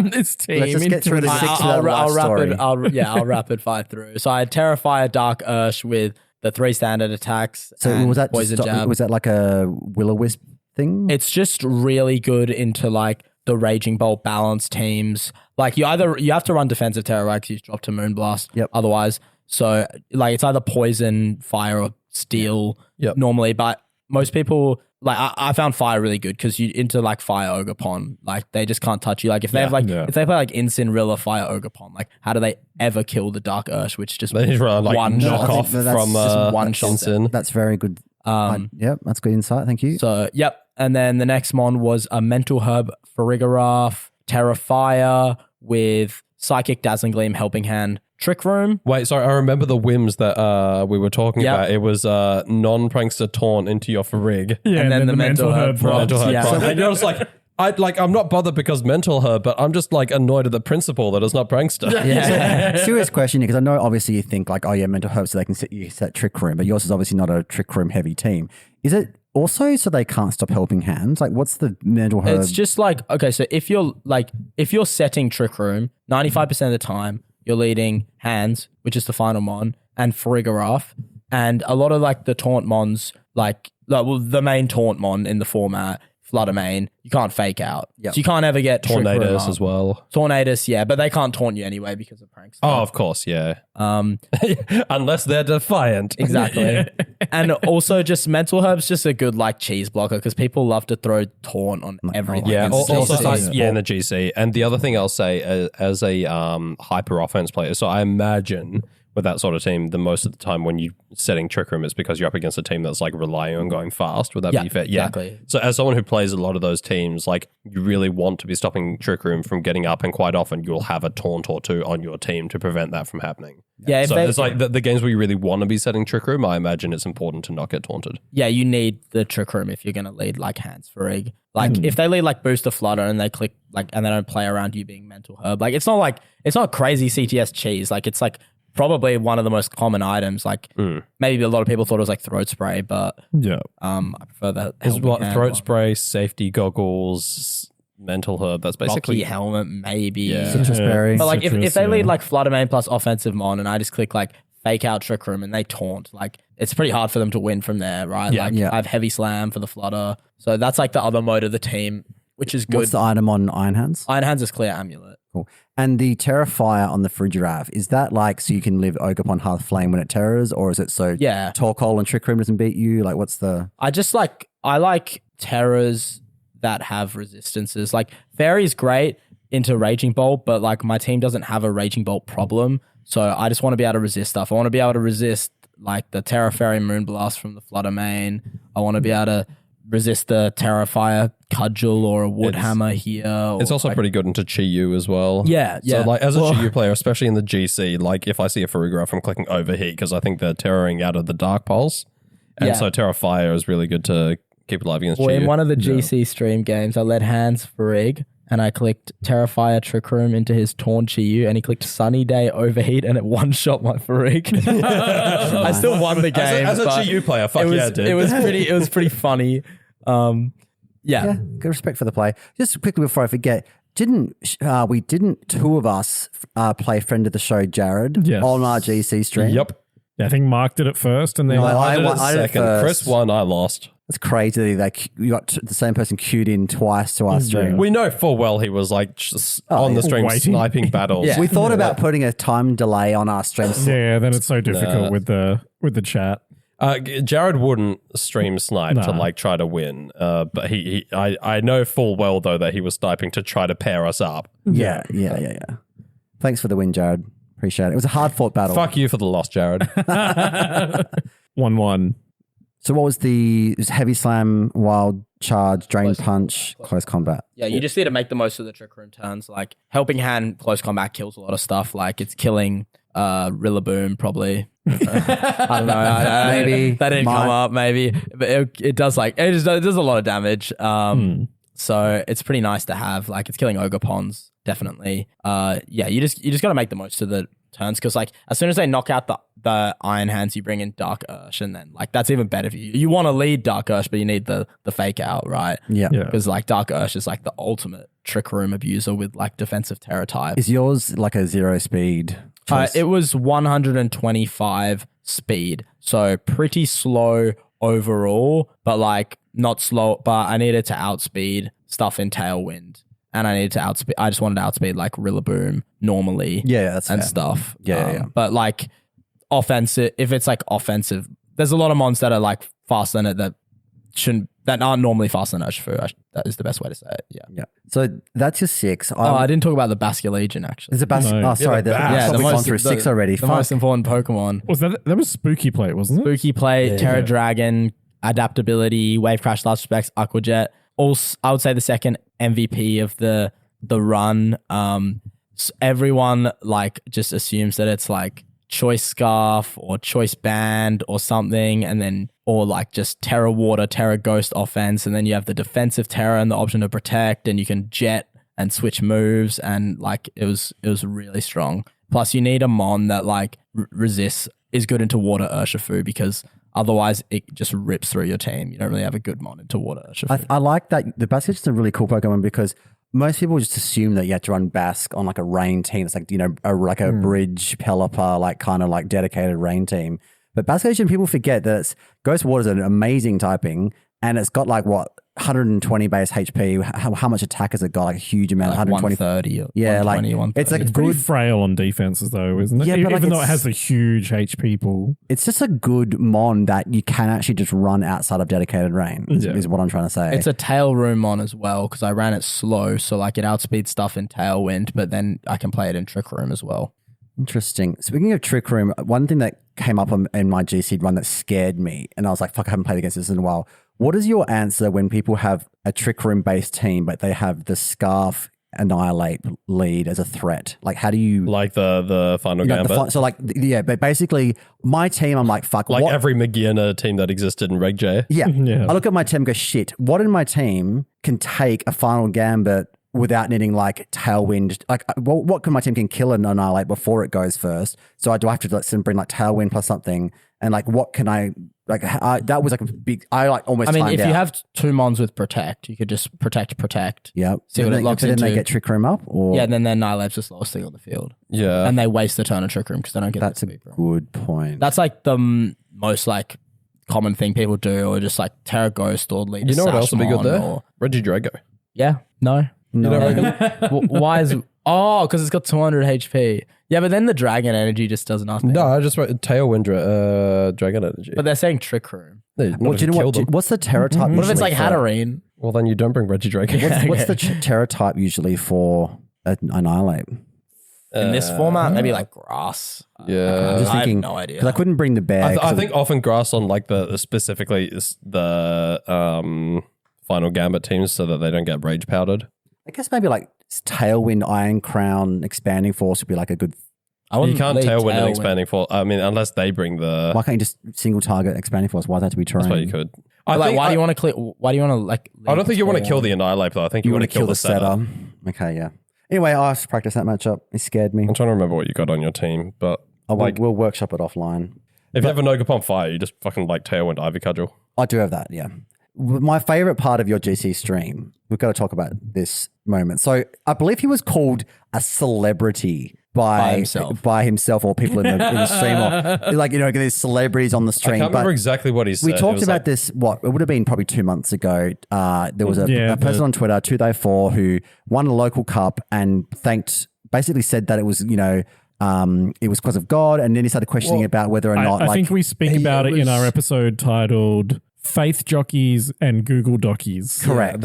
[SPEAKER 1] this team.
[SPEAKER 2] Let's just get through the
[SPEAKER 1] into
[SPEAKER 2] 6 to that last story.
[SPEAKER 4] I'll rapid fire through. So I had Terrifier, Dark Ursh with the 3 standard attacks.
[SPEAKER 2] So
[SPEAKER 4] and
[SPEAKER 2] was that
[SPEAKER 4] Poison
[SPEAKER 2] just,
[SPEAKER 4] Jab.
[SPEAKER 2] was that like a Will-O-Wisp thing?
[SPEAKER 4] It's just really good into like the Raging Bolt balance teams. Like you have to run defensive Terror because you drop to Moonblast.
[SPEAKER 2] Yep.
[SPEAKER 4] Otherwise, so like it's either poison, fire, or steel.
[SPEAKER 3] Yep.
[SPEAKER 4] Normally, but most people like I found fire really good because you into like fire Ogerpon, like they just can't touch you. Like if they have like if they play like Incineroar fire Ogerpon, like how do they ever kill the Dark Ursh? Which just
[SPEAKER 3] They just run like
[SPEAKER 4] one
[SPEAKER 3] knock
[SPEAKER 4] shot.
[SPEAKER 3] off
[SPEAKER 2] No, that's
[SPEAKER 3] from
[SPEAKER 2] just
[SPEAKER 4] one shot.
[SPEAKER 3] Incin.
[SPEAKER 2] That's very good. Yep, that's good insight. Thank you.
[SPEAKER 4] So, yep. And then the next mon was a Mental Herb, Farigiraf, Terrifier with Psychic, Dazzling Gleam, Helping Hand, Trick Room.
[SPEAKER 3] Wait, sorry, I remember the whims that we were talking
[SPEAKER 4] Yep.
[SPEAKER 3] about. It was non-prankster taunt into your Farig.
[SPEAKER 1] Yeah,
[SPEAKER 4] and then the Mental Herb
[SPEAKER 1] prompts.
[SPEAKER 3] Mental Herb.
[SPEAKER 4] yeah.
[SPEAKER 3] Prompt. And you're just like, I'm not bothered because Mental Herb, but I'm just like annoyed at the principle that it's not prankster.
[SPEAKER 4] Yeah.
[SPEAKER 2] Serious question, because I know obviously you think like, oh yeah, mental herb, so they can set Trick Room, but yours is obviously not a Trick Room heavy team. Is it also so they can't stop helping hands? Like, what's the mental herb?
[SPEAKER 4] It's just like, okay, so if you're setting Trick Room, 95% of the time, you're leading Hands, which is the final mon, and Farigiraf, and a lot of like the taunt mons, like, well, the main taunt mon in the format, Fluttermane, you can't fake out.
[SPEAKER 2] Yep.
[SPEAKER 4] So you can't ever get Trick Room
[SPEAKER 3] Tornadoes
[SPEAKER 4] up.
[SPEAKER 3] as well.
[SPEAKER 4] Tornadoes, yeah, but they can't taunt you anyway because of pranks.
[SPEAKER 3] Oh, of course, yeah.
[SPEAKER 4] Um,
[SPEAKER 3] Unless they're defiant.
[SPEAKER 4] exactly. And also just Mental Herb's just a good like cheese blocker because people love to throw taunt on everything.
[SPEAKER 3] Yeah,
[SPEAKER 4] It's
[SPEAKER 3] also
[SPEAKER 4] just-
[SPEAKER 3] in the GC. And the other thing I'll say as a hyper offense player, so I imagine with that sort of team, the most of the time when you're setting Trick Room, it's because you're up against a team that's like relying on going fast. Would that be fair?
[SPEAKER 4] exactly.
[SPEAKER 3] Yeah. So as someone who plays a lot of those teams, like you really want to be stopping Trick Room from getting up, and quite often you'll have a taunt or two on your team to prevent that from happening.
[SPEAKER 4] Yeah, if
[SPEAKER 3] So
[SPEAKER 4] they-
[SPEAKER 3] it's like the games where you really want to be setting Trick Room, I imagine it's important to not get taunted.
[SPEAKER 4] Yeah, you need the Trick Room if you're going to lead like Hands for Egg. Like if they lead like Booster Flutter and they click like and they don't play around you being Mental Herb, like it's not crazy CTS cheese. Like it's like probably one of the most common items. Like maybe a lot of people thought it was like Throat Spray, but
[SPEAKER 1] Yeah.
[SPEAKER 4] I prefer that.
[SPEAKER 3] Is
[SPEAKER 4] helmet
[SPEAKER 3] what
[SPEAKER 4] hand
[SPEAKER 3] throat
[SPEAKER 4] one.
[SPEAKER 3] spray, safety goggles, Mental Herb. That's
[SPEAKER 4] Rocky
[SPEAKER 3] basically
[SPEAKER 4] helmet, maybe.
[SPEAKER 3] Yeah.
[SPEAKER 2] Citrus berry.
[SPEAKER 4] But like if
[SPEAKER 1] Citrus,
[SPEAKER 4] they lead
[SPEAKER 1] yeah.
[SPEAKER 4] like Flutter Main plus offensive mon and I just click like fake out Trick Room and they taunt, like it's pretty hard for them to win from there, right?
[SPEAKER 1] Yeah.
[SPEAKER 4] Like
[SPEAKER 2] Yeah.
[SPEAKER 4] I have Heavy Slam for the Flutter. So that's like the other mode of the team, which is good.
[SPEAKER 2] What's the item on Iron Hands?
[SPEAKER 4] Iron Hands is Clear Amulet.
[SPEAKER 2] Cool. And the Terrafire on the Frigirav, is that like so you can live Ogerpon Hearth Flame when it terrors, or is it so
[SPEAKER 4] Yeah.
[SPEAKER 2] Torkoal and Trick Room doesn't beat you? Like what's the
[SPEAKER 4] I like terrors that have resistances. Like Fairy's great into Raging Bolt, but like my team doesn't have a Raging Bolt problem. So I just want to be able to resist stuff. I want to be able to resist like the Terra Fairy Moonblast from the Flutter Main. I want to be able to resist the Terrafire Cudgel or a Wood Hammer here. Or
[SPEAKER 3] It's also
[SPEAKER 4] like,
[SPEAKER 3] pretty good into Chi-Yu as well.
[SPEAKER 4] Yeah, yeah.
[SPEAKER 3] So like as a
[SPEAKER 4] Well-
[SPEAKER 3] Chi-Yu player, especially in the GC, like if I see a Farigiraf, I'm clicking Overheat because I think they're terroring out of the Dark Pulse. And
[SPEAKER 4] Yeah.
[SPEAKER 3] so Terrafire is really good to keep alive against
[SPEAKER 4] Well,
[SPEAKER 3] Chi-Yu.
[SPEAKER 4] in one of the GC stream games, I led Hands for Rig and I clicked Terrifier Trick Room into his Taunt Chi-Yu and he clicked Sunny Day Overheat and it one-shot my Farig. I still won the game.
[SPEAKER 3] as a
[SPEAKER 4] but
[SPEAKER 3] Chi-Yu player, fuck
[SPEAKER 4] it was,
[SPEAKER 3] yeah, dude.
[SPEAKER 4] It was pretty funny. Yeah.
[SPEAKER 2] yeah, good respect for the play. Just quickly before I forget, didn't two of us play friend of the show Jared
[SPEAKER 1] Yes.
[SPEAKER 2] on our GC stream?
[SPEAKER 3] Yep.
[SPEAKER 1] Yeah, I think Mark did it first, and then
[SPEAKER 2] No,
[SPEAKER 3] I did it
[SPEAKER 2] I did it
[SPEAKER 3] second.
[SPEAKER 2] first.
[SPEAKER 3] Chris won, I lost.
[SPEAKER 2] It's crazy that you got the same person queued in twice to our stream.
[SPEAKER 3] We know full well he was like just on the stream
[SPEAKER 1] waiting.
[SPEAKER 3] sniping battles.
[SPEAKER 4] Yeah.
[SPEAKER 2] We thought about putting a time delay on our stream.
[SPEAKER 1] yeah, then it's so difficult with the chat.
[SPEAKER 3] Jared wouldn't stream snipe to
[SPEAKER 1] Nah.
[SPEAKER 3] like try to win, but I know full well though that he was sniping to try to pair us up.
[SPEAKER 2] Yeah. Thanks for the win, Jared. Appreciate it. It was a hard fought battle.
[SPEAKER 3] Fuck you for the loss, Jared.
[SPEAKER 1] 1-1.
[SPEAKER 2] So what was it was Heavy Slam, Wild Charge, Drain Punch, Close Combat?
[SPEAKER 4] Yeah, you just need to make the most of the Trick Room turns. Like Helping Hand Close Combat kills a lot of stuff. Like it's killing Rillaboom probably. I don't know.
[SPEAKER 2] Maybe.
[SPEAKER 4] That didn't come up. Maybe. But it does like it does a lot of damage. So it's pretty nice to have. Like it's killing Ogerpons, definitely. Yeah, you just gotta make the most of the turns because like as soon as they knock out the Iron Hands, you bring in Dark Ursh, and then like that's even better for you. You want to lead Dark Ursh, but you need the fake out, right?
[SPEAKER 2] Yeah.
[SPEAKER 1] Yeah.
[SPEAKER 4] Because like Dark Ursh is like the ultimate Trick Room abuser with like defensive Terror type.
[SPEAKER 2] Is yours like a 0 speed? choice?
[SPEAKER 4] It was 125 speed, so pretty slow overall, but like not slow. But I needed to outspeed stuff in Tailwind, and I needed to outspeed. I just wanted to outspeed like Rillaboom normally,
[SPEAKER 2] Yeah, that's
[SPEAKER 4] and
[SPEAKER 2] fair.
[SPEAKER 4] stuff.
[SPEAKER 2] Yeah.
[SPEAKER 4] But like offensive, if it's like offensive, there's a lot of mons that are like faster than it that aren't normally faster than Urshifu. That is the best way to say it. Yeah.
[SPEAKER 2] Yeah. So that's your 6.
[SPEAKER 4] Oh, I didn't talk about the Basculegion actually.
[SPEAKER 2] There's a
[SPEAKER 1] No.
[SPEAKER 2] Oh, sorry.
[SPEAKER 3] Yeah,
[SPEAKER 2] We've gone through 6 already.
[SPEAKER 4] The
[SPEAKER 2] Fuck.
[SPEAKER 4] most important Pokemon.
[SPEAKER 1] Was that was Spooky Plate, wasn't it?
[SPEAKER 4] Spooky Plate, Terra Dragon, Adaptability, Wave Crash, Last Respects, Aquajet. Also, I would say the second MVP of the run. Everyone like just assumes that it's like Choice Scarf or Choice Band or something, and then or like just Terra Water, Terra Ghost offense, and then you have the defensive Terra and the option to protect, and you can jet and switch moves, and like it was really strong. Plus, you need a mon that like resists, is good into Water Urshifu because otherwise it just rips through your team. You don't really have a good mon into Water Urshifu.
[SPEAKER 2] I like that. The Basket is a really cool Pokemon because most people just assume that you have to run Bask on like a rain team. It's like, like a bridge, Pelipper, like kind of like dedicated rain team. But Basket, people forget that Ghost Water is an amazing typing and it's got like what, 120 base HP. How much attack has it got? Like a huge amount.
[SPEAKER 4] Like
[SPEAKER 2] 120.
[SPEAKER 4] 130. Or
[SPEAKER 2] Yeah, like
[SPEAKER 4] 120,
[SPEAKER 2] it's like
[SPEAKER 1] It's pretty frail on defenses, though, isn't it?
[SPEAKER 2] Yeah, but
[SPEAKER 1] Even
[SPEAKER 2] like
[SPEAKER 1] though it has a huge HP pool.
[SPEAKER 2] it's just a good mon that you can actually just run outside of dedicated range. Is what I'm trying to say.
[SPEAKER 4] It's a tail room on as well because I ran it slow, so like it outspeeds stuff in Tailwind, but then I can play it in Trick Room as well.
[SPEAKER 2] Interesting. Speaking of Trick Room, one thing that came up in my GC run that scared me, and I was like, fuck, I haven't played against this in a while. What is your answer when people have a Trick Room based team, but they have the Scarf Annihilate lead as a threat? Like, how do you...
[SPEAKER 3] Like the final gambit?
[SPEAKER 2] So like, yeah, but basically my team, I'm like, fuck.
[SPEAKER 3] Like
[SPEAKER 2] what?
[SPEAKER 3] every Magina team that existed in Reg J.
[SPEAKER 2] Yeah.
[SPEAKER 1] Yeah.
[SPEAKER 2] I look at my team and go, shit, what in my team can take a final gambit without needing like Tailwind? Like, what can my team can kill and Annihilate before it goes first? So do I have to bring like Tailwind plus something? And like, what can I... Like that was like a big. I like almost.
[SPEAKER 4] I mean,
[SPEAKER 2] timed
[SPEAKER 4] if
[SPEAKER 2] out.
[SPEAKER 4] you have 2 mons with Protect, you could just protect.
[SPEAKER 2] Yeah.
[SPEAKER 4] See what it locks
[SPEAKER 2] then they
[SPEAKER 4] into.
[SPEAKER 2] get Trick Room up, or
[SPEAKER 4] Yeah, and then Annihilate's the slowest thing on the field.
[SPEAKER 3] Yeah.
[SPEAKER 4] And they waste the turn of Trick Room because they don't get
[SPEAKER 2] that's a
[SPEAKER 4] the speed room.
[SPEAKER 2] good point.
[SPEAKER 4] That's like the most like common thing people do, or just like Terra Ghost or lead.
[SPEAKER 3] You know what else would be good there?
[SPEAKER 4] Or,
[SPEAKER 3] Reggie Drago.
[SPEAKER 4] yeah, no.
[SPEAKER 2] no,
[SPEAKER 3] You don't reckon?
[SPEAKER 4] Why is? Oh, because it's got 200 HP. Yeah, but then the Dragon Energy just does nothing.
[SPEAKER 3] No, I just wrote Tailwind Dragon Energy.
[SPEAKER 4] But they're saying Trick Room.
[SPEAKER 3] No, not
[SPEAKER 2] Well,
[SPEAKER 3] if
[SPEAKER 2] do you know
[SPEAKER 3] kill
[SPEAKER 2] what?
[SPEAKER 3] them.
[SPEAKER 2] What's the Terra type?
[SPEAKER 4] What if it's
[SPEAKER 2] usually
[SPEAKER 4] like
[SPEAKER 2] for-
[SPEAKER 4] Hatterene?
[SPEAKER 3] Well, then you don't bring Reggie Drago.
[SPEAKER 2] What's the Terra type usually for Annihilate?
[SPEAKER 4] In this format, maybe like Grass.
[SPEAKER 3] Yeah.
[SPEAKER 2] I'm just
[SPEAKER 4] I have
[SPEAKER 2] thinking
[SPEAKER 4] no idea.
[SPEAKER 2] because I couldn't bring the bear.
[SPEAKER 3] I think often grass on like specifically the final gambit teams so that they don't get rage powdered.
[SPEAKER 2] I guess maybe like Tailwind, Iron Crown, Expanding Force would be like a good.
[SPEAKER 4] I
[SPEAKER 3] You
[SPEAKER 4] wouldn't
[SPEAKER 3] can't
[SPEAKER 4] lead
[SPEAKER 3] tailwind and
[SPEAKER 4] Tailwind.
[SPEAKER 3] expanding force. I mean, unless they bring the.
[SPEAKER 2] Why can't you just single target Expanding Force? Why does that have to be terrain?
[SPEAKER 3] That's what you could.
[SPEAKER 4] Like, why do you want to click? Why do you want to like?
[SPEAKER 3] I don't think you want to
[SPEAKER 4] lead
[SPEAKER 3] kill the Annihilate though. I think you want to kill the setter.
[SPEAKER 2] Okay, yeah. Anyway, I have to practice that matchup. It scared me.
[SPEAKER 3] I'm trying to remember what you got on your team, but
[SPEAKER 2] We'll workshop it offline.
[SPEAKER 3] if you have a Nogapon fire, you just fucking like Tailwind Ivy Cudgel.
[SPEAKER 2] I do have that, yeah. My favorite part of your GC stream, we've got to talk about this moment. So I believe he was called a celebrity by himself or people in the stream. Or, like, you know, there's celebrities on the stream.
[SPEAKER 3] I can't remember exactly what he said.
[SPEAKER 2] We talked
[SPEAKER 3] It was
[SPEAKER 2] about
[SPEAKER 3] like-
[SPEAKER 2] this, it would have been probably 2 months ago. There was a person on Twitter, 2day4, who won a local cup and basically said that it was, you know, it was because of God. And then he started questioning about whether or not.
[SPEAKER 1] I think we speak about it in our episode titled Faith Jockeys and Google Dockies.
[SPEAKER 2] correct.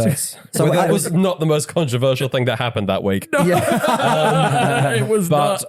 [SPEAKER 3] So that was not the most controversial thing that happened that week.
[SPEAKER 1] It was
[SPEAKER 3] But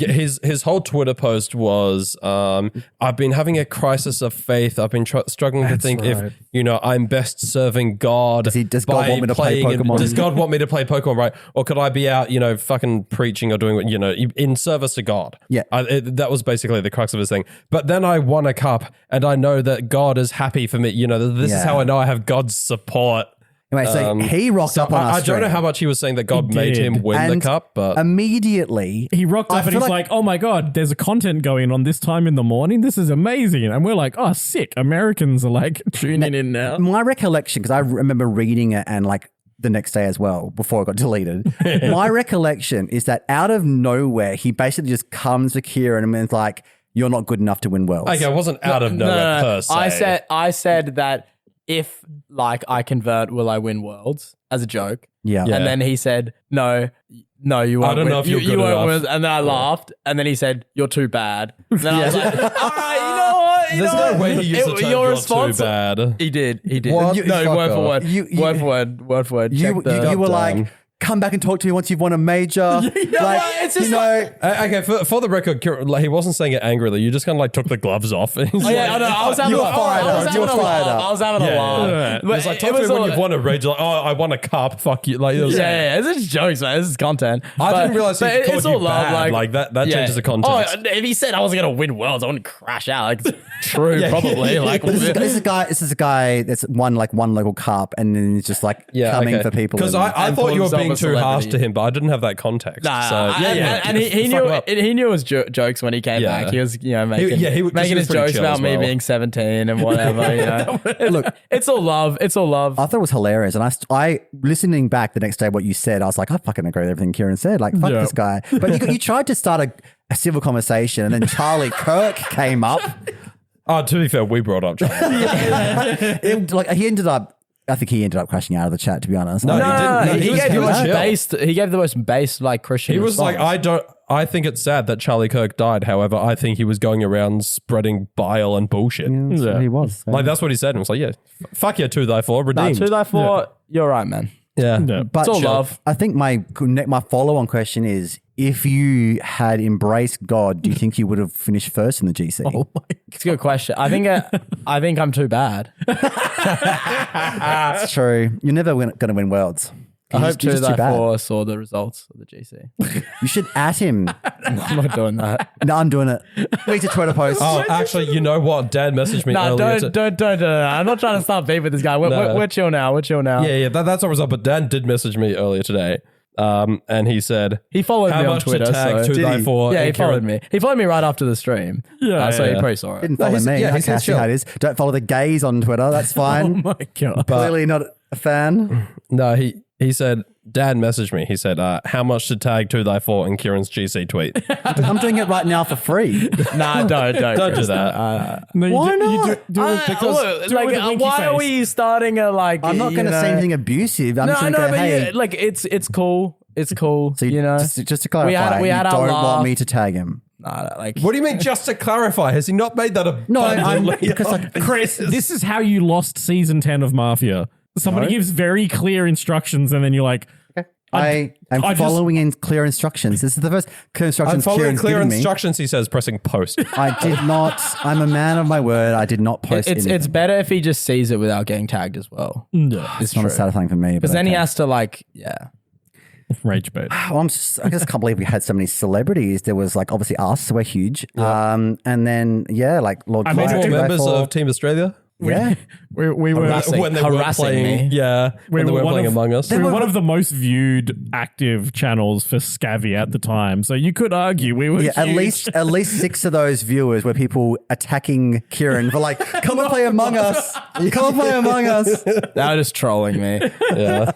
[SPEAKER 3] his whole Twitter post was, I've been having a crisis of faith. I've been struggling to think if, you know, I'm best serving God.
[SPEAKER 2] Does God want me to play Pokemon?
[SPEAKER 3] Does God want me to play Pokemon, right? Or could I be out, you know, fucking preaching or doing what, you know, in service to God?
[SPEAKER 2] Yeah.
[SPEAKER 3] That was basically the crux of his thing. But then I won a cup and I know that God is happy for me. You know, this is how I know I have God's support.
[SPEAKER 2] Anyway, so he rocked up on our
[SPEAKER 3] I don't
[SPEAKER 2] stream.
[SPEAKER 3] know how much he was saying that God made
[SPEAKER 1] did.
[SPEAKER 3] him win the
[SPEAKER 2] And
[SPEAKER 3] cup, but
[SPEAKER 2] immediately
[SPEAKER 1] He rocked
[SPEAKER 2] I
[SPEAKER 1] up and
[SPEAKER 2] feel
[SPEAKER 1] he's like, oh my God, there's a content going on this time in the morning. This is amazing. And we're like, oh, sick. Americans are like tuning in now.
[SPEAKER 2] my recollection, because I remember reading it and like the next day as well before it got deleted. My recollection is that out of nowhere, he basically just comes to Kiran and is like, "You're not good enough to win worlds."
[SPEAKER 3] okay, it wasn't out of nowhere per se.
[SPEAKER 4] I said that if like I convert, will I win worlds as a joke?
[SPEAKER 2] Yeah.
[SPEAKER 3] Yeah.
[SPEAKER 4] And then he said, no, you won't.
[SPEAKER 3] I don't
[SPEAKER 4] win.
[SPEAKER 3] know if you're
[SPEAKER 4] you
[SPEAKER 3] good
[SPEAKER 4] won't
[SPEAKER 3] enough.
[SPEAKER 4] win. And then I laughed. And then he said, "You're too bad." And then I was like, "All right, you know what? You
[SPEAKER 3] There's
[SPEAKER 4] know
[SPEAKER 3] no
[SPEAKER 4] what?
[SPEAKER 3] way he used the term
[SPEAKER 4] Your
[SPEAKER 3] "you're
[SPEAKER 4] response."
[SPEAKER 3] too bad.
[SPEAKER 4] He did.
[SPEAKER 3] What?
[SPEAKER 4] No,
[SPEAKER 3] Fuck
[SPEAKER 4] word for
[SPEAKER 3] off.
[SPEAKER 4] word. Word for word.
[SPEAKER 2] You were like, "Come back and talk to me once you've won a major."
[SPEAKER 4] it's just
[SPEAKER 3] Okay, for the record, Kiran, like, he wasn't saying it angrily. You just kind of like took the gloves off. And he's
[SPEAKER 4] Oh, yeah,
[SPEAKER 3] like,
[SPEAKER 4] I know. I was having
[SPEAKER 2] You
[SPEAKER 4] a
[SPEAKER 2] were fired
[SPEAKER 4] I was
[SPEAKER 2] up. You
[SPEAKER 4] having
[SPEAKER 2] were
[SPEAKER 4] a
[SPEAKER 2] fired
[SPEAKER 4] laugh.
[SPEAKER 2] up.
[SPEAKER 4] I was having a laugh.
[SPEAKER 3] It's like, talk to me when you've won a rage. Like, oh, I won a cup. Fuck you. Like, it was,
[SPEAKER 4] Yeah, it's just jokes, man. This is content.
[SPEAKER 3] I didn't realize he
[SPEAKER 4] but
[SPEAKER 3] called
[SPEAKER 4] it's
[SPEAKER 3] you
[SPEAKER 4] all love,
[SPEAKER 3] bad. Like, that changes the context.
[SPEAKER 4] Oh, if he said I wasn't going to win worlds, I wouldn't crash out. Like, it's true, probably. Like,
[SPEAKER 2] This is a guy that's won like one local cup and then he's just like coming for people.
[SPEAKER 3] Because
[SPEAKER 2] and-
[SPEAKER 3] I
[SPEAKER 4] and
[SPEAKER 3] thought
[SPEAKER 4] call
[SPEAKER 3] you were
[SPEAKER 4] himself
[SPEAKER 3] being
[SPEAKER 4] a
[SPEAKER 3] too harsh
[SPEAKER 4] celebrity.
[SPEAKER 3] to him, but I didn't have that context.
[SPEAKER 4] Nah,
[SPEAKER 3] So,
[SPEAKER 4] and he
[SPEAKER 3] fuck
[SPEAKER 4] knew
[SPEAKER 3] him up.
[SPEAKER 4] he knew it was jokes when he came
[SPEAKER 3] Yeah.
[SPEAKER 4] back. He was, you know, making,
[SPEAKER 3] he was
[SPEAKER 4] making his
[SPEAKER 3] pretty
[SPEAKER 4] jokes
[SPEAKER 3] chill
[SPEAKER 4] about
[SPEAKER 3] as
[SPEAKER 4] me
[SPEAKER 3] well.
[SPEAKER 4] being 17 and whatever. You know,
[SPEAKER 2] Look,
[SPEAKER 4] it's all love. It's all love.
[SPEAKER 2] I thought it was hilarious. And I listening back the next day what you said, I was like, I fucking agree with everything Kiran said. Like, fuck this guy. But you tried to start a civil conversation and then Charlie Kirk came up.
[SPEAKER 3] Oh, to be fair, we brought up Charlie.
[SPEAKER 2] He ended up I think he ended up crashing out of the chat, to be honest.
[SPEAKER 3] No, he didn't. No,
[SPEAKER 4] he
[SPEAKER 3] he was
[SPEAKER 4] gave the most
[SPEAKER 3] chill.
[SPEAKER 4] based. He gave the most based like Christian.
[SPEAKER 3] He was
[SPEAKER 4] response.
[SPEAKER 3] like, I think it's sad that Charlie Kirk died. However, I think he was going around spreading bile and bullshit.
[SPEAKER 2] Yeah, that's what he was.
[SPEAKER 3] Like, that's what he said. And it was like, yeah, fuck yeah, 2x4, redeemed.
[SPEAKER 4] 2x4. You're right, man.
[SPEAKER 3] Yeah.
[SPEAKER 1] Yeah.
[SPEAKER 2] But
[SPEAKER 4] It's all love.
[SPEAKER 2] I think my follow-on question is, if you had embraced God, do you think you would have finished first in the GC?
[SPEAKER 4] It's a good question. I think I'm too bad.
[SPEAKER 2] That's true. You're never going to win worlds.
[SPEAKER 4] I hope
[SPEAKER 2] You're just too bad.
[SPEAKER 4] 2x4 saw the results of the GC.
[SPEAKER 2] You should at him.
[SPEAKER 4] I'm not doing that.
[SPEAKER 2] No, I'm doing it. Read a Twitter post.
[SPEAKER 3] Oh, actually, you know what? Dad messaged me
[SPEAKER 4] No,
[SPEAKER 3] earlier.
[SPEAKER 4] don't. I'm not trying to start beef with this guy. We're chill now. We're chill now.
[SPEAKER 3] Yeah, that's a result. But Dan did message me earlier today. And he said,
[SPEAKER 4] He followed
[SPEAKER 3] how
[SPEAKER 4] me on
[SPEAKER 3] much
[SPEAKER 4] Twitter.
[SPEAKER 3] to tag
[SPEAKER 4] so-
[SPEAKER 3] 2x4?
[SPEAKER 4] Yeah, he
[SPEAKER 3] and
[SPEAKER 4] followed
[SPEAKER 3] Kiran?
[SPEAKER 4] me. He followed me right after the stream.
[SPEAKER 1] Yeah,
[SPEAKER 4] so
[SPEAKER 1] yeah.
[SPEAKER 4] he probably saw it.
[SPEAKER 2] Didn't follow
[SPEAKER 3] he's-
[SPEAKER 2] me.
[SPEAKER 3] yeah,
[SPEAKER 2] I
[SPEAKER 3] he says
[SPEAKER 2] see how it is. Don't follow the gays on Twitter. That's fine.
[SPEAKER 1] Oh my God.
[SPEAKER 2] Clearly not a fan.
[SPEAKER 3] No, he said, Dad messaged me. He said, how much to tag 2x4 in Kieran's GC tweet?
[SPEAKER 2] I'm doing it right now for free.
[SPEAKER 4] Nah, don't
[SPEAKER 3] Don't do that.
[SPEAKER 1] No, you
[SPEAKER 2] Why
[SPEAKER 1] do,
[SPEAKER 2] not?
[SPEAKER 1] You do it because do it with a winky
[SPEAKER 4] why are
[SPEAKER 1] face.
[SPEAKER 4] we starting a like?
[SPEAKER 2] I'm not going to say anything abusive. I'm
[SPEAKER 4] No,
[SPEAKER 2] just
[SPEAKER 4] I
[SPEAKER 2] going to
[SPEAKER 4] know,
[SPEAKER 2] go,
[SPEAKER 4] but
[SPEAKER 2] hey.
[SPEAKER 4] yeah, like it's cool. It's cool.
[SPEAKER 2] So
[SPEAKER 4] you know,
[SPEAKER 2] just to clarify,
[SPEAKER 4] we had
[SPEAKER 2] you
[SPEAKER 4] our
[SPEAKER 2] don't
[SPEAKER 4] laugh.
[SPEAKER 2] want me to tag him.
[SPEAKER 4] Nah, like
[SPEAKER 3] What do you mean, just to clarify? Has he not made that a
[SPEAKER 2] No, I'm because like
[SPEAKER 1] Chris, this is how you lost season 10 of Mafia. Somebody gives very clear instructions and then you're like,
[SPEAKER 2] I am
[SPEAKER 1] I just-
[SPEAKER 2] following in clear instructions. This is the first clear
[SPEAKER 3] I'm
[SPEAKER 2] instructions
[SPEAKER 3] following
[SPEAKER 2] Kieran's
[SPEAKER 3] clear
[SPEAKER 2] given me.
[SPEAKER 3] instructions, he says, pressing post.
[SPEAKER 2] I did not. I'm a man of my word. I did not post
[SPEAKER 4] it's
[SPEAKER 2] anything.
[SPEAKER 4] better if he just sees it without getting tagged as well.
[SPEAKER 1] no,
[SPEAKER 2] It's not a satisfying for me.
[SPEAKER 4] Because then he has to like, yeah.
[SPEAKER 1] rage bait.
[SPEAKER 2] Oh, I just can't believe we had so many celebrities. There was like obviously us, we're huge. And then like Lord
[SPEAKER 1] I mean,
[SPEAKER 2] Clyde,
[SPEAKER 1] two
[SPEAKER 3] Members
[SPEAKER 2] 2x4.
[SPEAKER 3] of Team Australia?
[SPEAKER 2] Yeah.
[SPEAKER 1] We were
[SPEAKER 4] Harassing-
[SPEAKER 3] when they were
[SPEAKER 4] harassing
[SPEAKER 3] playing,
[SPEAKER 4] me.
[SPEAKER 3] yeah, when they were
[SPEAKER 1] one
[SPEAKER 3] playing
[SPEAKER 1] of-
[SPEAKER 3] Among Us.
[SPEAKER 1] We were one of the most viewed active channels for Scavvy at the time. So you could argue we were
[SPEAKER 2] Yeah, at
[SPEAKER 1] huge.
[SPEAKER 2] least 6 of those viewers were people attacking Kiran for like, come and play Among Us. Come and play Among Us.
[SPEAKER 4] They were just trolling me.
[SPEAKER 3] Yeah.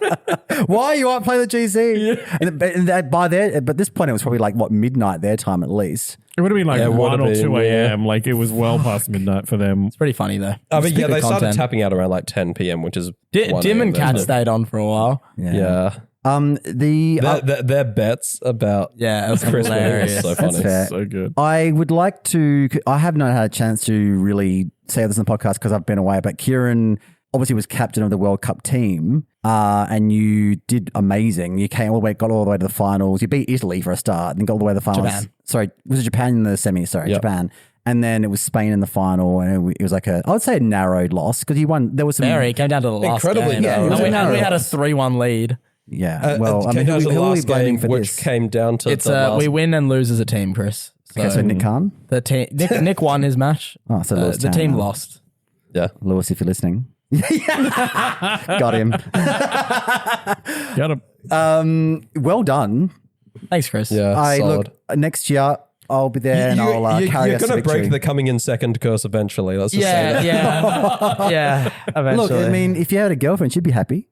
[SPEAKER 2] Why you aren't playing the GC? And but this point it was probably like what, midnight their time at least.
[SPEAKER 1] It would have been like
[SPEAKER 3] Yeah, it would
[SPEAKER 1] 1 or
[SPEAKER 3] have
[SPEAKER 1] 2
[SPEAKER 3] been,
[SPEAKER 1] a.m. Like it was well past midnight for them.
[SPEAKER 4] It's pretty funny though.
[SPEAKER 3] I mean, yeah, they started
[SPEAKER 4] content.
[SPEAKER 3] tapping out around like 10 p.m., which is 1
[SPEAKER 4] Dim
[SPEAKER 3] a.m.
[SPEAKER 4] and Cat
[SPEAKER 3] their
[SPEAKER 4] stayed on for a while.
[SPEAKER 3] time. Yeah. Their bets about
[SPEAKER 4] Yeah, it was
[SPEAKER 3] Chris winning
[SPEAKER 4] hilarious.
[SPEAKER 3] was so funny.
[SPEAKER 2] fair.
[SPEAKER 1] So good.
[SPEAKER 2] I would like to. I have not had a chance to really say this in the podcast because I've been away. But Kiran obviously was captain of the World Cup team, and you did amazing. You got all the way to the finals. You beat Italy for a start, and got all the way to the finals.
[SPEAKER 4] Japan.
[SPEAKER 2] Sorry, was it Japan in the semi? Sorry,
[SPEAKER 3] Yep.
[SPEAKER 2] Japan. And then it was Spain in the final, and it was like I would say a narrowed loss because you won. There was some.
[SPEAKER 4] Very, it came down to the last
[SPEAKER 3] Incredibly
[SPEAKER 4] game.
[SPEAKER 3] narrow.
[SPEAKER 2] Yeah, it was
[SPEAKER 4] and
[SPEAKER 2] a
[SPEAKER 4] we
[SPEAKER 2] narrow
[SPEAKER 4] had a
[SPEAKER 2] loss.
[SPEAKER 4] 3-1 lead.
[SPEAKER 2] Yeah. Well, I mean,
[SPEAKER 3] came down to the
[SPEAKER 2] who are we
[SPEAKER 3] last
[SPEAKER 2] blaming
[SPEAKER 3] game,
[SPEAKER 2] for
[SPEAKER 3] which
[SPEAKER 2] this?
[SPEAKER 3] came down to
[SPEAKER 4] It's
[SPEAKER 3] the last.
[SPEAKER 4] we win and lose as a team, Chris.
[SPEAKER 2] Okay, so Nick Khan.
[SPEAKER 4] The team Nick won his match.
[SPEAKER 2] Oh, so Lewis
[SPEAKER 4] the
[SPEAKER 2] Town
[SPEAKER 4] team
[SPEAKER 2] now.
[SPEAKER 4] lost.
[SPEAKER 3] Yeah.
[SPEAKER 2] Lewis, if you're listening. Got him.
[SPEAKER 1] Got him.
[SPEAKER 2] Well done.
[SPEAKER 4] Thanks, Chris.
[SPEAKER 3] Yeah.
[SPEAKER 2] I
[SPEAKER 3] solid.
[SPEAKER 2] look next year. I'll be there and I'll carry
[SPEAKER 3] you're
[SPEAKER 2] us to
[SPEAKER 3] going to break
[SPEAKER 2] victory.
[SPEAKER 3] the coming in second curse eventually. Let's just say
[SPEAKER 4] Yeah,
[SPEAKER 3] that.
[SPEAKER 4] yeah, yeah. Eventually.
[SPEAKER 2] Look, I mean, if you had a girlfriend, she'd be happy.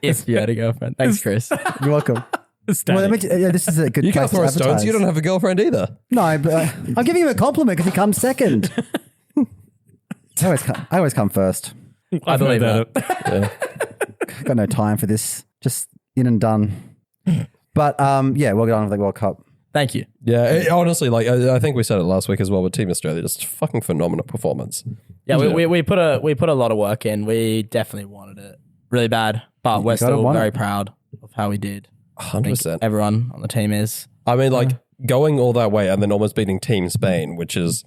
[SPEAKER 4] if you had a girlfriend. Thanks, Chris.
[SPEAKER 2] You're welcome. Well, this is a good
[SPEAKER 3] You
[SPEAKER 2] place
[SPEAKER 3] can't throw
[SPEAKER 2] to
[SPEAKER 3] stones.
[SPEAKER 2] advertise.
[SPEAKER 3] You don't have a girlfriend either.
[SPEAKER 2] No, but I'm giving him a compliment because he comes second. I always come first.
[SPEAKER 4] I believe
[SPEAKER 1] that.
[SPEAKER 2] I've got no time for this. Just in and done. But yeah, we'll get on with the World Cup.
[SPEAKER 4] Thank you.
[SPEAKER 3] Yeah, honestly, like I think we said it last week as well with Team Australia, just fucking phenomenal performance.
[SPEAKER 4] Yeah, we put a lot of work in. We definitely wanted it really bad, but we're
[SPEAKER 2] gotta
[SPEAKER 4] still
[SPEAKER 2] want
[SPEAKER 4] very
[SPEAKER 2] it.
[SPEAKER 4] proud of how we did. I think
[SPEAKER 3] 100%.
[SPEAKER 4] everyone on the team is.
[SPEAKER 3] I mean, like going all that way and then almost beating Team Spain, which is,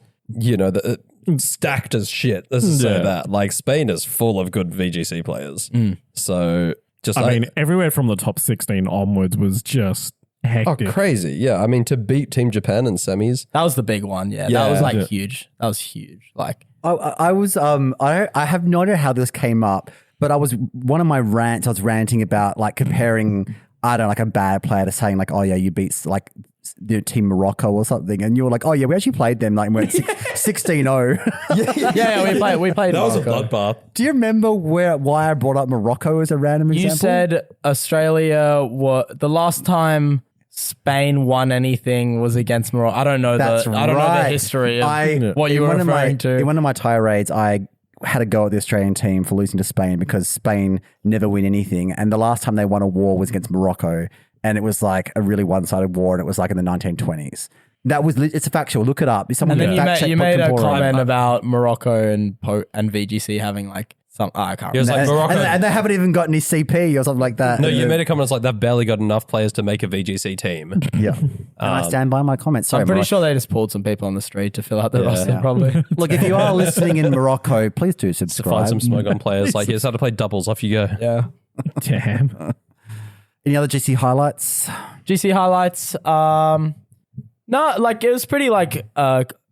[SPEAKER 3] stacked as shit. Let's just say
[SPEAKER 1] Yeah.
[SPEAKER 3] that. Like Spain is full of good VGC players. So just
[SPEAKER 1] I mean, everywhere from the top 16 onwards was just hectic.
[SPEAKER 3] crazy. Yeah, I mean to beat Team Japan in semis.
[SPEAKER 4] That was the big one. Yeah,
[SPEAKER 3] Yeah.
[SPEAKER 4] that was like
[SPEAKER 1] Yeah.
[SPEAKER 4] huge. That was huge. Like
[SPEAKER 2] I was I have no idea how this came up, but I was one of my rants. I was ranting about like comparing like a bad player to saying like, oh yeah, you beat like the team Morocco or something, and you were like, oh yeah, we actually played them like we're 16-0.
[SPEAKER 4] yeah, we played.
[SPEAKER 3] That was a
[SPEAKER 4] Morocco.
[SPEAKER 3] bloodbath.
[SPEAKER 2] Do you remember why I brought up Morocco as a random example?
[SPEAKER 4] You said Australia. The last time Spain won anything was against Morocco. I don't know.
[SPEAKER 2] That's
[SPEAKER 4] I don't know
[SPEAKER 2] right.
[SPEAKER 4] the history of what you
[SPEAKER 2] in
[SPEAKER 4] were
[SPEAKER 2] one of
[SPEAKER 4] referring
[SPEAKER 2] my,
[SPEAKER 4] to.
[SPEAKER 2] In one of my tirades, I had a go at the Australian team for losing to Spain because Spain never win anything. And the last time they won a war was against Morocco. And it was like a really one-sided war. And it was like in the 1920s. It's a factual. Look it up.
[SPEAKER 4] And then you made a comment about Morocco and VGC having like some. I can't remember.
[SPEAKER 3] It was like Morocco.
[SPEAKER 2] And they haven't even got any CP or something like that.
[SPEAKER 3] No, you made a comment. It's like they've barely got enough players to make a VGC team.
[SPEAKER 2] Yeah. And I stand by my comments. Sorry,
[SPEAKER 4] I'm pretty
[SPEAKER 2] Morocco.
[SPEAKER 4] sure they just pulled some people on the street to fill out the roster, probably.
[SPEAKER 2] Look, if you are listening in Morocco, please do subscribe.
[SPEAKER 3] To find some smoke on players. Like, here's how to play doubles. Off you go.
[SPEAKER 4] Yeah.
[SPEAKER 1] Damn.
[SPEAKER 2] Any other GC highlights?
[SPEAKER 4] GC highlights. No, like it was pretty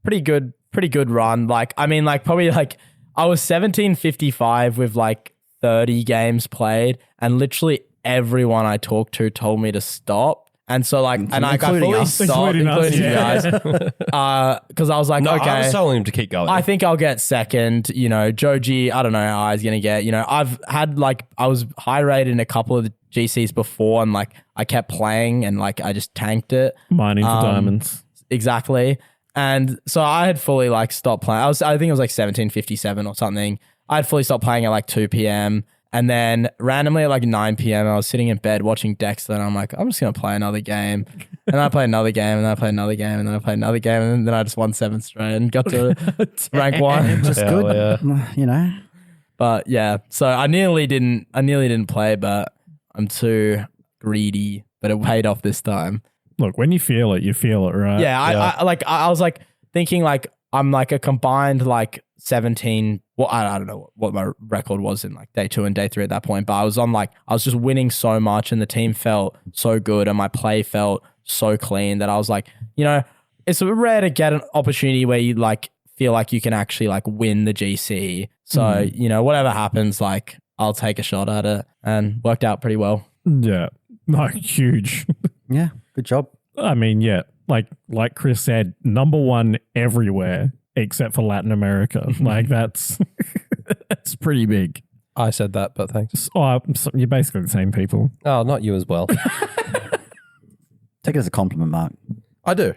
[SPEAKER 4] pretty good run. Like, I mean, like probably like I was 1755 with like 30 games played, and literally everyone I talked to told me to stop. And so like, and I fully stopped, including you guys, because I was like, okay,
[SPEAKER 3] I was telling him to keep going.
[SPEAKER 4] I think I'll get second. You know, Joji, I don't know how he's gonna get. You know, I've had like I was high rated in a couple of the GCs before, and like I kept playing, and like I just tanked it,
[SPEAKER 1] Mining for diamonds.
[SPEAKER 4] exactly. And so I had fully like stopped playing. I think it was like 1757 or something. I had fully stopped playing at like 2 p.m. And then randomly at like 9 p.m. I was sitting in bed watching Dexter, and I'm like, I'm just gonna play another game. And then I played another game, and then I played another game, and then I played another game, and then I just won 7 straight and got to rank 1.
[SPEAKER 2] Just good, you know.
[SPEAKER 4] But yeah, so I nearly didn't play, but I'm too greedy. But it paid off this time.
[SPEAKER 1] Look, when you feel it, right?
[SPEAKER 4] Yeah, I was like thinking like I'm like a combined like 17. Well, I don't know what my record was in like day 2 and day 3 at that point, but I was just winning so much, and the team felt so good, and my play felt so clean that I was like, you know, it's rare to get an opportunity where you like feel like you can actually like win the GC. So you know, whatever happens, like I'll take a shot at it, and worked out pretty well.
[SPEAKER 1] Yeah. No, huge.
[SPEAKER 2] Yeah, good job.
[SPEAKER 1] I mean, yeah, like Chris said, number 1 everywhere except for Latin America. Like that's pretty big.
[SPEAKER 3] I said that, but thanks.
[SPEAKER 1] So you're basically the same people.
[SPEAKER 3] Oh, not you as well.
[SPEAKER 2] Take it as a compliment, Mark.
[SPEAKER 3] I do.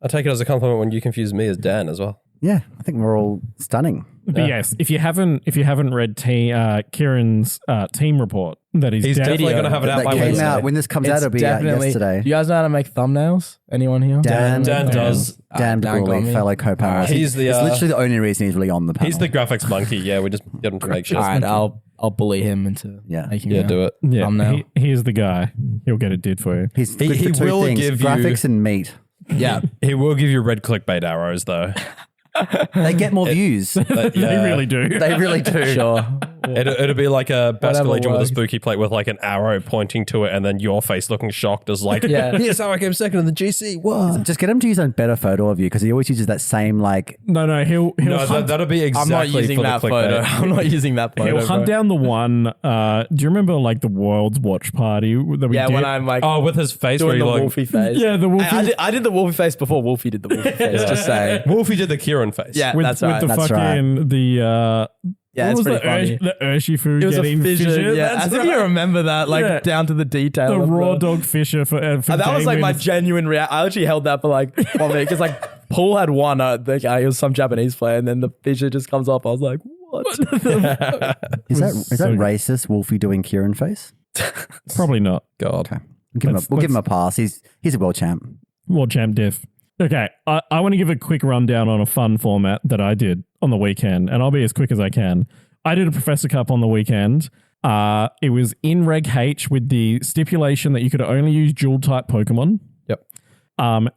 [SPEAKER 3] I take it as a compliment when you confuse me as Dan as well.
[SPEAKER 2] Yeah, I think we're all stunning.
[SPEAKER 1] But yes, if you haven't read Kiran's team report, that
[SPEAKER 3] He's definitely going to have it out
[SPEAKER 2] That
[SPEAKER 3] by
[SPEAKER 2] came
[SPEAKER 3] Wednesday.
[SPEAKER 2] out when this comes out. It'll be out yesterday.
[SPEAKER 4] Do you guys know how to make thumbnails? Anyone here?
[SPEAKER 3] Dan does.
[SPEAKER 2] Dan Baguli, fellow co-panelist.
[SPEAKER 3] He's the,
[SPEAKER 2] it's literally the only reason he's really on the panel.
[SPEAKER 3] He's the graphics monkey. Yeah, we just get him to make shit.
[SPEAKER 4] All right, I'll bully him into making
[SPEAKER 3] do it.
[SPEAKER 1] Yeah,
[SPEAKER 4] thumbnail.
[SPEAKER 1] he's the guy. He'll get it did for you.
[SPEAKER 2] He's good
[SPEAKER 3] he
[SPEAKER 2] for 2
[SPEAKER 3] will
[SPEAKER 2] things,
[SPEAKER 3] give you-
[SPEAKER 2] graphics and meat.
[SPEAKER 4] Yeah.
[SPEAKER 3] He will give you red clickbait arrows though.
[SPEAKER 2] They get more views.
[SPEAKER 1] They really do.
[SPEAKER 2] They really do.
[SPEAKER 4] Sure.
[SPEAKER 3] It'll be like a Basque Legion with a
[SPEAKER 4] works.
[SPEAKER 3] spooky plate with like an arrow pointing to it, and then your face looking shocked as like,
[SPEAKER 4] Yeah.
[SPEAKER 3] here's how I came second in the GC. What?
[SPEAKER 2] Just get him to use a better photo of you because he always uses that same like.
[SPEAKER 1] No, he'll
[SPEAKER 3] No,
[SPEAKER 1] hunt,
[SPEAKER 3] that'll be exactly
[SPEAKER 4] I'm not using
[SPEAKER 3] for
[SPEAKER 4] that
[SPEAKER 3] the
[SPEAKER 4] photo.
[SPEAKER 3] clickbait.
[SPEAKER 4] I'm not using that photo.
[SPEAKER 1] he'll hunt
[SPEAKER 4] bro.
[SPEAKER 1] down the one. Do you remember like the World's Watch Party that we
[SPEAKER 4] Yeah,
[SPEAKER 1] did?
[SPEAKER 4] when I'm like
[SPEAKER 3] Oh, with his face where
[SPEAKER 4] doing
[SPEAKER 3] he
[SPEAKER 4] the
[SPEAKER 3] like,
[SPEAKER 4] Wolfie face.
[SPEAKER 1] Yeah, the Wolfie.
[SPEAKER 4] I did the Wolfie face before Wolfie did the Wolfie face. Just saying.
[SPEAKER 3] Wolfie did the Kiran face.
[SPEAKER 4] Yeah,
[SPEAKER 1] with,
[SPEAKER 4] that's
[SPEAKER 1] with
[SPEAKER 4] right.
[SPEAKER 1] the
[SPEAKER 2] That's
[SPEAKER 1] fucking
[SPEAKER 4] Yeah,
[SPEAKER 1] what
[SPEAKER 4] it's
[SPEAKER 1] was
[SPEAKER 4] pretty funny.
[SPEAKER 1] the Urshifu
[SPEAKER 4] It was a
[SPEAKER 1] getting
[SPEAKER 4] fisher. Yeah,
[SPEAKER 1] That's
[SPEAKER 4] as if
[SPEAKER 1] right.
[SPEAKER 4] you remember that, like
[SPEAKER 1] Yeah.
[SPEAKER 4] down to the detail.
[SPEAKER 1] The
[SPEAKER 4] of
[SPEAKER 1] raw dog fisher for
[SPEAKER 4] that was like my
[SPEAKER 1] Damien.
[SPEAKER 4] genuine reaction. I actually held that for like 1 minute because like Paul had one. The guy, he was some Japanese player, and then the fisher just comes up. I was like, what?
[SPEAKER 2] Is that
[SPEAKER 1] so good.
[SPEAKER 2] racist? Wolfie doing Kieran face?
[SPEAKER 1] Probably not.
[SPEAKER 3] God.
[SPEAKER 2] Okay, we'll give him a pass. He's a world champ.
[SPEAKER 1] World champ diff. Okay, I want to give a quick rundown on a fun format that I did on the weekend, and I'll be as quick as I can. I did a Professor Cup on the weekend. It was in Reg H with the stipulation that you could only use dual type Pokemon.
[SPEAKER 3] Yep.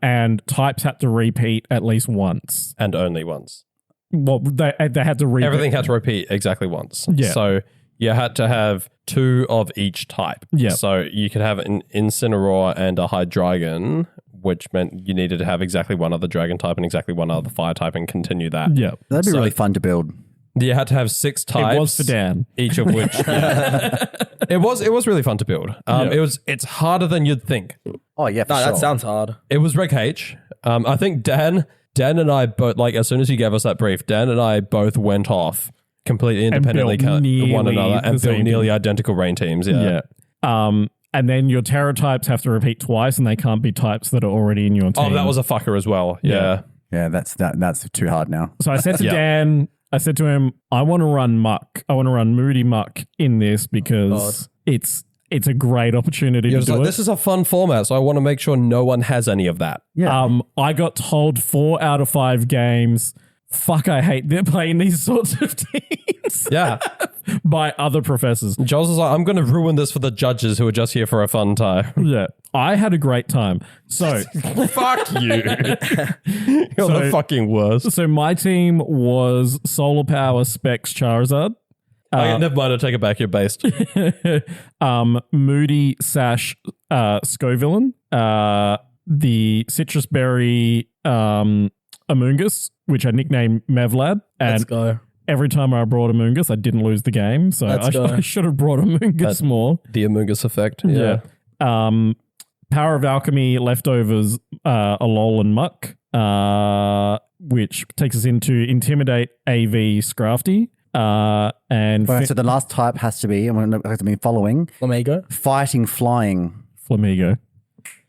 [SPEAKER 1] And types had to repeat at least once.
[SPEAKER 3] And only once.
[SPEAKER 1] Well, they had to repeat.
[SPEAKER 3] Everything had to repeat exactly once.
[SPEAKER 1] Yeah.
[SPEAKER 3] So you had to have 2 of each type.
[SPEAKER 1] Yeah.
[SPEAKER 3] So you could have an Incineroar and a Hydreigon, which meant you needed to have exactly one other Dragon type and exactly one other Fire type and continue that.
[SPEAKER 1] Yeah.
[SPEAKER 2] That'd be
[SPEAKER 3] So-
[SPEAKER 2] really fun to build.
[SPEAKER 3] You had to have 6 types.
[SPEAKER 1] It was for Dan.
[SPEAKER 3] Each of which it was really fun to build. It's harder than you'd think.
[SPEAKER 2] Oh yeah, for
[SPEAKER 4] No,
[SPEAKER 2] sure.
[SPEAKER 4] that sounds hard.
[SPEAKER 3] It was Reg H. I think Dan and I both, like, as soon as you gave us that brief, Dan and I both went off completely independently
[SPEAKER 1] built
[SPEAKER 3] one
[SPEAKER 1] nearly
[SPEAKER 3] another and
[SPEAKER 1] the
[SPEAKER 3] built
[SPEAKER 1] same
[SPEAKER 3] nearly
[SPEAKER 1] thing.
[SPEAKER 3] identical rain teams. Yeah.
[SPEAKER 1] And then your Terra types have to repeat twice, and they can't be types that are already in your team.
[SPEAKER 3] Oh, that was a fucker as well. Yeah.
[SPEAKER 2] Yeah, that's too hard now.
[SPEAKER 1] So I said to
[SPEAKER 3] Yeah.
[SPEAKER 1] Dan, I said to him, I want to run Muck. I want to run Moody Muck in this because it's a great opportunity
[SPEAKER 3] You're
[SPEAKER 1] to
[SPEAKER 3] just
[SPEAKER 1] do
[SPEAKER 3] like,
[SPEAKER 1] it.
[SPEAKER 3] this is a fun format, so I want to make sure no one has any of that.
[SPEAKER 2] Yeah.
[SPEAKER 1] I got told 4 out of 5 games, fuck, I hate playing these sorts of teams
[SPEAKER 3] Yeah.
[SPEAKER 1] by other professors.
[SPEAKER 3] Joel's was like, I'm going to ruin this for the judges who are just here for a fun time.
[SPEAKER 1] Yeah. I had a great time. So
[SPEAKER 3] Fuck you. You're the fucking worst.
[SPEAKER 1] so my team was Solar Power Specs Charizard.
[SPEAKER 3] Okay, never mind, I'll take it back. You're based.
[SPEAKER 1] Moody Sash Scovillain, the Citrus Berry Amoongus, which I nicknamed Mevlad.
[SPEAKER 4] Let's
[SPEAKER 1] And
[SPEAKER 4] go.
[SPEAKER 1] every time I brought Amoongus, I didn't lose the game. So
[SPEAKER 4] Let's go.
[SPEAKER 1] I should have brought Amoongus more.
[SPEAKER 3] The Amoongus effect.
[SPEAKER 1] Yeah. Power of Alchemy Leftovers, Alol and Muck, which takes us into Intimidate AV Scrafty. And
[SPEAKER 2] Right, so the last type has to be, I'm going to be following,
[SPEAKER 4] Flamigo.
[SPEAKER 2] fighting flying.
[SPEAKER 1] Flamigo.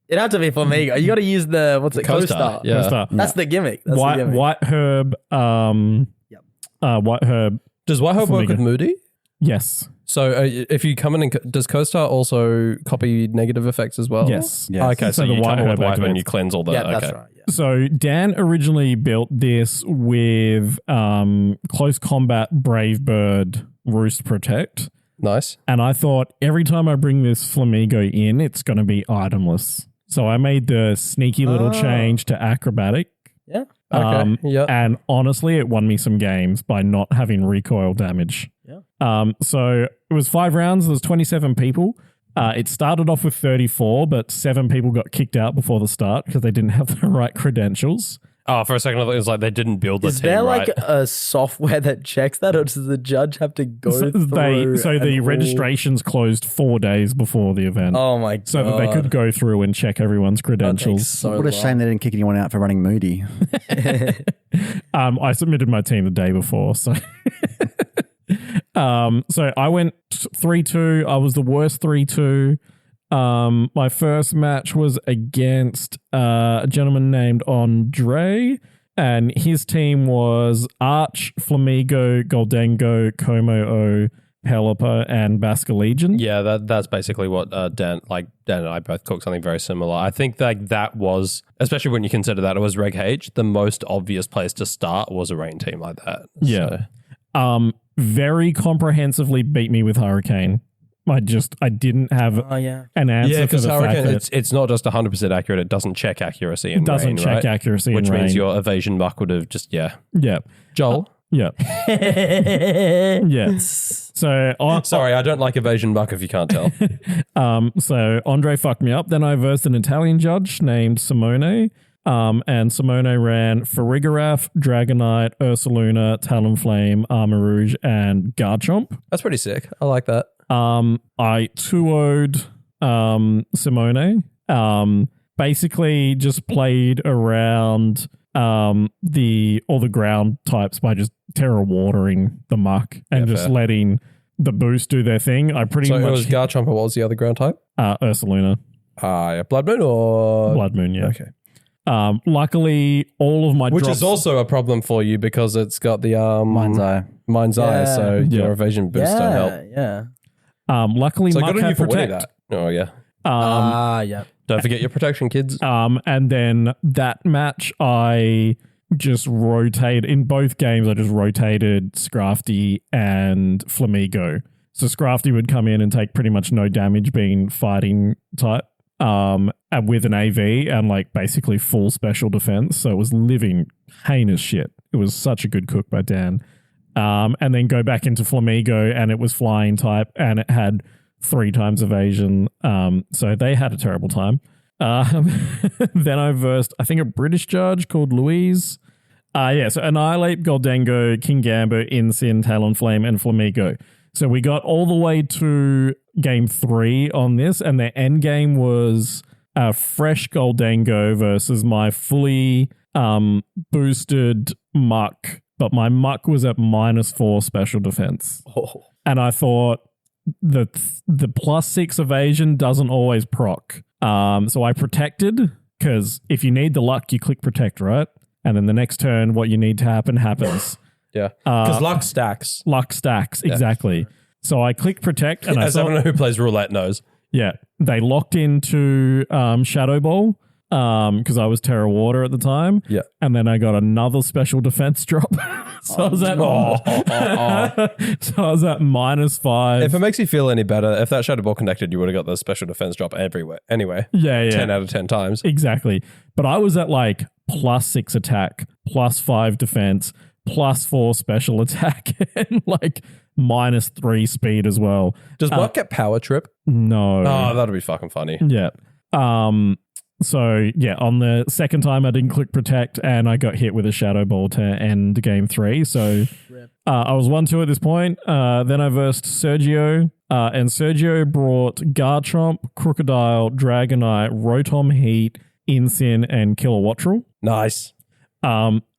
[SPEAKER 4] It had to be Flamigo. You got to use the
[SPEAKER 3] Co-star,
[SPEAKER 4] Co-star.
[SPEAKER 3] yeah.
[SPEAKER 1] Costa.
[SPEAKER 4] That's the gimmick. That's the gimmick.
[SPEAKER 1] White Herb. White Herb.
[SPEAKER 3] Does White Hope work
[SPEAKER 1] Flamigo.
[SPEAKER 3] with Moody?
[SPEAKER 1] Yes.
[SPEAKER 3] So if you come in and does CoStar also copy negative effects as well?
[SPEAKER 1] Yes.
[SPEAKER 2] Yes.
[SPEAKER 3] Okay, so
[SPEAKER 1] So the
[SPEAKER 3] you
[SPEAKER 1] White
[SPEAKER 3] come in
[SPEAKER 1] Herb
[SPEAKER 3] with White Herb and
[SPEAKER 1] activates.
[SPEAKER 3] you cleanse all the.
[SPEAKER 4] Yeah,
[SPEAKER 3] okay.
[SPEAKER 4] that's right. Yeah.
[SPEAKER 1] So Dan originally built this with Close Combat Brave Bird Roost Protect.
[SPEAKER 3] Nice.
[SPEAKER 1] And I thought every time I bring this Flamigo in, it's going to be itemless. So I made the sneaky little change to acrobatic.
[SPEAKER 4] Yeah.
[SPEAKER 3] Okay. Yeah.
[SPEAKER 1] And honestly, it won me some games by not having recoil damage.
[SPEAKER 4] Yeah.
[SPEAKER 1] So it was 5 rounds. There was 27 people. It started off with 34, but 7 people got kicked out before the start because they didn't have the right credentials.
[SPEAKER 3] Oh, for a second I thought it was like they didn't build the
[SPEAKER 4] Is
[SPEAKER 3] team
[SPEAKER 4] there
[SPEAKER 3] right.
[SPEAKER 4] like a software that checks that, or does the judge have to go
[SPEAKER 1] So
[SPEAKER 4] through?
[SPEAKER 1] the
[SPEAKER 4] and all-
[SPEAKER 1] registrations closed 4 days before the event.
[SPEAKER 4] Oh my god!
[SPEAKER 1] So that they could go through and check everyone's
[SPEAKER 4] That takes
[SPEAKER 1] credentials.
[SPEAKER 4] so
[SPEAKER 2] What a shame they didn't kick anyone out for running Moody.
[SPEAKER 1] I submitted my team the day before, so so I went 3-2. I was the worst 3-2. My first match was against a gentleman named Andre, and his team was Arch, Flamigo, Goldengo, Como-O, Pelipper, and Basca Legion.
[SPEAKER 3] Yeah, that's basically what Dan and I both cooked something very similar. I think that was, especially when you consider that it was Reg H, the most obvious place to start was a rain team like that.
[SPEAKER 1] Yeah.
[SPEAKER 3] So,
[SPEAKER 1] Very comprehensively beat me with Hurricane. I didn't have
[SPEAKER 4] Oh yeah.
[SPEAKER 1] an answer for
[SPEAKER 3] because
[SPEAKER 1] the fact
[SPEAKER 3] Hurricane,
[SPEAKER 1] that
[SPEAKER 3] it's not just 100% accurate, it doesn't check accuracy in
[SPEAKER 1] it doesn't
[SPEAKER 3] rain,
[SPEAKER 1] check
[SPEAKER 3] right?
[SPEAKER 1] accuracy
[SPEAKER 3] Which
[SPEAKER 1] in
[SPEAKER 3] means
[SPEAKER 1] rain.
[SPEAKER 3] your evasion muck would have just, yeah.
[SPEAKER 1] Yeah.
[SPEAKER 3] Joel?
[SPEAKER 1] Yeah. Yeah. So,
[SPEAKER 3] Sorry, I don't like evasion muck if you can't tell.
[SPEAKER 1] so Andre fucked me up. Then I versed an Italian judge named Simone. And Simone ran Farigarath, Dragonite, Ursaluna, Talonflame, Armor Rouge, and Garchomp.
[SPEAKER 3] That's pretty sick. I like that.
[SPEAKER 1] I 2-0'd Simone. Basically just played around all the ground types by just terra watering the muck and
[SPEAKER 3] Yeah,
[SPEAKER 1] just
[SPEAKER 3] fair.
[SPEAKER 1] letting the boost do their thing. I pretty
[SPEAKER 3] So it
[SPEAKER 1] much
[SPEAKER 3] was Garchomp, what was the other ground type?
[SPEAKER 1] Ursaluna,
[SPEAKER 3] Yeah, Blood Moon or...
[SPEAKER 1] Blood Moon, yeah.
[SPEAKER 3] Okay.
[SPEAKER 1] Luckily, all of my
[SPEAKER 3] Which
[SPEAKER 1] drops,
[SPEAKER 3] is also a problem for you because it's got the
[SPEAKER 2] Mind's Eye.
[SPEAKER 3] Mind's Eye,
[SPEAKER 4] Yeah.
[SPEAKER 3] so
[SPEAKER 1] Yeah.
[SPEAKER 3] your evasion boosts don't help.
[SPEAKER 4] Yeah.
[SPEAKER 1] luckily,
[SPEAKER 3] So
[SPEAKER 1] Muck
[SPEAKER 3] good on you
[SPEAKER 1] had
[SPEAKER 3] for winning
[SPEAKER 1] protect.
[SPEAKER 3] that. Oh yeah.
[SPEAKER 4] Yeah.
[SPEAKER 3] Don't forget your protection, kids.
[SPEAKER 1] And then that match, I just rotate in both games. I just rotated Scrafty and Flamigo. So Scrafty would come in and take pretty much no damage, being fighting type, and with an AV and like basically full special defense. So it was living heinous shit. It was such a good cook by Dan. And then go back into Flamigo and it was flying type and it had 3 times evasion. So they had a terrible time. Then I versed, I think, a British judge called Louise. So Annihilate, Goldengo, Kingambit, Incin, Talonflame, and Flamigo. So we got all the way to game 3 on this, and the end game was fresh Goldengo versus my fully boosted Muck, but my Muck was at -4 special defense.
[SPEAKER 4] Oh.
[SPEAKER 1] And I thought the +6 evasion doesn't always proc. So I protected, because if you need the luck, you click protect, right? And then the next turn, what you need to happen happens.
[SPEAKER 3] Yeah. Because luck stacks.
[SPEAKER 1] Luck stacks, exactly. So I clicked protect and
[SPEAKER 3] As everyone who plays roulette knows.
[SPEAKER 1] Yeah. They locked into Shadow Ball because I was Terra Water at the time.
[SPEAKER 3] Yeah.
[SPEAKER 1] And then I got another special defense drop. So I was at so I was at -5.
[SPEAKER 3] If it makes you feel any better, if that Shadow Ball connected, you would have got the special defense drop everywhere. Anyway.
[SPEAKER 1] Yeah.
[SPEAKER 3] 10 out of 10 times.
[SPEAKER 1] Exactly. But I was at like +6 attack, +5 defense, +4 special attack, and like -3 speed as well.
[SPEAKER 3] Does Mark get power trip?
[SPEAKER 1] No.
[SPEAKER 3] Oh, that'd be fucking funny.
[SPEAKER 1] Yeah. So yeah, on the second time I didn't click protect and I got hit with a Shadow Ball to end game 3. So I was 1-2 at this point. Then I versed Sergio and Sergio brought Garchomp, Crocodile, Dragonite, Rotom Heat, Incin, and Kilowattrel.
[SPEAKER 3] Nice.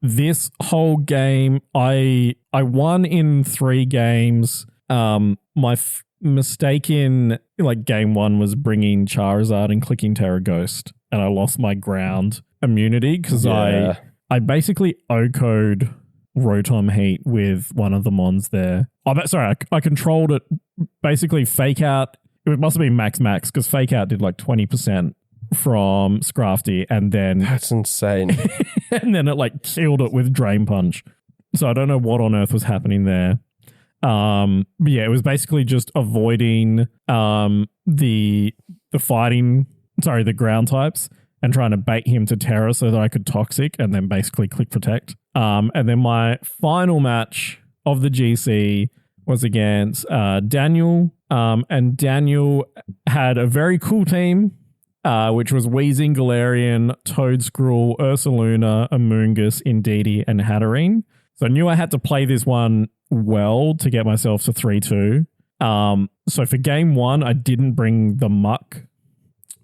[SPEAKER 1] This whole game, I won in 3 games. My mistake in like game 1 was bringing Charizard and clicking Terra Ghost, and I lost my ground immunity because I basically O-code Rotom Heat with one of the mons there. I controlled it basically fake out. It must have been max because fake out did like 20% from Scrafty, and then
[SPEAKER 3] That's insane.
[SPEAKER 1] and then it like killed it with Drain Punch. So I don't know what on earth was happening there. But yeah, it was basically just avoiding the ground types and trying to bait him to Terra so that I could Toxic and then basically click protect. And then my final match of the GC was against Daniel. And Daniel had a very cool team, which was Weezing, Galarian, Toedscruel, Ursaluna, Amoonguss, Indeedee, and Hatterene. So I knew I had to play this one well to get myself to 3-2. So for game 1, I didn't bring the Muck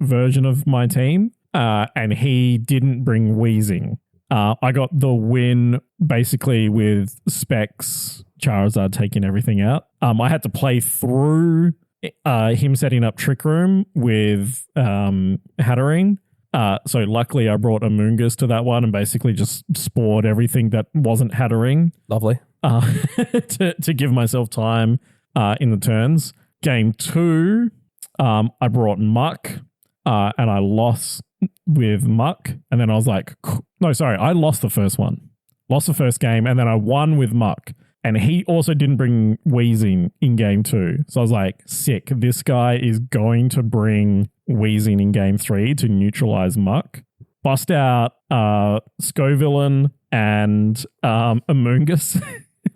[SPEAKER 1] version of my team, and he didn't bring Weezing. I got the win basically with Specs, Charizard taking everything out. I had to play through him setting up Trick Room with Hatterene. So luckily I brought Amoonguss to that one and basically just spored everything that wasn't Hatterene.
[SPEAKER 3] Lovely.
[SPEAKER 1] To give myself time in the turns. Game 2, I brought Muck and I lost with Muck. And then I was like, no, sorry, I lost the first one. Lost the first game and then I won with Muck. And he also didn't bring Weezing in game 2. So I was like, sick. This guy is going to bring Weezing in game 3 to neutralize Muck. Bust out Scovillain and Amoonguss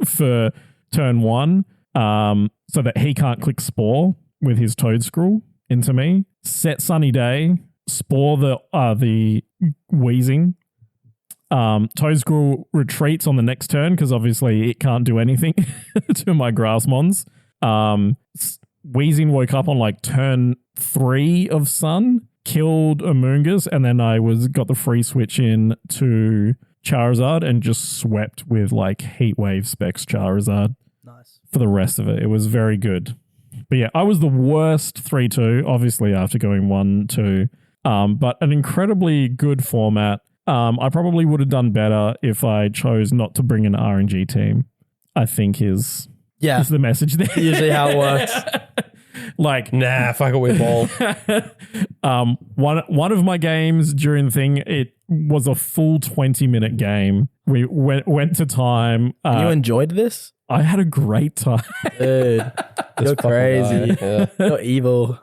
[SPEAKER 1] for turn 1 so that he can't click Spore with his Toedscruel into me. Set Sunny Day, Spore the Weezing. Toedscruel retreats on the next turn because obviously it can't do anything to my grass mons. Weezing woke up on like turn 3 of Sun, killed Amoonguss, and then I got the free switch in to Charizard and just swept with like Heat Wave Specs Charizard.
[SPEAKER 4] Nice. For
[SPEAKER 1] the rest of it. It was very good. But yeah, I was the worst 3-2, obviously after going 1-2, but an incredibly good format. I probably would have done better if I chose not to bring an RNG team, I think is the message there.
[SPEAKER 4] Usually how it works.
[SPEAKER 1] Like,
[SPEAKER 3] nah, fuck it, we ball.
[SPEAKER 1] one of my games during the thing, it was a full 20-minute game. We went to time.
[SPEAKER 4] You enjoyed this?
[SPEAKER 1] I had a great time.
[SPEAKER 4] Dude, you're crazy.
[SPEAKER 3] Yeah.
[SPEAKER 4] You're evil.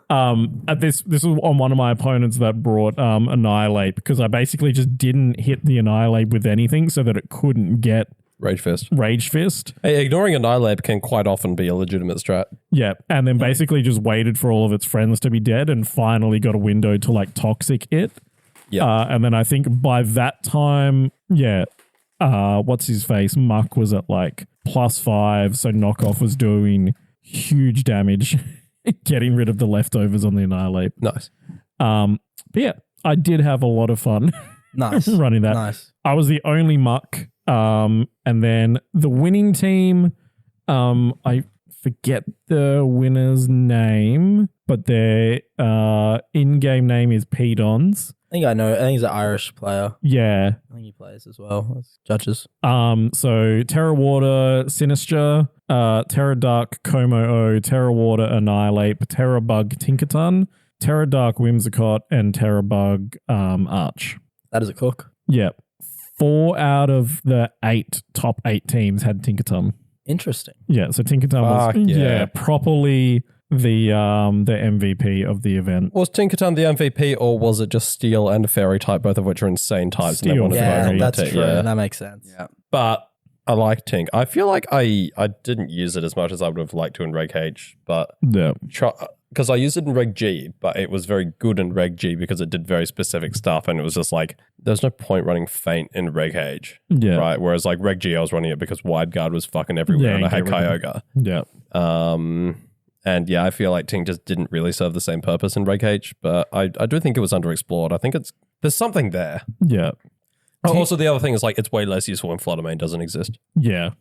[SPEAKER 1] This was on one of my opponents that brought Annihilate because I basically just didn't hit the Annihilate with anything so that it couldn't get
[SPEAKER 3] Rage Fist.
[SPEAKER 1] Hey,
[SPEAKER 3] ignoring Annihilate can quite often be a legitimate strat.
[SPEAKER 1] Yeah, and then basically just waited for all of its friends to be dead and finally got a window to like Toxic it.
[SPEAKER 3] Yeah.
[SPEAKER 1] And then I think by that time, what's his face? Muck was at like +5, so Knockoff was doing huge damage, getting rid of the leftovers on the Annihilate.
[SPEAKER 3] Nice.
[SPEAKER 1] But yeah, I did have a lot of fun running that.
[SPEAKER 4] Nice.
[SPEAKER 1] I was the only Muck. And then the winning team, I forget the winner's name, but their in-game name is Pedons.
[SPEAKER 4] think I know. I think he's an Irish player.
[SPEAKER 1] Yeah.
[SPEAKER 4] I think he plays as well as judges.
[SPEAKER 1] So Terra Water, Sinistra, Terra Dark, Como-O, Terra Water, Annihilate, Terra Bug, Tinkerton, Terra Dark, Whimsicott, and Terra Bug, Arch.
[SPEAKER 4] That is a cook.
[SPEAKER 1] Yep. 4 out of the top 8 teams had Tinkerton.
[SPEAKER 4] Interesting.
[SPEAKER 1] Yeah, so Tinkerton was properly the MVP of the event.
[SPEAKER 3] Was Tinkerton the MVP, or was it just Steel and Fairy type, both of which are insane types?
[SPEAKER 1] Steel.
[SPEAKER 3] And they wanted
[SPEAKER 4] Yeah,
[SPEAKER 3] both on
[SPEAKER 4] that's
[SPEAKER 3] the team?
[SPEAKER 4] true.
[SPEAKER 3] Yeah.
[SPEAKER 4] That makes sense.
[SPEAKER 2] Yeah.
[SPEAKER 3] But I like Tink. I feel like I didn't use it as much as I would have liked to in Reg H, but
[SPEAKER 1] Yeah.
[SPEAKER 3] because I used it in Reg G, but it was very good in Reg G because it did very specific stuff, and it was just like there's no point running Feint in Reg H,
[SPEAKER 1] Yeah.
[SPEAKER 3] right? Whereas like Reg G, I was running it because Wide Guard was fucking everywhere,
[SPEAKER 1] Yeah,
[SPEAKER 3] and I
[SPEAKER 1] you
[SPEAKER 3] had
[SPEAKER 1] get rid of
[SPEAKER 3] Kyogre.
[SPEAKER 1] Yeah.
[SPEAKER 3] And yeah, I feel like Tink just didn't really serve the same purpose in Reg H, but I do think it was underexplored. I think there's something there.
[SPEAKER 1] Yeah.
[SPEAKER 3] Oh, also, the other thing is like it's way less useful when Flutter Mane doesn't exist.
[SPEAKER 1] Yeah.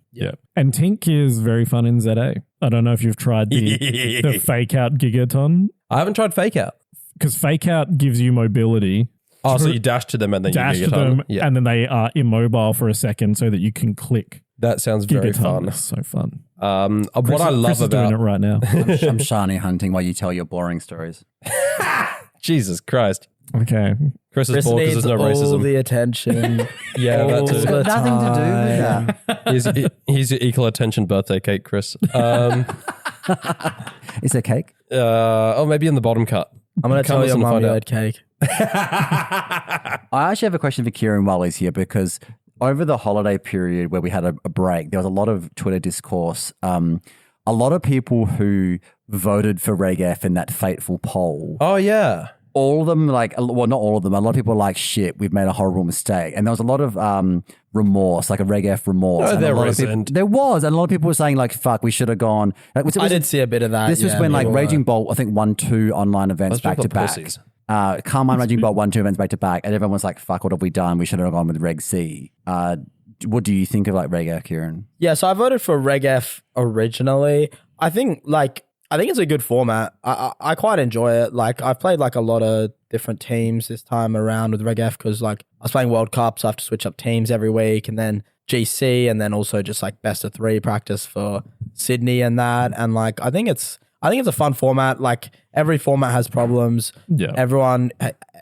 [SPEAKER 1] And Tink is very fun in ZA. I don't know if you've tried the fake out Gigaton,
[SPEAKER 3] I haven't tried Fake Out.
[SPEAKER 1] because fake out gives you mobility.
[SPEAKER 3] Oh, so you dash to them and then
[SPEAKER 1] Dash
[SPEAKER 3] you
[SPEAKER 1] to
[SPEAKER 3] get on.
[SPEAKER 1] them,
[SPEAKER 3] Yeah,
[SPEAKER 1] and then they are immobile for a second so that you can click.
[SPEAKER 3] that sounds very
[SPEAKER 1] Gigaton.
[SPEAKER 3] fun.
[SPEAKER 1] It's so fun.
[SPEAKER 3] What I love
[SPEAKER 1] Chris is doing
[SPEAKER 3] about
[SPEAKER 1] it right now.
[SPEAKER 2] I'm shiny hunting while you tell your boring stories.
[SPEAKER 3] Jesus Christ,
[SPEAKER 1] Okay.
[SPEAKER 3] Chris is
[SPEAKER 4] Chris
[SPEAKER 3] bored because
[SPEAKER 4] needs
[SPEAKER 3] there's no
[SPEAKER 4] all
[SPEAKER 3] racism.
[SPEAKER 4] the attention.
[SPEAKER 3] Yeah,
[SPEAKER 4] all
[SPEAKER 3] that too.
[SPEAKER 2] It's
[SPEAKER 4] the
[SPEAKER 2] got nothing to do with that.
[SPEAKER 3] He's your equal attention birthday cake, Chris.
[SPEAKER 2] Is there cake?
[SPEAKER 3] Maybe in the bottom cut.
[SPEAKER 4] I'm going to tell
[SPEAKER 3] listen
[SPEAKER 4] your
[SPEAKER 3] to
[SPEAKER 4] mum
[SPEAKER 3] find
[SPEAKER 4] you
[SPEAKER 3] out.
[SPEAKER 4] had cake.
[SPEAKER 2] I actually have a question for Kiran while he's here, because over the holiday period where we had a break, there was a lot of Twitter discourse. A lot of people who voted for Reg F in that fateful poll,
[SPEAKER 3] Oh yeah.
[SPEAKER 2] all of them, like, well, not all of them, a lot of people were like, shit, we've made a horrible mistake. And there was a lot of remorse, like a Reg F remorse.
[SPEAKER 3] No,
[SPEAKER 2] And a
[SPEAKER 3] there
[SPEAKER 2] lot of people-
[SPEAKER 3] isn't.
[SPEAKER 2] There was. And a lot of people were saying, like, fuck, we should have gone. Like,
[SPEAKER 4] I did see a bit of that.
[SPEAKER 2] This was
[SPEAKER 4] yeah,
[SPEAKER 2] when, like,
[SPEAKER 4] people were-
[SPEAKER 2] Raging Bolt, I think, won 2 online events
[SPEAKER 3] Those
[SPEAKER 2] back
[SPEAKER 3] people
[SPEAKER 2] to
[SPEAKER 3] are
[SPEAKER 2] back.
[SPEAKER 3] pussies.
[SPEAKER 2] Carmine Raging Bolt won 2 events back to back, and everyone was like, fuck, what have we done? We should have gone with Reg C. What do you think of, like, Reg F, Kiran?
[SPEAKER 4] Yeah, so I voted for Reg F originally. I think it's a good format. I quite enjoy it. Like, I've played like a lot of different teams this time around with Reg F, because like I was playing World Cup, so I have to switch up teams every week, and then GC, and then also just like best of 3 practice for Sydney and that. And like I think it's a fun format. Like, every format has problems.
[SPEAKER 1] Yeah.
[SPEAKER 4] Everyone,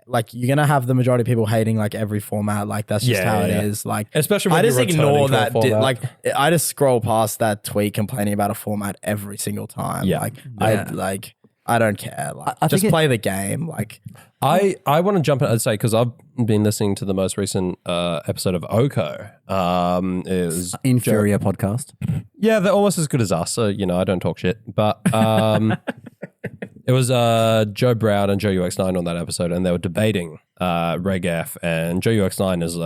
[SPEAKER 4] like, you're gonna have the majority of people hating like every format. Like, that's just how it is. Like,
[SPEAKER 3] Especially when
[SPEAKER 4] I just
[SPEAKER 3] you're returning
[SPEAKER 4] ignore
[SPEAKER 3] to a
[SPEAKER 4] that.
[SPEAKER 3] format.
[SPEAKER 4] Like, I just scroll past that tweet complaining about a format every single time.
[SPEAKER 3] Yeah.
[SPEAKER 4] I don't care. Like,
[SPEAKER 2] I
[SPEAKER 4] just
[SPEAKER 2] think
[SPEAKER 4] play the game. Like,
[SPEAKER 3] I want to jump in and say, because I've been listening to the most recent episode of Oko. It was
[SPEAKER 2] Inferior podcast.
[SPEAKER 3] Yeah, they're almost as good as us. So, I don't talk shit. But it was Joe Brown and Joe UX9 on that episode, and they were debating Reg F. And Joe UX9 is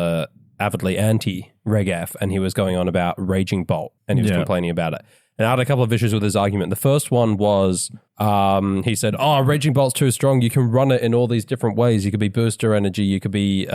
[SPEAKER 3] avidly anti-Reg F, and he was going on about Raging Bolt, and he was complaining about it. And I had a couple of issues with his argument. The first one was he said, Raging Bolt's too strong. You can run it in all these different ways. You could be booster energy. You could be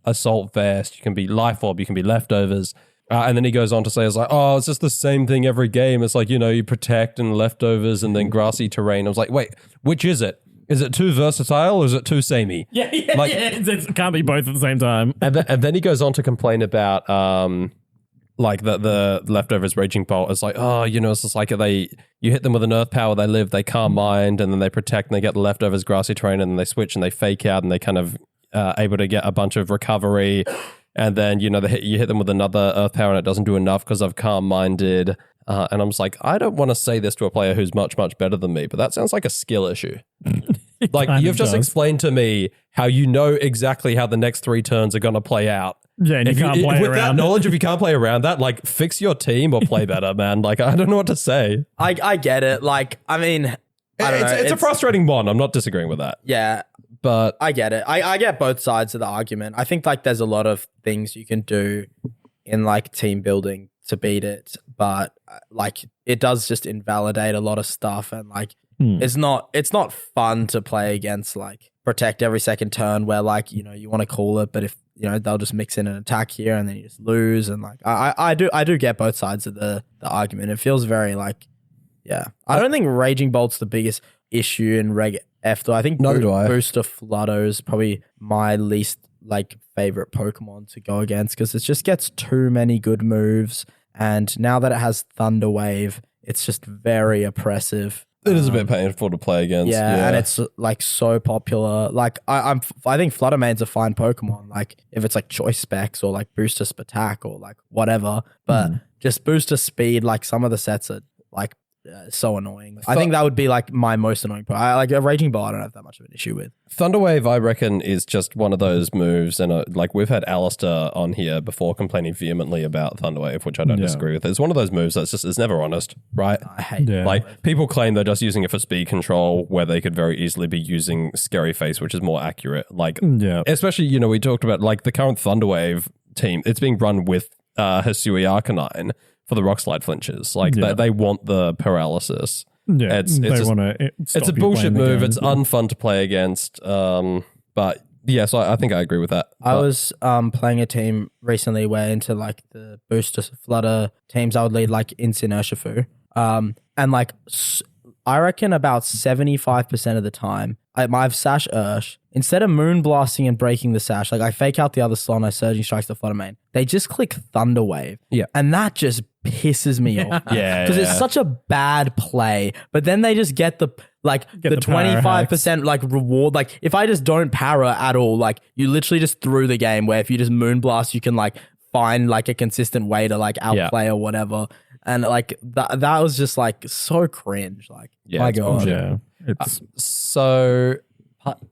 [SPEAKER 3] assault vest. You can be life orb. You can be leftovers. And then he goes on to say, it's like, it's just the same thing every game. It's like, you protect and leftovers and then grassy terrain. I was like, wait, which is it? Is it too versatile or is it too samey?
[SPEAKER 1] Yeah. It can't be both at the same time.
[SPEAKER 3] And then he goes on to complain about like the leftovers Raging Bolt. It's like, it's just like you hit them with an earth power, they live, they calm mind, and then they protect and they get the leftovers grassy terrain, and then they switch and they fake out and they kind of able to get a bunch of recovery. And then, you hit them with another earth power and it doesn't do enough because I've calm minded. And I'm just like, I don't want to say this to a player who's much, much better than me, but that sounds like a skill issue. Like, you've just explained to me how you know exactly how the next 3 turns are going to play out.
[SPEAKER 1] Yeah, and you can't play
[SPEAKER 3] with that
[SPEAKER 1] around
[SPEAKER 3] knowledge, if you can't play around that, like, fix your team or play better, man. Like, I don't know what to say.
[SPEAKER 4] I get it. Like, I mean, I don't know.
[SPEAKER 3] It's a frustrating one. I'm not disagreeing with that.
[SPEAKER 4] Yeah,
[SPEAKER 3] But
[SPEAKER 4] I get it. I get both sides of the argument. I think like there's a lot of things you can do in like team building to beat it, but like it does just invalidate a lot of stuff, and like it's not fun to play against like protect every second turn where like you want to call it, but if they'll just mix in an attack here and then you just lose, and like I do get both sides of the argument. It feels very like I don't think Raging Bolt's the biggest. issue in Reg F though. I think
[SPEAKER 3] Neither do I.
[SPEAKER 4] Booster Flutter is probably my least like favorite Pokemon to go against because it just gets too many good moves. And now that it has Thunder Wave, it's just very oppressive.
[SPEAKER 3] It is a bit painful to play against.
[SPEAKER 4] Yeah, and it's like so popular. Like I think Fluttermane's a fine Pokemon. Like if it's like choice specs or like booster attack or like whatever, but just booster speed. Like some of the sets are like so annoying. I think that would be like my most annoying part. Like a Raging Ball, I don't have that much of an issue with.
[SPEAKER 3] Thunderwave, I reckon, is just one of those moves, and like we've had Alistair on here before complaining vehemently about Thunderwave, which I don't disagree with. It's one of those moves that's just is never honest, right?
[SPEAKER 4] I hate it.
[SPEAKER 3] Like people claim they're just using it for speed control, where they could very easily be using Scary Face, which is more accurate. Like, especially we talked about like the current Thunderwave team. It's being run with Hisui Arcanine for the Rock Slide flinches. Like they want the paralysis.
[SPEAKER 1] Yeah,
[SPEAKER 3] it's a bullshit move. It's unfun to play against. But yeah, so I think I agree with that.
[SPEAKER 4] I was playing a team recently where into like the booster flutter teams, I would lead like Incin Urshifu. And like I reckon about 75% of the time, I've Sash Ursh. Instead of moon blasting and breaking the Sash, like I fake out the other slot and I Surging Strikes the Flutter Mane. They just click Thunder Wave.
[SPEAKER 3] Yeah.
[SPEAKER 4] And that just pisses me off.
[SPEAKER 3] Yeah.
[SPEAKER 4] Because it's such a bad play. But then they just get the 25% like reward. Like if I just don't para at all, like you literally just threw the game where if you just moon blast, you can like find like a consistent way to like outplay or whatever. And like that was just like so cringe. Like my God.
[SPEAKER 1] Yeah. It's
[SPEAKER 3] So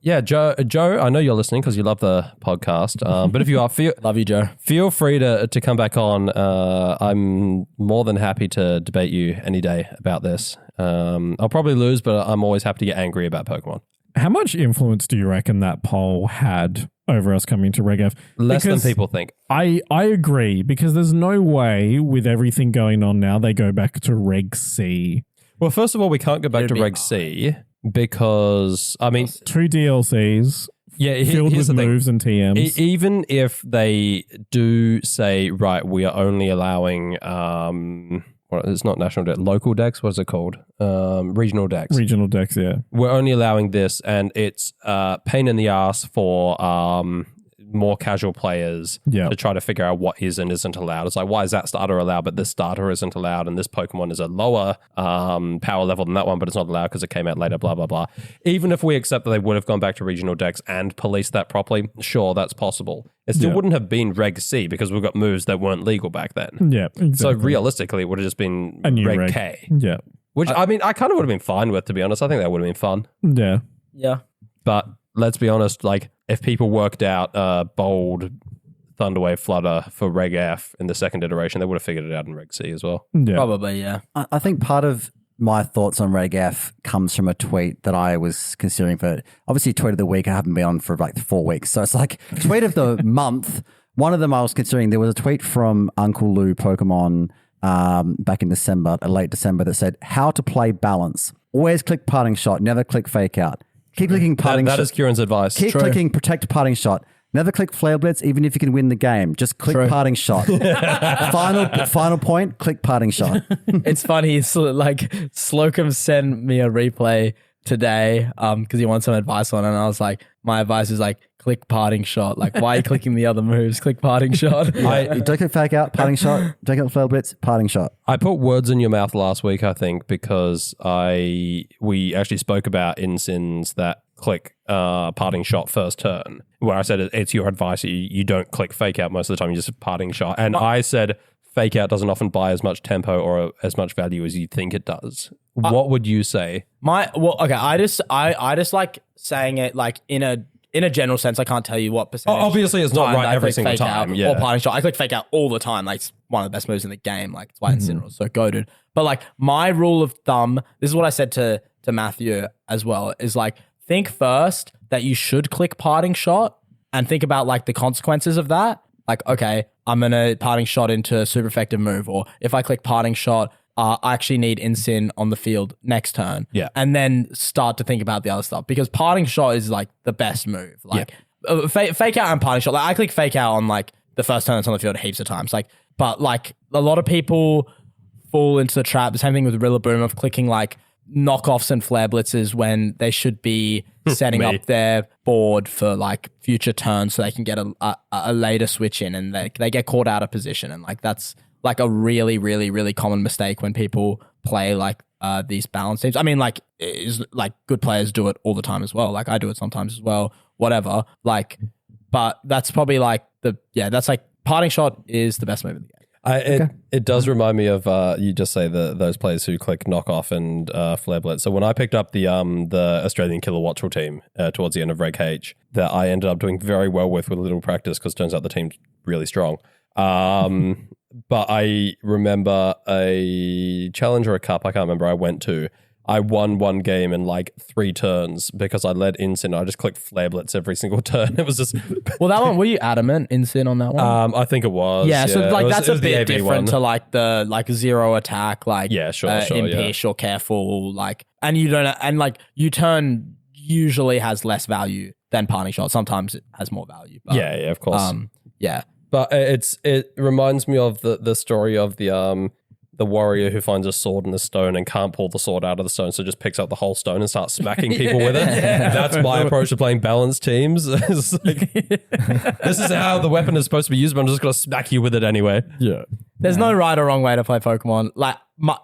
[SPEAKER 3] Joe, I know you're listening because you love the podcast. But if you are,
[SPEAKER 4] love you, Joe.
[SPEAKER 3] Feel free to come back on. I'm more than happy to debate you any day about this. I'll probably lose, but I'm always happy to get angry about Pokemon.
[SPEAKER 1] how much influence do you reckon that poll had over us coming to Reg F?
[SPEAKER 3] Less than people think.
[SPEAKER 1] I agree, because there's no way with everything going on now they go back to Reg C.
[SPEAKER 3] Well, first of all, we can't go back to Reg C because, I mean...
[SPEAKER 1] 2 DLCs filled with moves and TMs.
[SPEAKER 3] Even if they do say, right, we are only allowing... it's not national dex, local decks. What is it called? Regional decks.
[SPEAKER 1] Regional decks, yeah.
[SPEAKER 3] We're only allowing this, and it's pain in the ass for more casual players to try to figure out what is and isn't allowed. It's like, why is that starter allowed, but this starter isn't allowed, and this Pokemon is a lower power level than that one, but it's not allowed because it came out later, blah, blah, blah. Even if we accept that they would have gone back to regional decks and policed that properly, sure, that's possible. It still wouldn't have been Reg C because we've got moves that weren't legal back then.
[SPEAKER 1] Yeah, exactly.
[SPEAKER 3] So realistically, it would have just been
[SPEAKER 1] a new
[SPEAKER 3] Reg K.
[SPEAKER 1] Yeah.
[SPEAKER 3] Which, I mean, I kind of would have been fine with, to be honest. I think that would have been fun.
[SPEAKER 1] Yeah.
[SPEAKER 4] Yeah.
[SPEAKER 3] But let's be honest, like, if people worked out bold Thunderwave Flutter for Reg F in the second iteration, they would have figured it out in Reg C as well.
[SPEAKER 1] Yeah.
[SPEAKER 4] Probably, yeah.
[SPEAKER 2] I think part of my thoughts on Reg F comes from a tweet that I was considering for, obviously, tweet of the week. I haven't been on for like 4 weeks. So it's like tweet of the month. One of them I was considering, there was a tweet from Uncle Lou Pokemon back in December, late December, that said, how to play balance. Always click parting shot, never click fake out. Keep clicking parting shot.
[SPEAKER 3] That is Kiran's advice.
[SPEAKER 2] Keep clicking protect parting shot. Never click flare blitz, even if you can win the game. Just click parting shot. Final point, click parting shot.
[SPEAKER 4] It's funny. It's like Slocum sent me a replay today because he wants some advice on it. And I was like, my advice is like, click parting shot. Like, why are you clicking the other moves? Click parting shot.
[SPEAKER 2] Don't click fake out, parting shot. Don't click flare blitz, parting shot.
[SPEAKER 3] I put words in your mouth last week, I think, because we actually spoke about Insins that click parting shot first turn, where I said it's your advice. You don't click fake out most of the time. You just parting shot. And I said fake out doesn't often buy as much tempo or as much value as you think it does. What would you say?
[SPEAKER 4] I just like saying it like in a general sense. I can't tell you what percentage.
[SPEAKER 3] Obviously, it's not right every single
[SPEAKER 4] fake
[SPEAKER 3] time.
[SPEAKER 4] Out or parting shot. I click fake out all the time. Like, it's one of the best moves in the game. Like, it's why Incineroar is so goated. But like, my rule of thumb, this is what I said to Matthew as well, is like, think first that you should click parting shot and think about like the consequences of that. Like, okay, I'm going to parting shot into a super effective move. Or if I click parting shot, I actually need Incin on the field next turn.
[SPEAKER 3] Yeah.
[SPEAKER 4] And then start to think about the other stuff, because parting shot is like the best move. Like fake out and parting shot. Like, I click fake out on like the first turn that's on the field heaps of times. Like, but like a lot of people fall into the trap. The same thing with Rillaboom of clicking like knockoffs and flare blitzes when they should be setting up their board for like future turns so they can get a later switch in, and they get caught out of position. And like that's like a really, really, really common mistake when people play like these balance teams. I mean, like is like good players do it all the time as well. Like I do it sometimes as well, whatever. Like, but that's probably like that's like parting shot is the best move in the game.
[SPEAKER 3] It does remind me of you just say those players who click knockoff and flare blitz. So when I picked up the Australian Killer Watchful team towards the end of Reg H, that I ended up doing very well with a little practice, because turns out the team's really strong. But I remember a challenge or a cup, I can't remember, I went to. I won one game in like 3 turns because I led Insin. I just clicked flare blitz every single turn. It was just
[SPEAKER 4] well, that one, were you adamant Insin on that one?
[SPEAKER 3] I think it was.
[SPEAKER 4] Yeah, so like
[SPEAKER 3] it was,
[SPEAKER 4] that's
[SPEAKER 3] it
[SPEAKER 4] a
[SPEAKER 3] was the
[SPEAKER 4] bit
[SPEAKER 3] AV
[SPEAKER 4] different
[SPEAKER 3] one.
[SPEAKER 4] to like the like zero attack, like impish or careful, like, and you don't, and like U turn usually has less value than parting shot. Sometimes it has more value. But,
[SPEAKER 3] yeah, of course.
[SPEAKER 4] Yeah.
[SPEAKER 3] But it reminds me of the story of the warrior who finds a sword in the stone and can't pull the sword out of the stone, so just picks up the whole stone and starts smacking people with it. That's my approach to playing balanced teams. It's like, this is how the weapon is supposed to be used, but I'm just going to smack you with it anyway.
[SPEAKER 1] Yeah.
[SPEAKER 4] There's no right or wrong way to play Pokemon. Like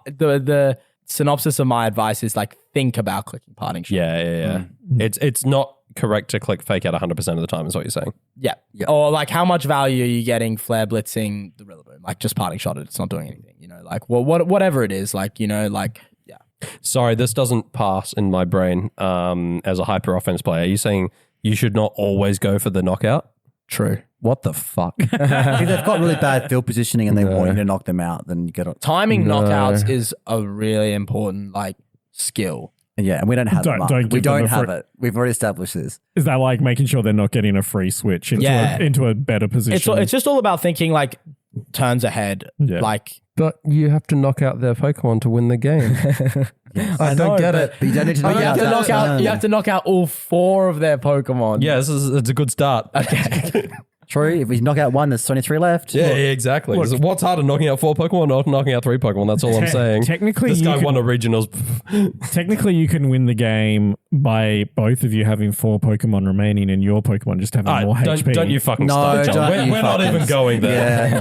[SPEAKER 4] the synopsis of my advice is like, think about clicking parting shot.
[SPEAKER 3] Yeah. It's not correct to click fake out 100% of the time, is what you're saying.
[SPEAKER 4] Yeah. Or like, how much value are you getting flare blitzing the Rillaboom? Like, just parting shot it. It's not doing anything, you know, like, well, whatever it is, like, you know, like, yeah.
[SPEAKER 3] Sorry, this doesn't pass in my brain as a hyper offense player. Are you saying you should not always go for the knockout?
[SPEAKER 4] True.
[SPEAKER 3] What the fuck?
[SPEAKER 2] If they've got really bad field positioning and they want you to knock them out, then you get it.
[SPEAKER 4] Timing knockouts is a really important, like, skill.
[SPEAKER 2] Yeah, and we don't have it. Mark. We don't have it. We've already established this.
[SPEAKER 1] Is that like making sure they're not getting a free switch into a better position?
[SPEAKER 4] It's just all about thinking like turns ahead.
[SPEAKER 1] Yeah.
[SPEAKER 4] Like,
[SPEAKER 3] But you have to knock out their Pokemon to win the game. I don't get it.
[SPEAKER 2] But you don't need to knock out.
[SPEAKER 4] You have to knock out all 4 of their Pokemon.
[SPEAKER 3] Yeah, it's a good start.
[SPEAKER 4] Okay.
[SPEAKER 2] True. If we knock out 1, there's 23 left.
[SPEAKER 3] Yeah, exactly.
[SPEAKER 1] Look,
[SPEAKER 3] What's harder, knocking out 4 Pokemon or knocking out 3 Pokemon? That's all I'm saying.
[SPEAKER 1] Technically,
[SPEAKER 3] this
[SPEAKER 1] you
[SPEAKER 3] guy
[SPEAKER 1] can-
[SPEAKER 3] won a regionals.
[SPEAKER 1] Technically, you can win the game by both of you having 4 Pokemon remaining and your Pokemon just having more HP.
[SPEAKER 3] Don't you fucking
[SPEAKER 2] No,
[SPEAKER 3] start, John.
[SPEAKER 2] don't you
[SPEAKER 3] We're not
[SPEAKER 2] fucking-
[SPEAKER 3] even going there.
[SPEAKER 2] Yeah,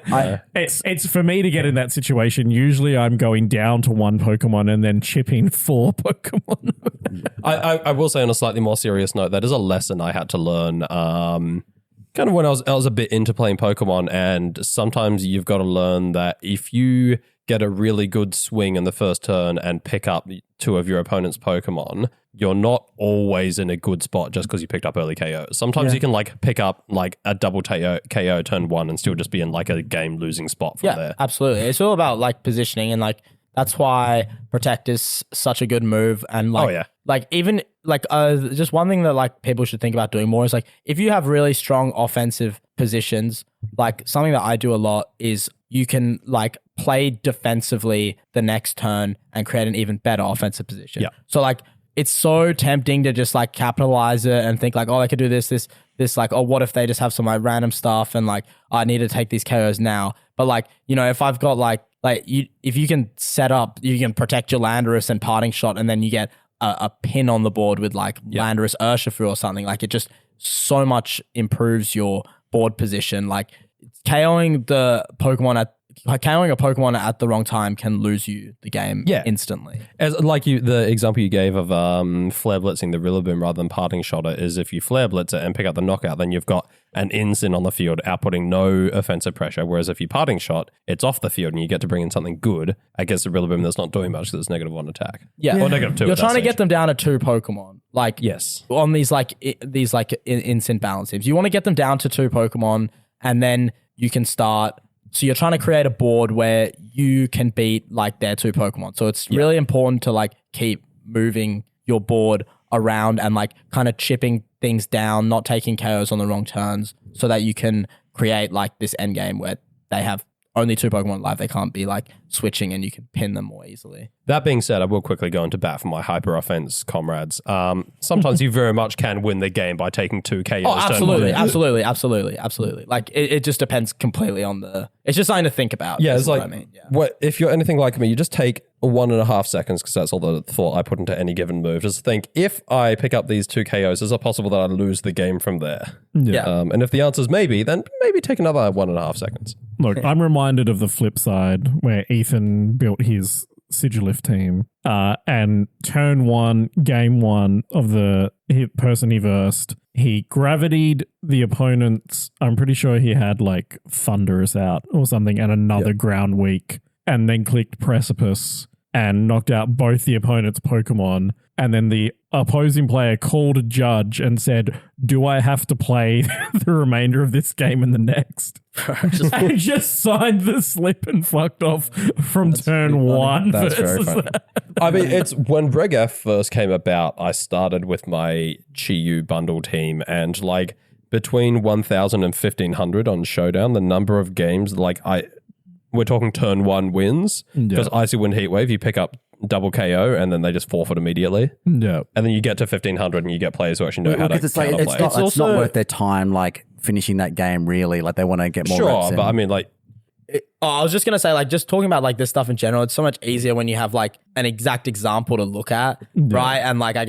[SPEAKER 2] no.
[SPEAKER 1] It's for me to get in that situation. Usually, I'm going down to 1 Pokemon and then chipping 4 Pokemon.
[SPEAKER 3] I will say, on a slightly more serious note, that is a lesson I had to learn. Kind of when I was a bit into playing Pokemon, and sometimes you've got to learn that if you get a really good swing in the first turn and pick up 2 of your opponent's Pokemon, you're not always in a good spot just because you picked up early KO. Sometimes you can like pick up like a double KO turn 1 and still just be in like a game losing spot from there.
[SPEAKER 4] Absolutely. It's all about like positioning, and like that's why Protect is such a good move. And like, like even like just one thing that like people should think about doing more is like, if you have really strong offensive positions, like something that I do a lot is you can like play defensively the next turn and create an even better offensive position.
[SPEAKER 3] Yeah.
[SPEAKER 4] So like, it's so tempting to just like capitalize it and think like, oh, I could do this, like, oh, what if they just have some like random stuff and like, I need to take these KOs now. But like, you know, if I've got like you, if you can set up, you can protect your Landorus and parting shot, and then you get a pin on the board with like Landorus Urshifu or something, like it just so much improves your board position. Like KOing a Pokemon at the wrong time can lose you the game instantly.
[SPEAKER 3] As like the example you gave of flare blitzing the Rillaboom rather than parting shot it is, if you flare blitz it and pick up the knockout, then you've got an Insin on the field outputting no offensive pressure. Whereas if you parting shot, it's off the field and you get to bring in something good against the Rillaboom that's not doing much because it's -1 attack.
[SPEAKER 4] Yeah.
[SPEAKER 3] Or -2.
[SPEAKER 4] You're trying to get them down to 2 Pokemon. Like,
[SPEAKER 3] yes,
[SPEAKER 4] on these Insin balance teams. You want to get them down to 2 Pokemon, and then you can start. So you're trying to create a board where you can beat like their 2 Pokemon. So it's really important to like keep moving your board around and like kind of chipping things down, not taking KOs on the wrong turns, so that you can create like this end game where they have only 2 Pokemon live, they can't be like switching and you can pin them more easily.
[SPEAKER 3] That being said, I will quickly go into bat for my hyper offense comrades. Sometimes you very much can win the game by taking 2 KOs.
[SPEAKER 4] Oh, absolutely. Like it just depends completely on it's just something to think about.
[SPEAKER 3] Yeah, it's
[SPEAKER 4] what
[SPEAKER 3] like,
[SPEAKER 4] I mean. Yeah.
[SPEAKER 3] what if you're anything like me, you just take 1.5 seconds, because that's all the thought I put into any given move. Just think, if I pick up these 2 KOs, is it possible that I lose the game from there?
[SPEAKER 4] Yeah.
[SPEAKER 3] And if the answer is maybe, then maybe take another 1.5 seconds.
[SPEAKER 1] Look, I'm reminded of the flip side where Ethan built his Sigilif team, and turn 1, game 1 of the person he versed, he gravitied the opponent's, I'm pretty sure he had like Thunderous out or something, and another ground weak, and then clicked Precipice and knocked out both the opponent's Pokemon. And then the opposing player called a judge and said, do I have to play the remainder of this game and the next? And just signed the slip and fucked off from turn 1.
[SPEAKER 3] That's very funny. I mean, it's when Reg F first came about, I started with my Chi-Yu bundle team, and like between 1,000 and 1,500 on Showdown, the number of games, we're talking turn 1 wins, because Icy Wind Heatwave, you pick up double KO and then they just forfeit immediately.
[SPEAKER 1] Yeah.
[SPEAKER 3] And then you get to 1,500 and you get players who actually know how to counterplay.
[SPEAKER 2] It's not worth their time, like finishing that game really. Like they want to get more reps in.
[SPEAKER 3] But I mean, like,
[SPEAKER 4] I was just going to say, like, just talking about like this stuff in general, it's so much easier when you have like an exact example to look at, right? And like I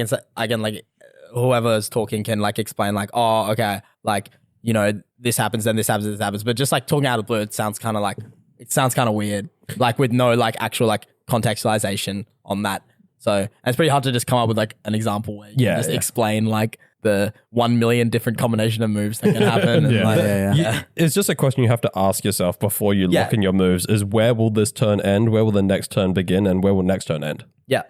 [SPEAKER 4] can like whoever's talking can like explain like, oh, okay, like, you know, this happens, then this happens, this happens. But just like talking out of the blue, it sounds kind of weird, like with no like actual like contextualization on that. So and it's pretty hard to just come up with like an example where you can just explain like the 1 million different combination of moves that can happen. And
[SPEAKER 3] it's just a question you have to ask yourself before you lock in your moves: is where will this turn end? Where will the next turn begin? And where will next turn end?
[SPEAKER 4] Yeah.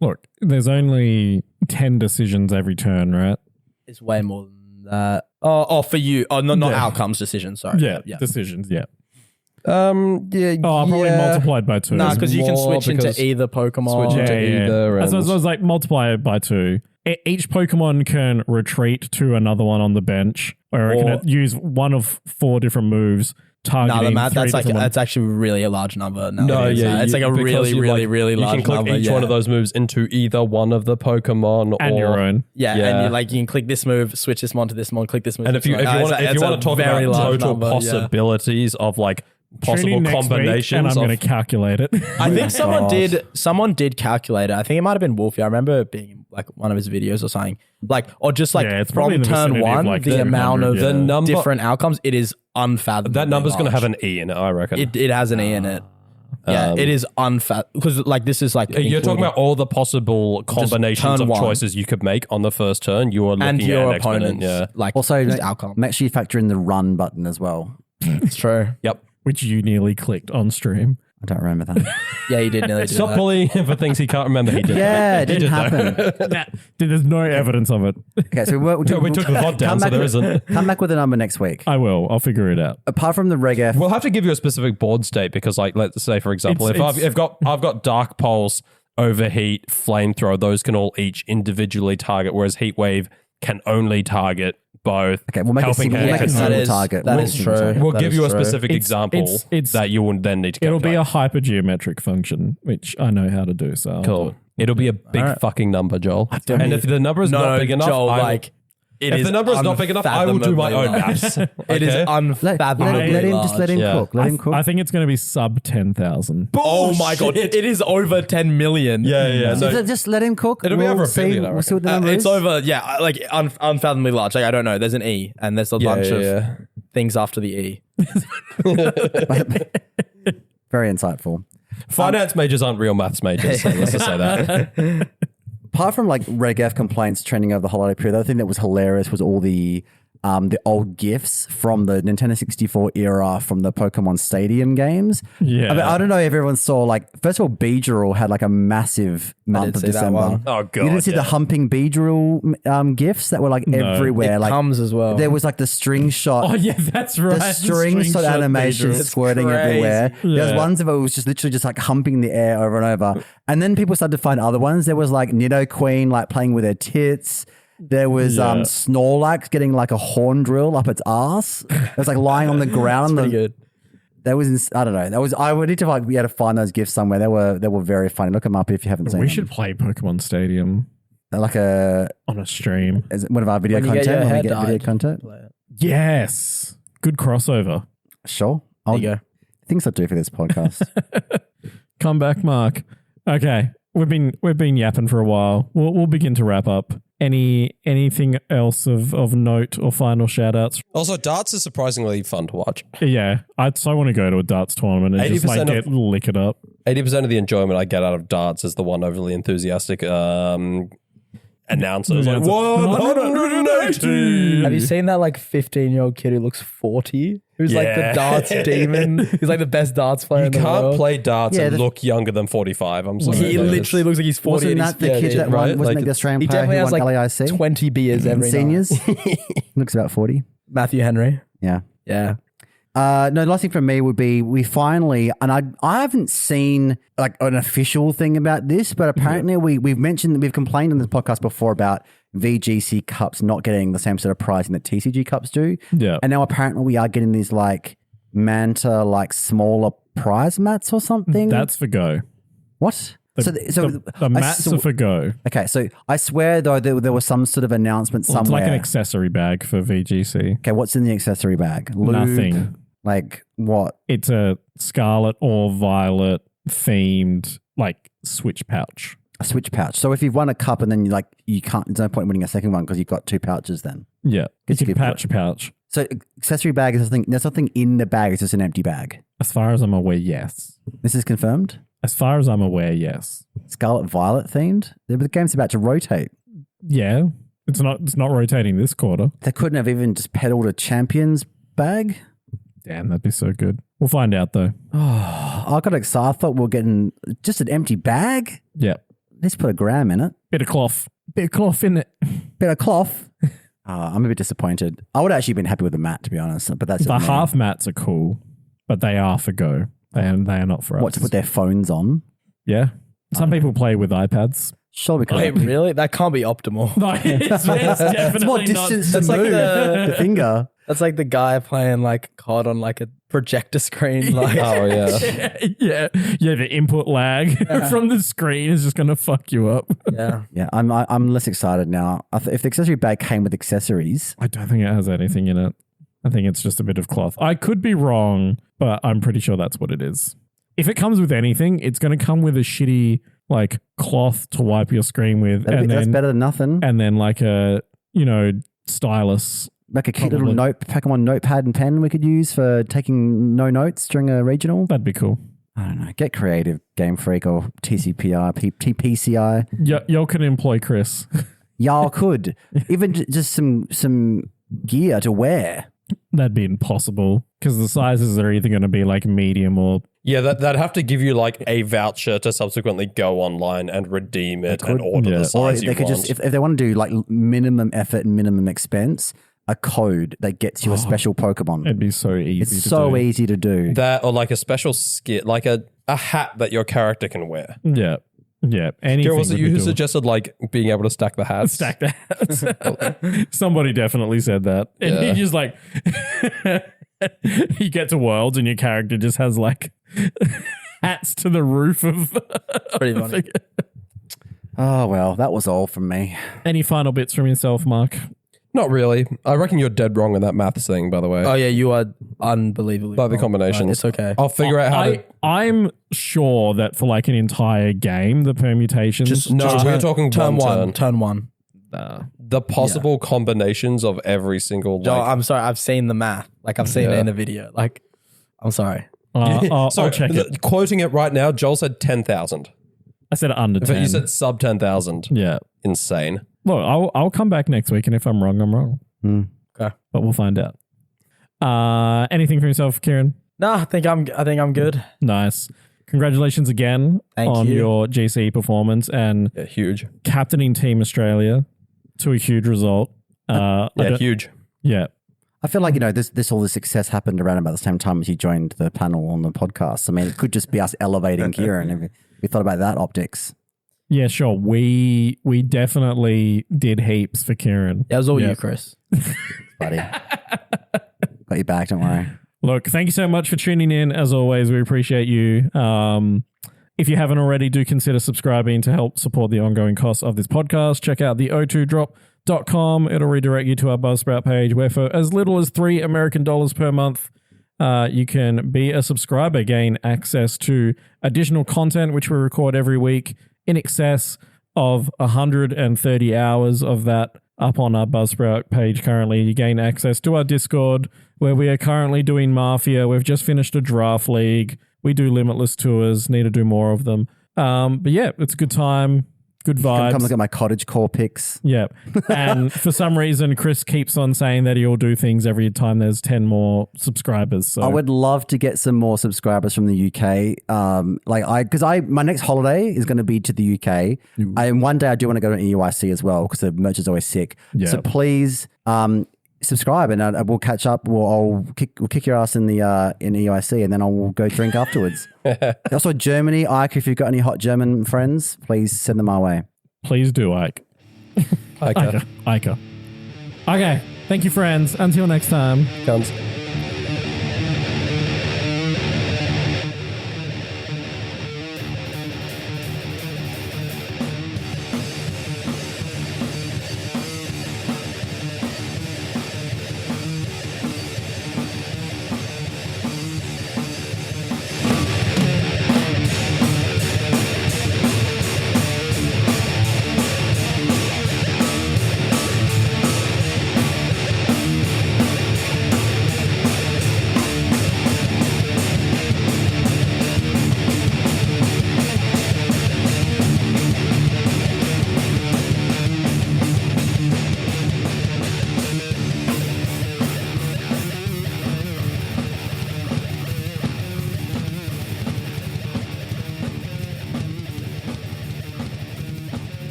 [SPEAKER 1] Look, there's only 10 decisions every turn, right?
[SPEAKER 4] It's way more than that. Oh, for you. Oh, not outcomes, decisions. Sorry.
[SPEAKER 1] Yeah, decisions. Yeah.
[SPEAKER 3] Probably
[SPEAKER 1] multiplied by 2.
[SPEAKER 4] No, because you can switch into either Pokemon.
[SPEAKER 3] Switch into either.
[SPEAKER 1] So it's like multiply it by 2. Each Pokemon can retreat to another one on the bench, or it can use one of 4 different moves. Targeting
[SPEAKER 4] that's actually really a large number.
[SPEAKER 3] It's
[SPEAKER 4] like a really large number.
[SPEAKER 3] You can click each one of those moves into either one of the Pokemon
[SPEAKER 1] and
[SPEAKER 3] or
[SPEAKER 1] your own.
[SPEAKER 4] And you can click this move, switch this one to this one, click this move.
[SPEAKER 3] And if you want to talk about total possibilities of like possible combinations,
[SPEAKER 1] and I'm going to calculate it.
[SPEAKER 4] I think someone did calculate it. I think it might have been Wolfie. I remember it being like one of his videos or something. It's from turn 1, like the amount of different outcomes, it is unfathomable.
[SPEAKER 3] That number's going to have an E in it, I reckon.
[SPEAKER 4] It has an E in it. Yeah, it is unfathomable. Because like this is like
[SPEAKER 3] you're talking about all the possible combinations of choices you could make on the first turn. You are looking
[SPEAKER 4] and your
[SPEAKER 3] at
[SPEAKER 4] opponents. Like
[SPEAKER 2] also,
[SPEAKER 4] outcome.
[SPEAKER 2] Make sure you factor in the run button as well.
[SPEAKER 4] It's true.
[SPEAKER 3] Yep.
[SPEAKER 1] Which you nearly clicked on stream.
[SPEAKER 2] I don't remember that.
[SPEAKER 4] Yeah, you did nearly do
[SPEAKER 3] Stop bullying him for things he can't remember. He did.
[SPEAKER 2] Yeah, it didn't happen.
[SPEAKER 1] There's no evidence of it.
[SPEAKER 2] Okay, so
[SPEAKER 3] we took the VOD down, so there isn't.
[SPEAKER 2] Come back with a number next week.
[SPEAKER 1] I will. I'll figure it out.
[SPEAKER 2] Apart from the Reg F,
[SPEAKER 3] we'll have to give you a specific board state because, like, let's say, for example, I've got Dark Pulse, Overheat, Flamethrower. Those can all each individually target, whereas Heat Wave can only target both.
[SPEAKER 2] Okay, we'll make a single target.
[SPEAKER 4] That is true.
[SPEAKER 3] We'll give you a specific example that you will then need to calculate.
[SPEAKER 1] It'll be a hypergeometric function, which I know how to do. So
[SPEAKER 3] cool. It'll be a big fucking number, Joel. And if the number is not big enough,
[SPEAKER 4] Joel,
[SPEAKER 3] if the number is not big enough, I will do my own maths.
[SPEAKER 4] It is unfathomably
[SPEAKER 2] let him cook. Let him cook.
[SPEAKER 1] I think it's going to be sub 10,000.
[SPEAKER 4] Oh my god! It is over 10 million.
[SPEAKER 3] Yeah.
[SPEAKER 2] So just let him cook.
[SPEAKER 3] It'll be over a billion.
[SPEAKER 2] We'll see what the number
[SPEAKER 4] It's
[SPEAKER 2] is.
[SPEAKER 4] over. Yeah, like unfathomably large. Like I don't know. There's an E, and there's a bunch of things after the E.
[SPEAKER 2] Very insightful.
[SPEAKER 3] Finance majors aren't real maths majors. So let's just say that.
[SPEAKER 2] Apart from like Reg F complaints trending over the holiday period, the other thing that was hilarious was all the old GIFs from the Nintendo 64 era from the Pokemon Stadium games.
[SPEAKER 1] Yeah.
[SPEAKER 2] I mean, I don't know if everyone saw, like, first of all, Beedrill had like a massive month of December.
[SPEAKER 3] Oh, God.
[SPEAKER 2] You didn't see the humping Beedrill GIFs that were like everywhere.
[SPEAKER 4] It
[SPEAKER 2] like
[SPEAKER 4] comes as well.
[SPEAKER 2] There was like the string shot.
[SPEAKER 1] Oh, yeah, that's right.
[SPEAKER 2] The string shot animation squirting everywhere.
[SPEAKER 1] Yeah.
[SPEAKER 2] There's ones of it was just literally just like humping the air over and over. And then people started to find other ones. There was like Nidoqueen like playing with her tits. There was Snorlax getting like a horn drill up its ass. It was like lying on the ground.
[SPEAKER 4] Pretty good.
[SPEAKER 2] I don't know. I would need to be able to find those gifs somewhere. They were very funny. Look them up if you haven't seen
[SPEAKER 1] We
[SPEAKER 2] them.
[SPEAKER 1] should play Pokemon Stadium
[SPEAKER 2] They're like
[SPEAKER 1] on a stream.
[SPEAKER 2] is it one of our video
[SPEAKER 4] When you get
[SPEAKER 2] content.
[SPEAKER 4] your
[SPEAKER 2] When we
[SPEAKER 4] hair
[SPEAKER 2] get video
[SPEAKER 4] dyed,
[SPEAKER 2] content.
[SPEAKER 4] play it.
[SPEAKER 1] Yes. Good crossover.
[SPEAKER 2] Sure.
[SPEAKER 4] There you go.
[SPEAKER 2] Things I do for this podcast.
[SPEAKER 1] Come back, Mark. Okay. We've been yapping for a while. We'll begin to wrap up. Anything else of note or final shout outs?
[SPEAKER 3] Also, darts is surprisingly fun to watch.
[SPEAKER 1] Yeah. I so want to go to a darts tournament and just
[SPEAKER 3] 80%
[SPEAKER 1] get lick it up.
[SPEAKER 3] 80% of the enjoyment I get out of darts is the one overly enthusiastic announcer. It's like, 180.
[SPEAKER 4] Have you seen that like 15-year-old kid who looks 40? Who's like the
[SPEAKER 3] Yeah.
[SPEAKER 4] darts demon? He's like the best darts player
[SPEAKER 3] You
[SPEAKER 4] in the
[SPEAKER 3] can't
[SPEAKER 4] world.
[SPEAKER 3] play darts
[SPEAKER 2] Yeah,
[SPEAKER 3] and
[SPEAKER 2] the-
[SPEAKER 3] look younger than 45. I'm sorry.
[SPEAKER 4] He literally looks like he's 40.
[SPEAKER 2] Wasn't
[SPEAKER 4] and
[SPEAKER 2] that the
[SPEAKER 4] he's
[SPEAKER 2] kid that
[SPEAKER 3] right?
[SPEAKER 2] won? Wasn't
[SPEAKER 3] Like,
[SPEAKER 2] that the Australian
[SPEAKER 4] He
[SPEAKER 2] player
[SPEAKER 4] definitely
[SPEAKER 2] who
[SPEAKER 4] has
[SPEAKER 2] won
[SPEAKER 4] like
[SPEAKER 2] LAIC?
[SPEAKER 4] 20 beers every
[SPEAKER 2] Seniors.
[SPEAKER 4] night.
[SPEAKER 2] Looks about 40.
[SPEAKER 4] Matthew Henry.
[SPEAKER 2] Yeah.
[SPEAKER 4] Yeah.
[SPEAKER 2] No, the last thing from me would be we finally, and I haven't seen like an official thing about this, but apparently we've complained on this podcast before about VGC Cups not getting the same sort of pricing that TCG Cups do.
[SPEAKER 1] Yeah.
[SPEAKER 2] And now apparently we are getting these like Manta, like smaller prize mats or something.
[SPEAKER 1] That's for Go.
[SPEAKER 2] What?
[SPEAKER 1] The
[SPEAKER 2] I
[SPEAKER 1] mats
[SPEAKER 2] saw-
[SPEAKER 1] are for Go.
[SPEAKER 2] Okay, so I swear though there was some sort of announcement
[SPEAKER 1] Well, it's
[SPEAKER 2] somewhere.
[SPEAKER 1] like an accessory bag for VGC.
[SPEAKER 2] Okay, what's in the accessory bag? Lube?
[SPEAKER 1] Nothing.
[SPEAKER 2] Like what?
[SPEAKER 1] It's a scarlet or violet themed like switch pouch.
[SPEAKER 2] A switch pouch. So if you've won a cup and then you can't, there's no point in winning a second one because you've got two pouches then.
[SPEAKER 1] Yeah. You
[SPEAKER 2] It's
[SPEAKER 1] can
[SPEAKER 2] good.
[SPEAKER 1] pouch a pouch.
[SPEAKER 2] So accessory bag is something. There's nothing in the bag. It's just an empty bag.
[SPEAKER 1] As far as I'm aware, yes.
[SPEAKER 2] This is confirmed.
[SPEAKER 1] As far as I'm aware, yes.
[SPEAKER 2] Scarlet Violet themed. The game's about to rotate.
[SPEAKER 1] Yeah. It's not rotating this quarter.
[SPEAKER 2] They couldn't have even just peddled a champions bag.
[SPEAKER 1] Damn, that'd be so good. We'll find out though.
[SPEAKER 2] I got excited. I thought we were getting just an empty bag.
[SPEAKER 1] Yeah.
[SPEAKER 2] Let's put a gram in it.
[SPEAKER 1] Bit of cloth. Bit of cloth in it.
[SPEAKER 2] Bit of cloth. I'm a bit disappointed. I would have actually been happy with the mat, to be honest. But that's
[SPEAKER 1] The
[SPEAKER 2] just me.
[SPEAKER 1] half mats are cool, but they are for Go. They are not for us.
[SPEAKER 2] What, to put their phones on?
[SPEAKER 1] Yeah. Some people play with iPads.
[SPEAKER 2] Sure, we could.
[SPEAKER 4] Wait, really? That can't be optimal.
[SPEAKER 1] No, it's definitely
[SPEAKER 2] It's more
[SPEAKER 1] not.
[SPEAKER 2] distance to
[SPEAKER 4] That's like
[SPEAKER 2] move.
[SPEAKER 4] the-
[SPEAKER 2] the finger.
[SPEAKER 4] That's like the guy playing like COD on like a projector screen. Like,
[SPEAKER 3] Oh, yeah.
[SPEAKER 1] yeah. The input lag from the screen is just going to fuck you up.
[SPEAKER 4] yeah.
[SPEAKER 2] Yeah, I'm less excited now. If the accessory bag came with accessories,
[SPEAKER 1] I don't think it has anything in it. I think it's just a bit of cloth. I could be wrong, but I'm pretty sure that's what it is. If it comes with anything, it's going to come with a shitty like cloth to wipe your screen with,
[SPEAKER 2] that's better than nothing.
[SPEAKER 1] and then like a stylus.
[SPEAKER 2] Like a cute
[SPEAKER 1] Probably.
[SPEAKER 2] little Pokemon notepad and pen we could use for taking no notes during a regional.
[SPEAKER 1] That'd be cool.
[SPEAKER 2] I don't know. Get creative, Game Freak or TCPI, TPCI.
[SPEAKER 1] Y'all can employ Chris.
[SPEAKER 2] Y'all could. Even just some gear to wear.
[SPEAKER 1] That'd be impossible because the sizes are either going to be like medium or
[SPEAKER 3] Yeah, that'd have to give you like a voucher to subsequently go online and redeem it and order
[SPEAKER 1] yeah.
[SPEAKER 3] the
[SPEAKER 2] Or
[SPEAKER 3] size
[SPEAKER 2] they
[SPEAKER 3] you
[SPEAKER 2] could
[SPEAKER 3] want.
[SPEAKER 2] just, if they want to do like minimum effort and minimum expense, a code that gets you a special Pokemon.
[SPEAKER 1] it'd be so easy.
[SPEAKER 2] It's
[SPEAKER 1] to
[SPEAKER 2] so
[SPEAKER 1] do.
[SPEAKER 2] easy to do.
[SPEAKER 3] That or like a special skit, like a hat that your character can wear.
[SPEAKER 1] Yeah. Anything.
[SPEAKER 3] Kira, was it
[SPEAKER 1] would
[SPEAKER 3] you
[SPEAKER 1] be
[SPEAKER 3] who
[SPEAKER 1] doable.
[SPEAKER 3] suggested like being able to stack the hats?
[SPEAKER 1] Stack that? Somebody definitely said that. And
[SPEAKER 3] Yeah.
[SPEAKER 1] he just like, you get to Worlds and your character just has like hats to the roof of.
[SPEAKER 4] Pretty funny.
[SPEAKER 2] Oh, well, that was all from me.
[SPEAKER 1] Any final bits from yourself, Mark?
[SPEAKER 3] Not really. I reckon you're dead wrong on that maths thing, by the way.
[SPEAKER 4] Oh yeah, you are unbelievably.
[SPEAKER 3] By the
[SPEAKER 4] wrong.
[SPEAKER 3] combinations.
[SPEAKER 4] It's okay.
[SPEAKER 3] I'll figure out how to.
[SPEAKER 1] I'm sure that for like an entire game, the permutations.
[SPEAKER 3] No,
[SPEAKER 1] just-
[SPEAKER 3] we're talking
[SPEAKER 4] turn
[SPEAKER 3] one
[SPEAKER 4] one. Turn one.
[SPEAKER 3] The possible combinations of every single.
[SPEAKER 4] Joe,
[SPEAKER 3] Like,
[SPEAKER 4] I'm sorry. I've seen the math. Like I've seen it in a video. Like, I'm sorry.
[SPEAKER 1] I'll
[SPEAKER 3] Sorry,
[SPEAKER 1] check it.
[SPEAKER 3] Quoting it right now, Joel said 10,000.
[SPEAKER 1] I said under 10.
[SPEAKER 3] You said sub 10,000.
[SPEAKER 1] Yeah.
[SPEAKER 3] Insane.
[SPEAKER 1] Look, I'll come back next week, and if I'm wrong, I'm wrong.
[SPEAKER 4] Okay.
[SPEAKER 1] But we'll find out. Anything from yourself, Kiran?
[SPEAKER 4] No, I think I'm good.
[SPEAKER 1] Nice. Congratulations again
[SPEAKER 4] Thank
[SPEAKER 1] on
[SPEAKER 4] you.
[SPEAKER 1] your GC performance and
[SPEAKER 3] Yeah, huge.
[SPEAKER 1] captaining Team Australia to a huge result.
[SPEAKER 3] Yeah, huge.
[SPEAKER 1] Yeah.
[SPEAKER 2] I feel like, this all the success happened around about the same time as you joined the panel on the podcast. I mean, it could just be us elevating Kiran. If we thought about that optics.
[SPEAKER 1] Yeah, sure. We definitely did heaps for Kiran.
[SPEAKER 4] That was all
[SPEAKER 1] Yeah.
[SPEAKER 4] you, Chris.
[SPEAKER 2] Buddy. Got your back, don't worry.
[SPEAKER 1] Look, thank you so much for tuning in. As always, we appreciate you. If you haven't already, do consider subscribing to help support the ongoing costs of this podcast. Check out the o2drop.com. It'll redirect you to our Buzzsprout page where for as little as $3 American per month, you can be a subscriber, gain access to additional content, which we record every week in excess of 130 hours of that up on our Buzzsprout page currently. You gain access to our Discord where we are currently doing Mafia. We've just finished a draft league. We do limitless tours, need to do more of them. But yeah, it's a good time, good vibes.
[SPEAKER 2] Come look at my cottage core pics.
[SPEAKER 1] Yeah. And for some reason, Chris keeps on saying that he'll do things every time there's 10 more subscribers. So
[SPEAKER 2] I would love to get some more subscribers from the UK. My next holiday is going to be to the UK. And one day I do want to go to EUIC as well because the merch is always sick.
[SPEAKER 1] Yeah.
[SPEAKER 2] So please subscribe and we'll catch up. We'll kick your ass in the in EUIC and then I'll go drink afterwards. Also, Germany, Ike, if you've got any hot German friends, please send them our way.
[SPEAKER 1] Please do, Ike.
[SPEAKER 3] Ike.
[SPEAKER 1] Okay. Thank you, friends. Until next time.
[SPEAKER 3] Comes.